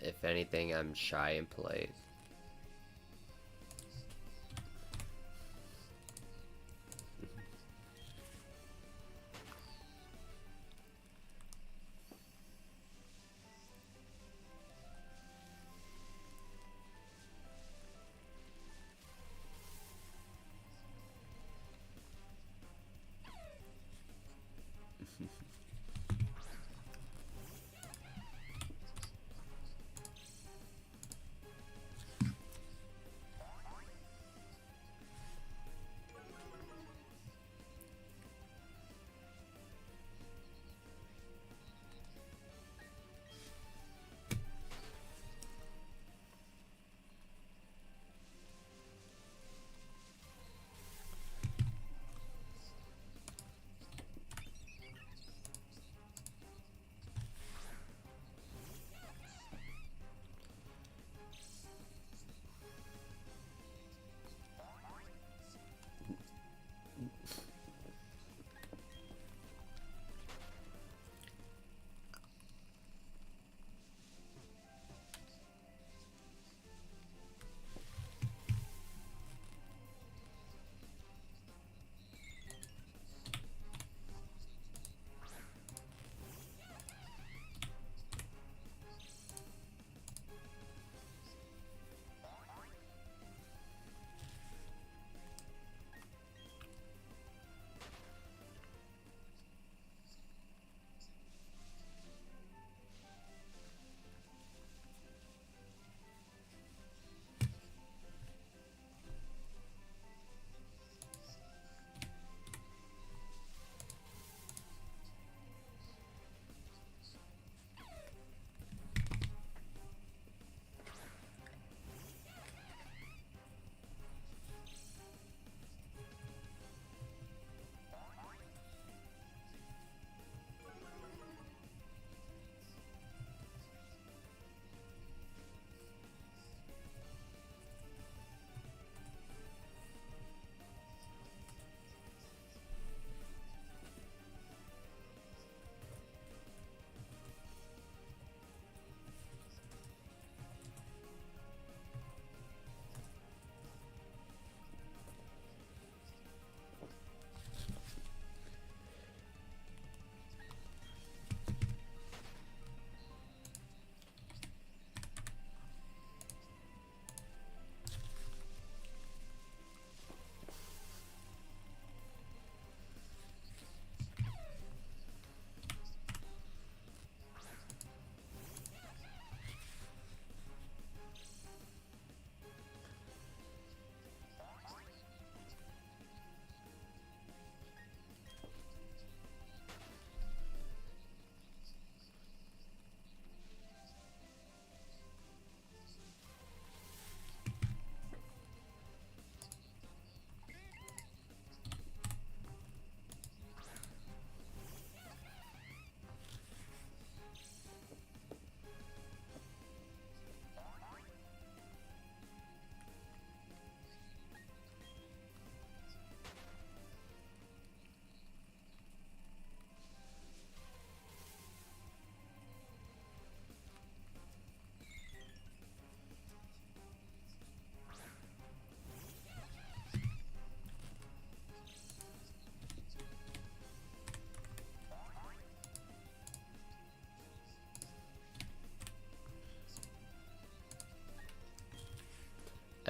If anything, I'm shy and polite.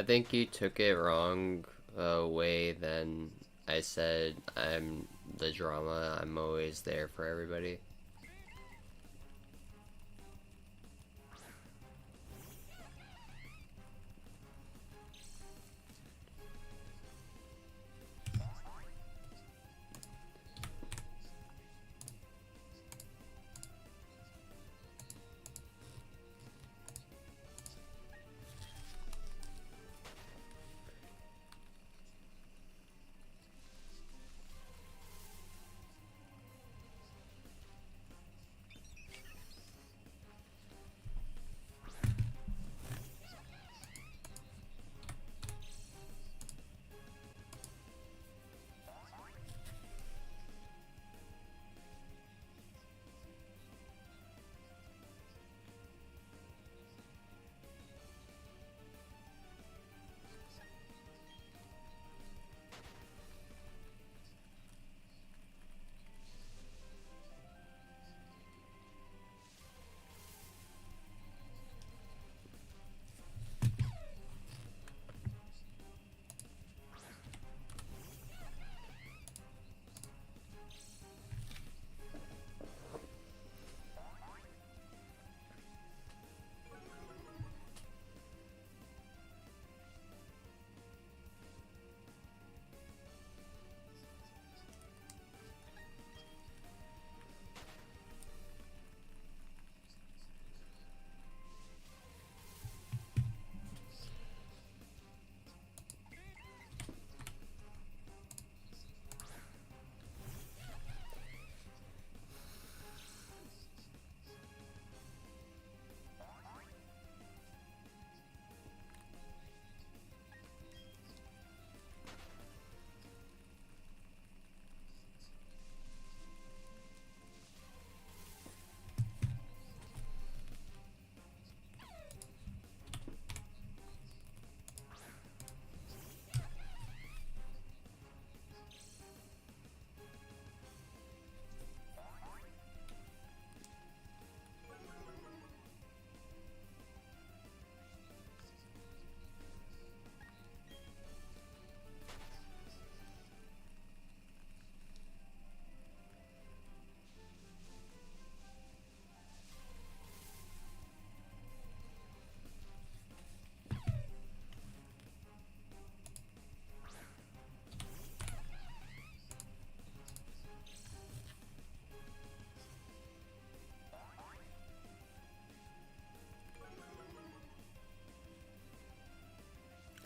I think you took it wrong way then. I said I'm the drama. I'm always there for everybody.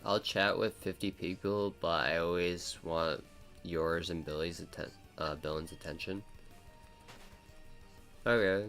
I'll chat with 50 people, but I always want yours and Billen's attention. Okay.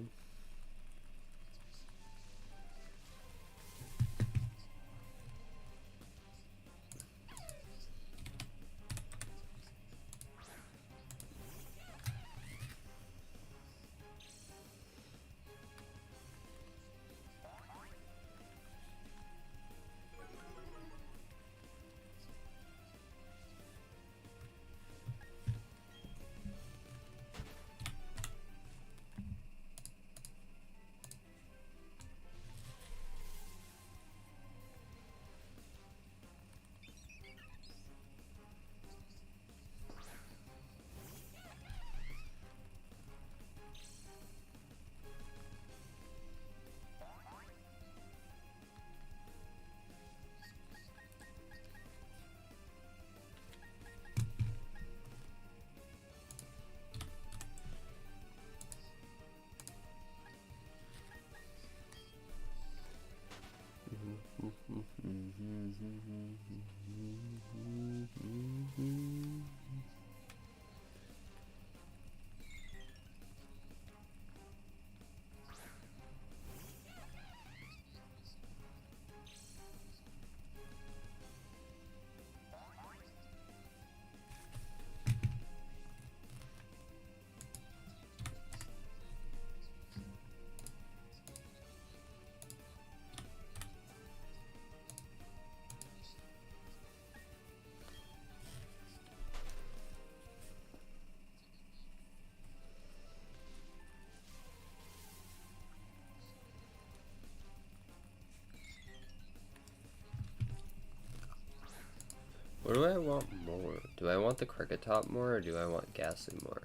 Do I want the cricket top more, or do I want Gastly more?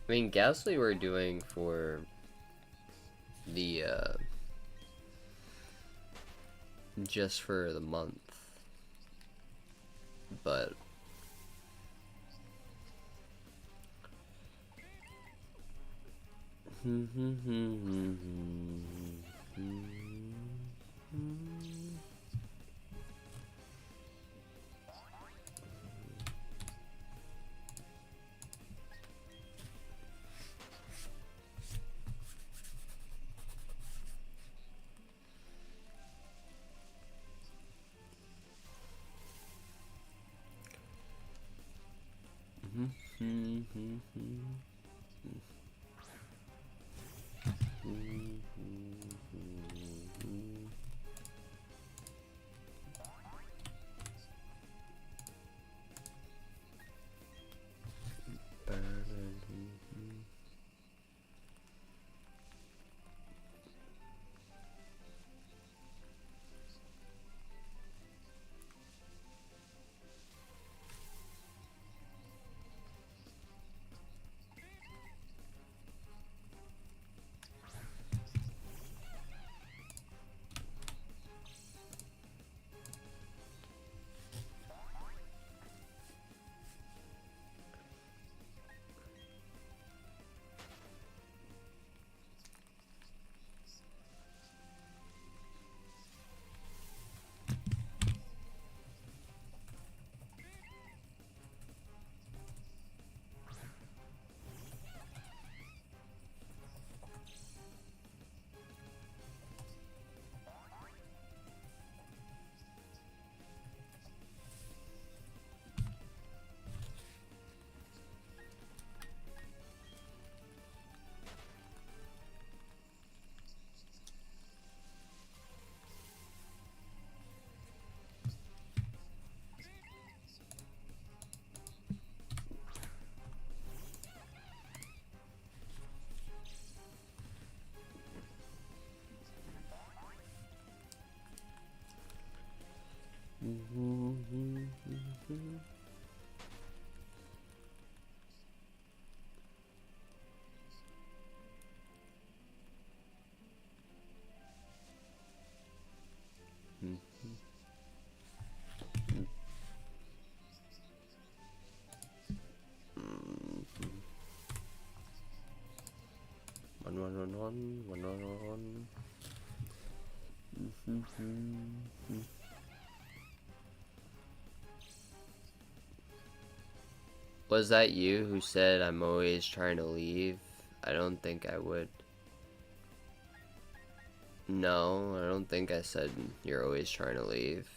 I mean, Gastly we're doing for the, just for the month. But... One. Was that you who said I'm always trying to leave? I don't think I would. No, I don't think I said you're always trying to leave.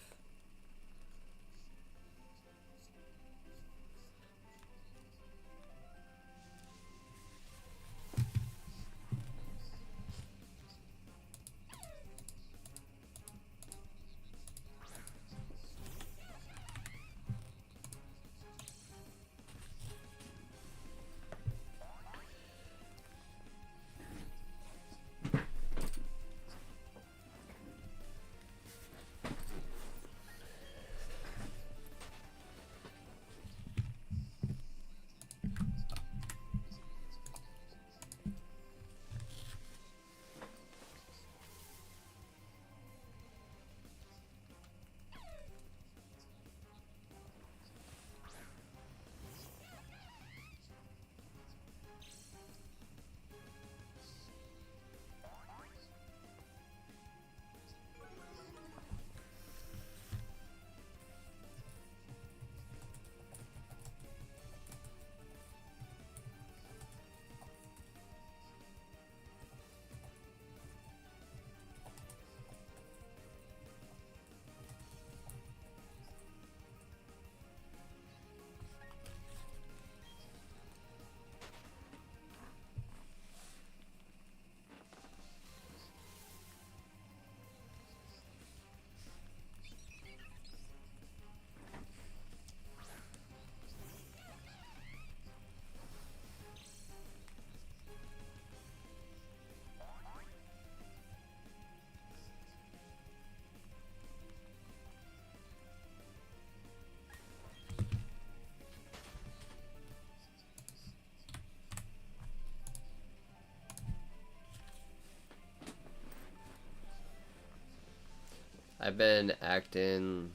I've been acting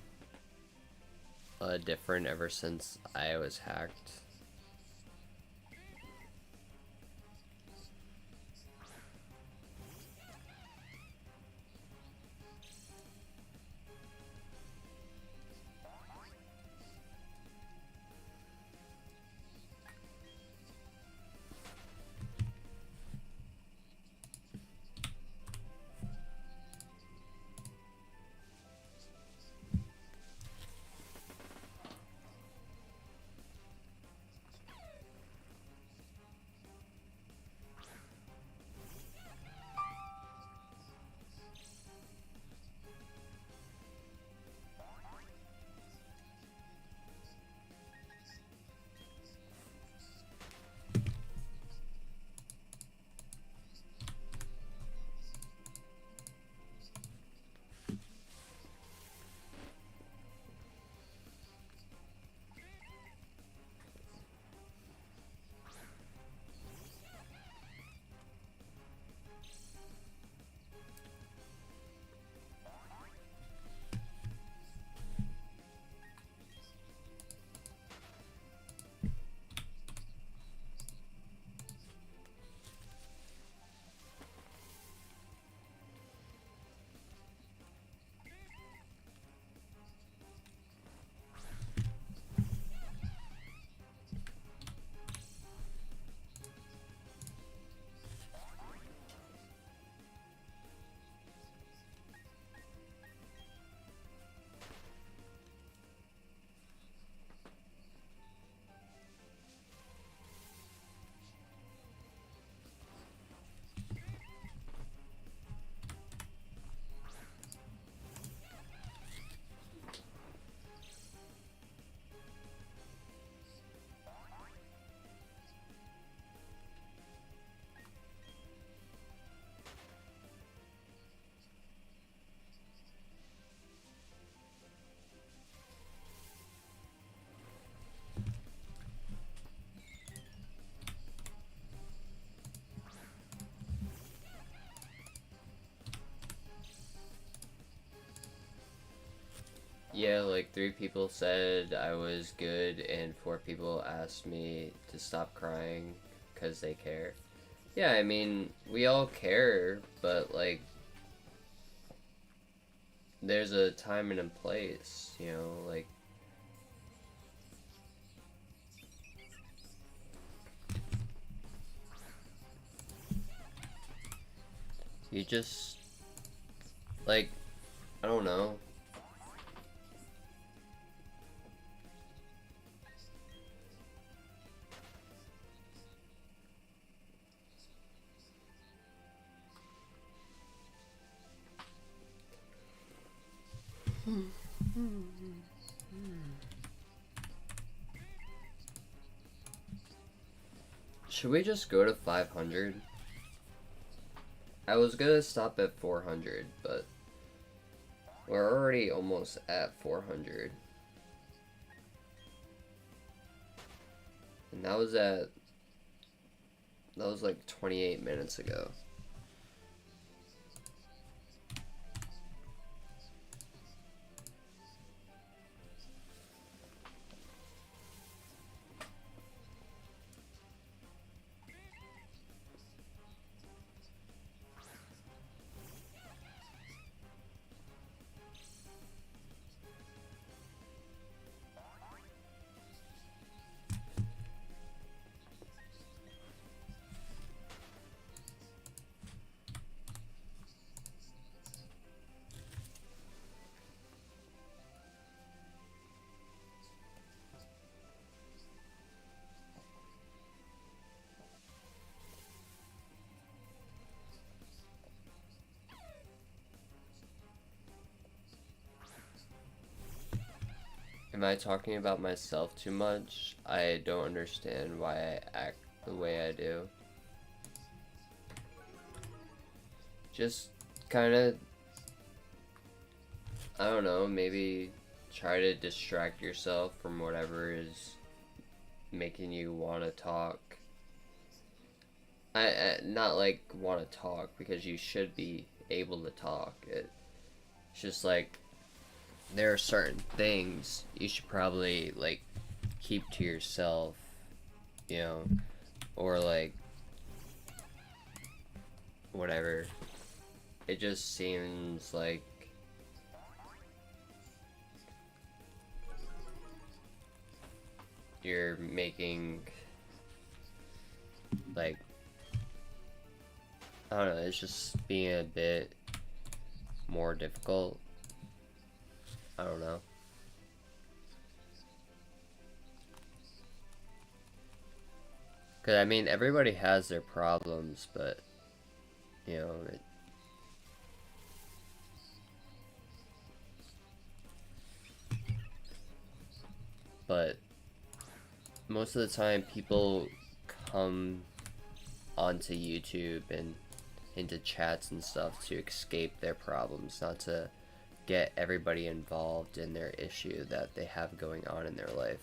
different ever since I was hacked. Yeah, like 3 people said I was good, and 4 people asked me to stop crying because they care. Yeah, I mean, we all care, but like, there's a time and a place, you know, like, you just, like, I don't know. Should we just go to 500? I was gonna stop at 400, but we're already almost at 400. And that was like 28 minutes ago. Am I talking about myself too much? I don't understand why I act the way I do. Just kind of, I don't know, maybe try to distract yourself from whatever is making you want to talk. I not like want to talk, because you should be able to talk. It's just like, there are certain things you should probably like keep to yourself, you know, or like whatever. It just seems like you're making like, I don't know, it's just being a bit more difficult. I don't know. Cause I mean everybody has their problems, but you know but most of the time people come onto YouTube and into chats and stuff to escape their problems, not to get everybody involved in their issue that they have going on in their life.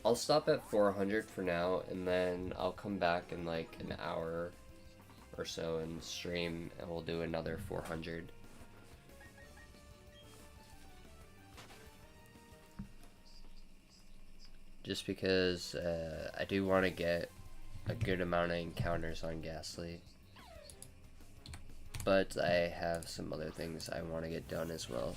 I'll stop at 400 for now, and then I'll come back in like an hour or so and stream, and we'll do another 400. Just because I do want to get a good amount of encounters on Gastly. But I have some other things I want to get done as well.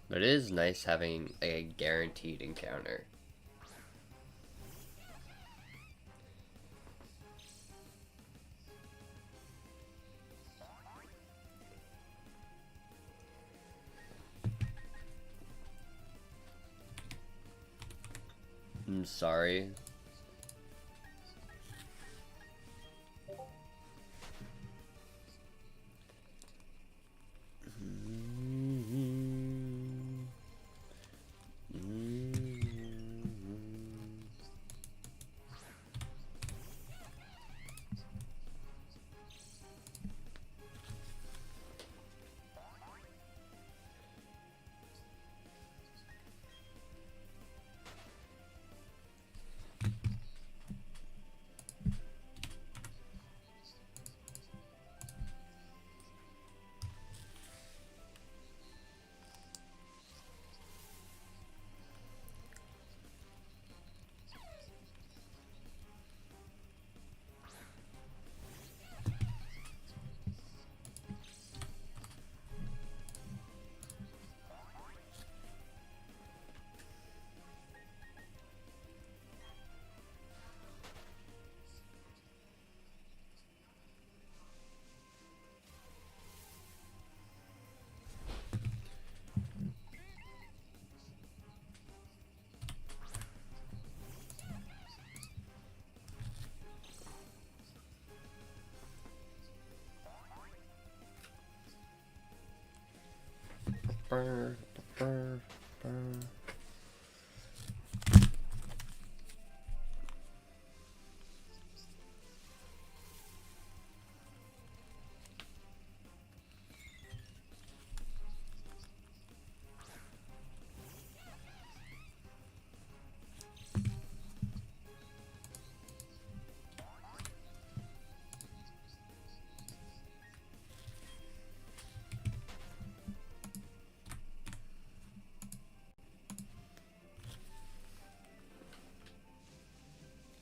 But it is nice having a guaranteed encounter. I'm sorry. Burr, burr, burr.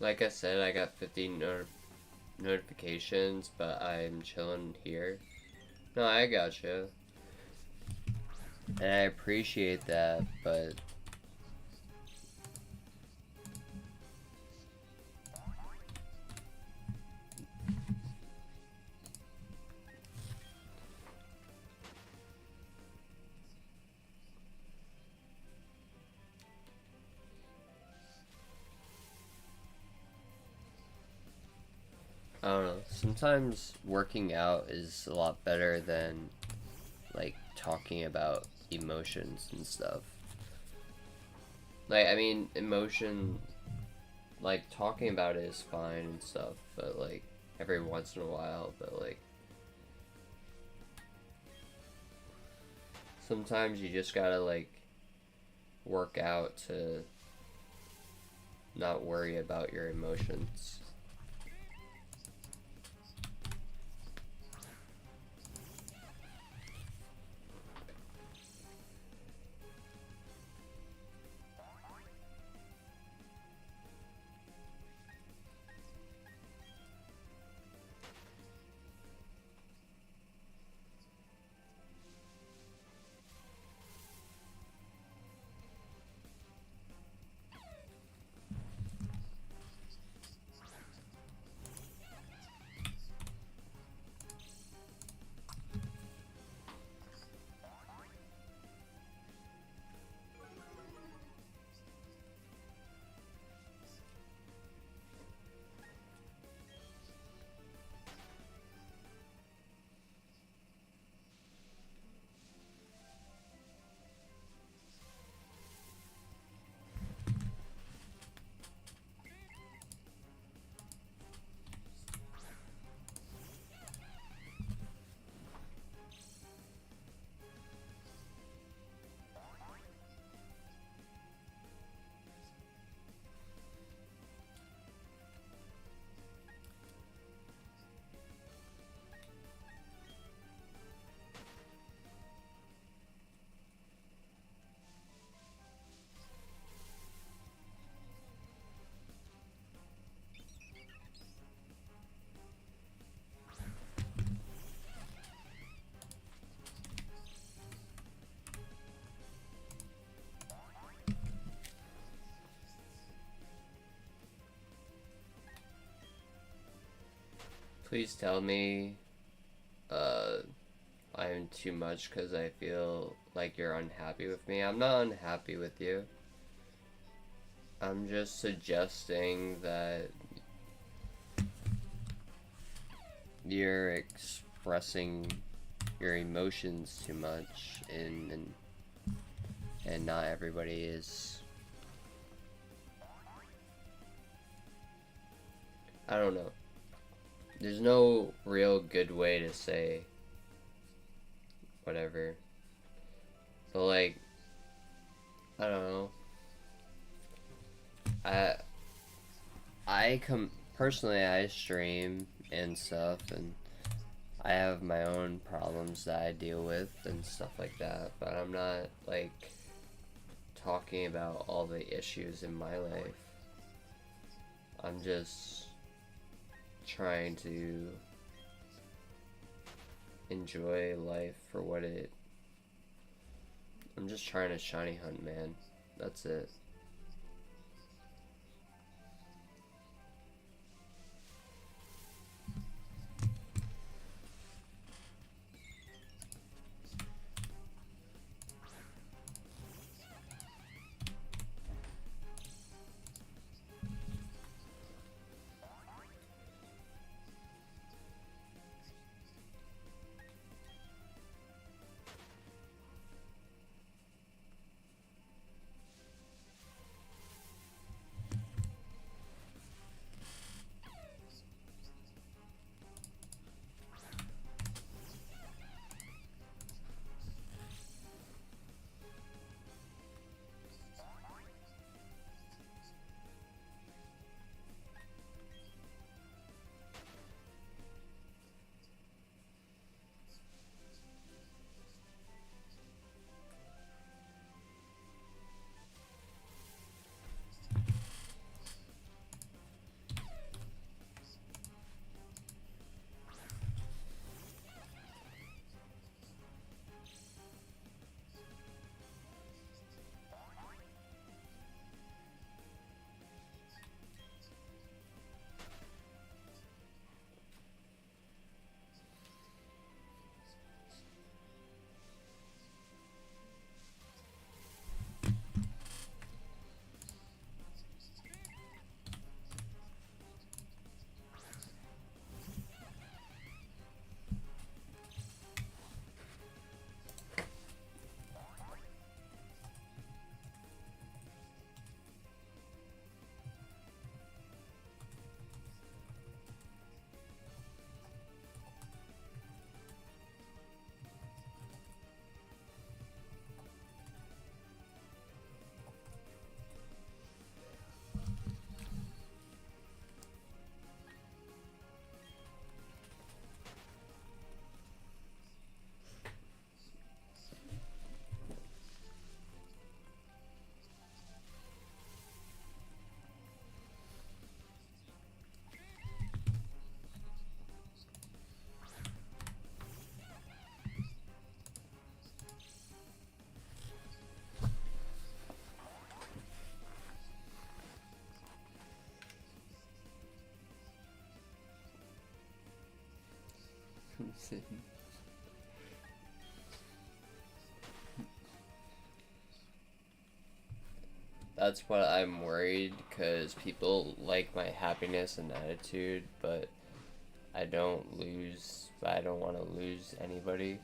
Like I said, I got 50 notifications, but I'm chilling here. No, I gotcha. And I appreciate that, but sometimes working out is a lot better than like talking about emotions and stuff. Like, I mean, emotion, like talking about it is fine and stuff, but like every once in a while, but like sometimes you just gotta like work out to not worry about your emotions. Please tell me I'm too much because I feel like you're unhappy with me. I'm not unhappy with you. I'm just suggesting that you're expressing your emotions too much, and not everybody is. I don't know. There's no real good way to say whatever. But like, I don't know. I personally, I stream and stuff, and I have my own problems that I deal with and stuff like that, but I'm not like talking about all the issues in my life. I'm just trying to enjoy life for what it. I'm just trying to shiny hunt, man. That's it. That's what I'm worried, because people like my happiness and attitude, but I don't want to lose anybody.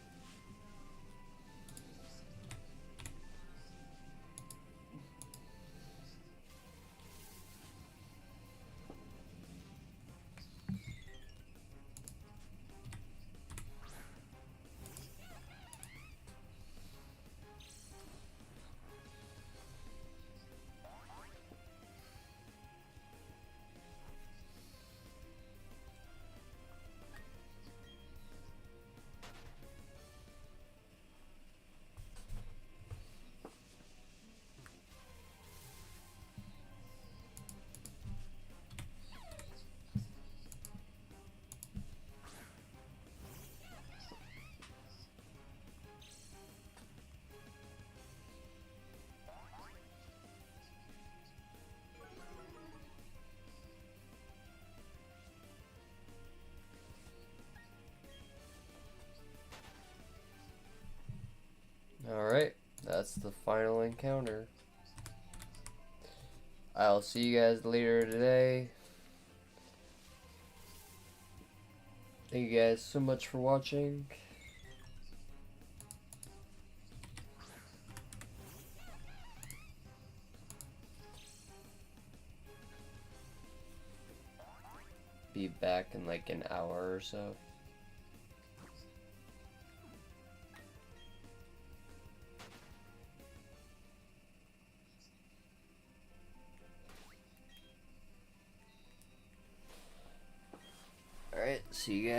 Alright, that's the final encounter. I'll see you guys later today. Thank you guys so much for watching. Be back in like an hour or so. Alright, see you guys.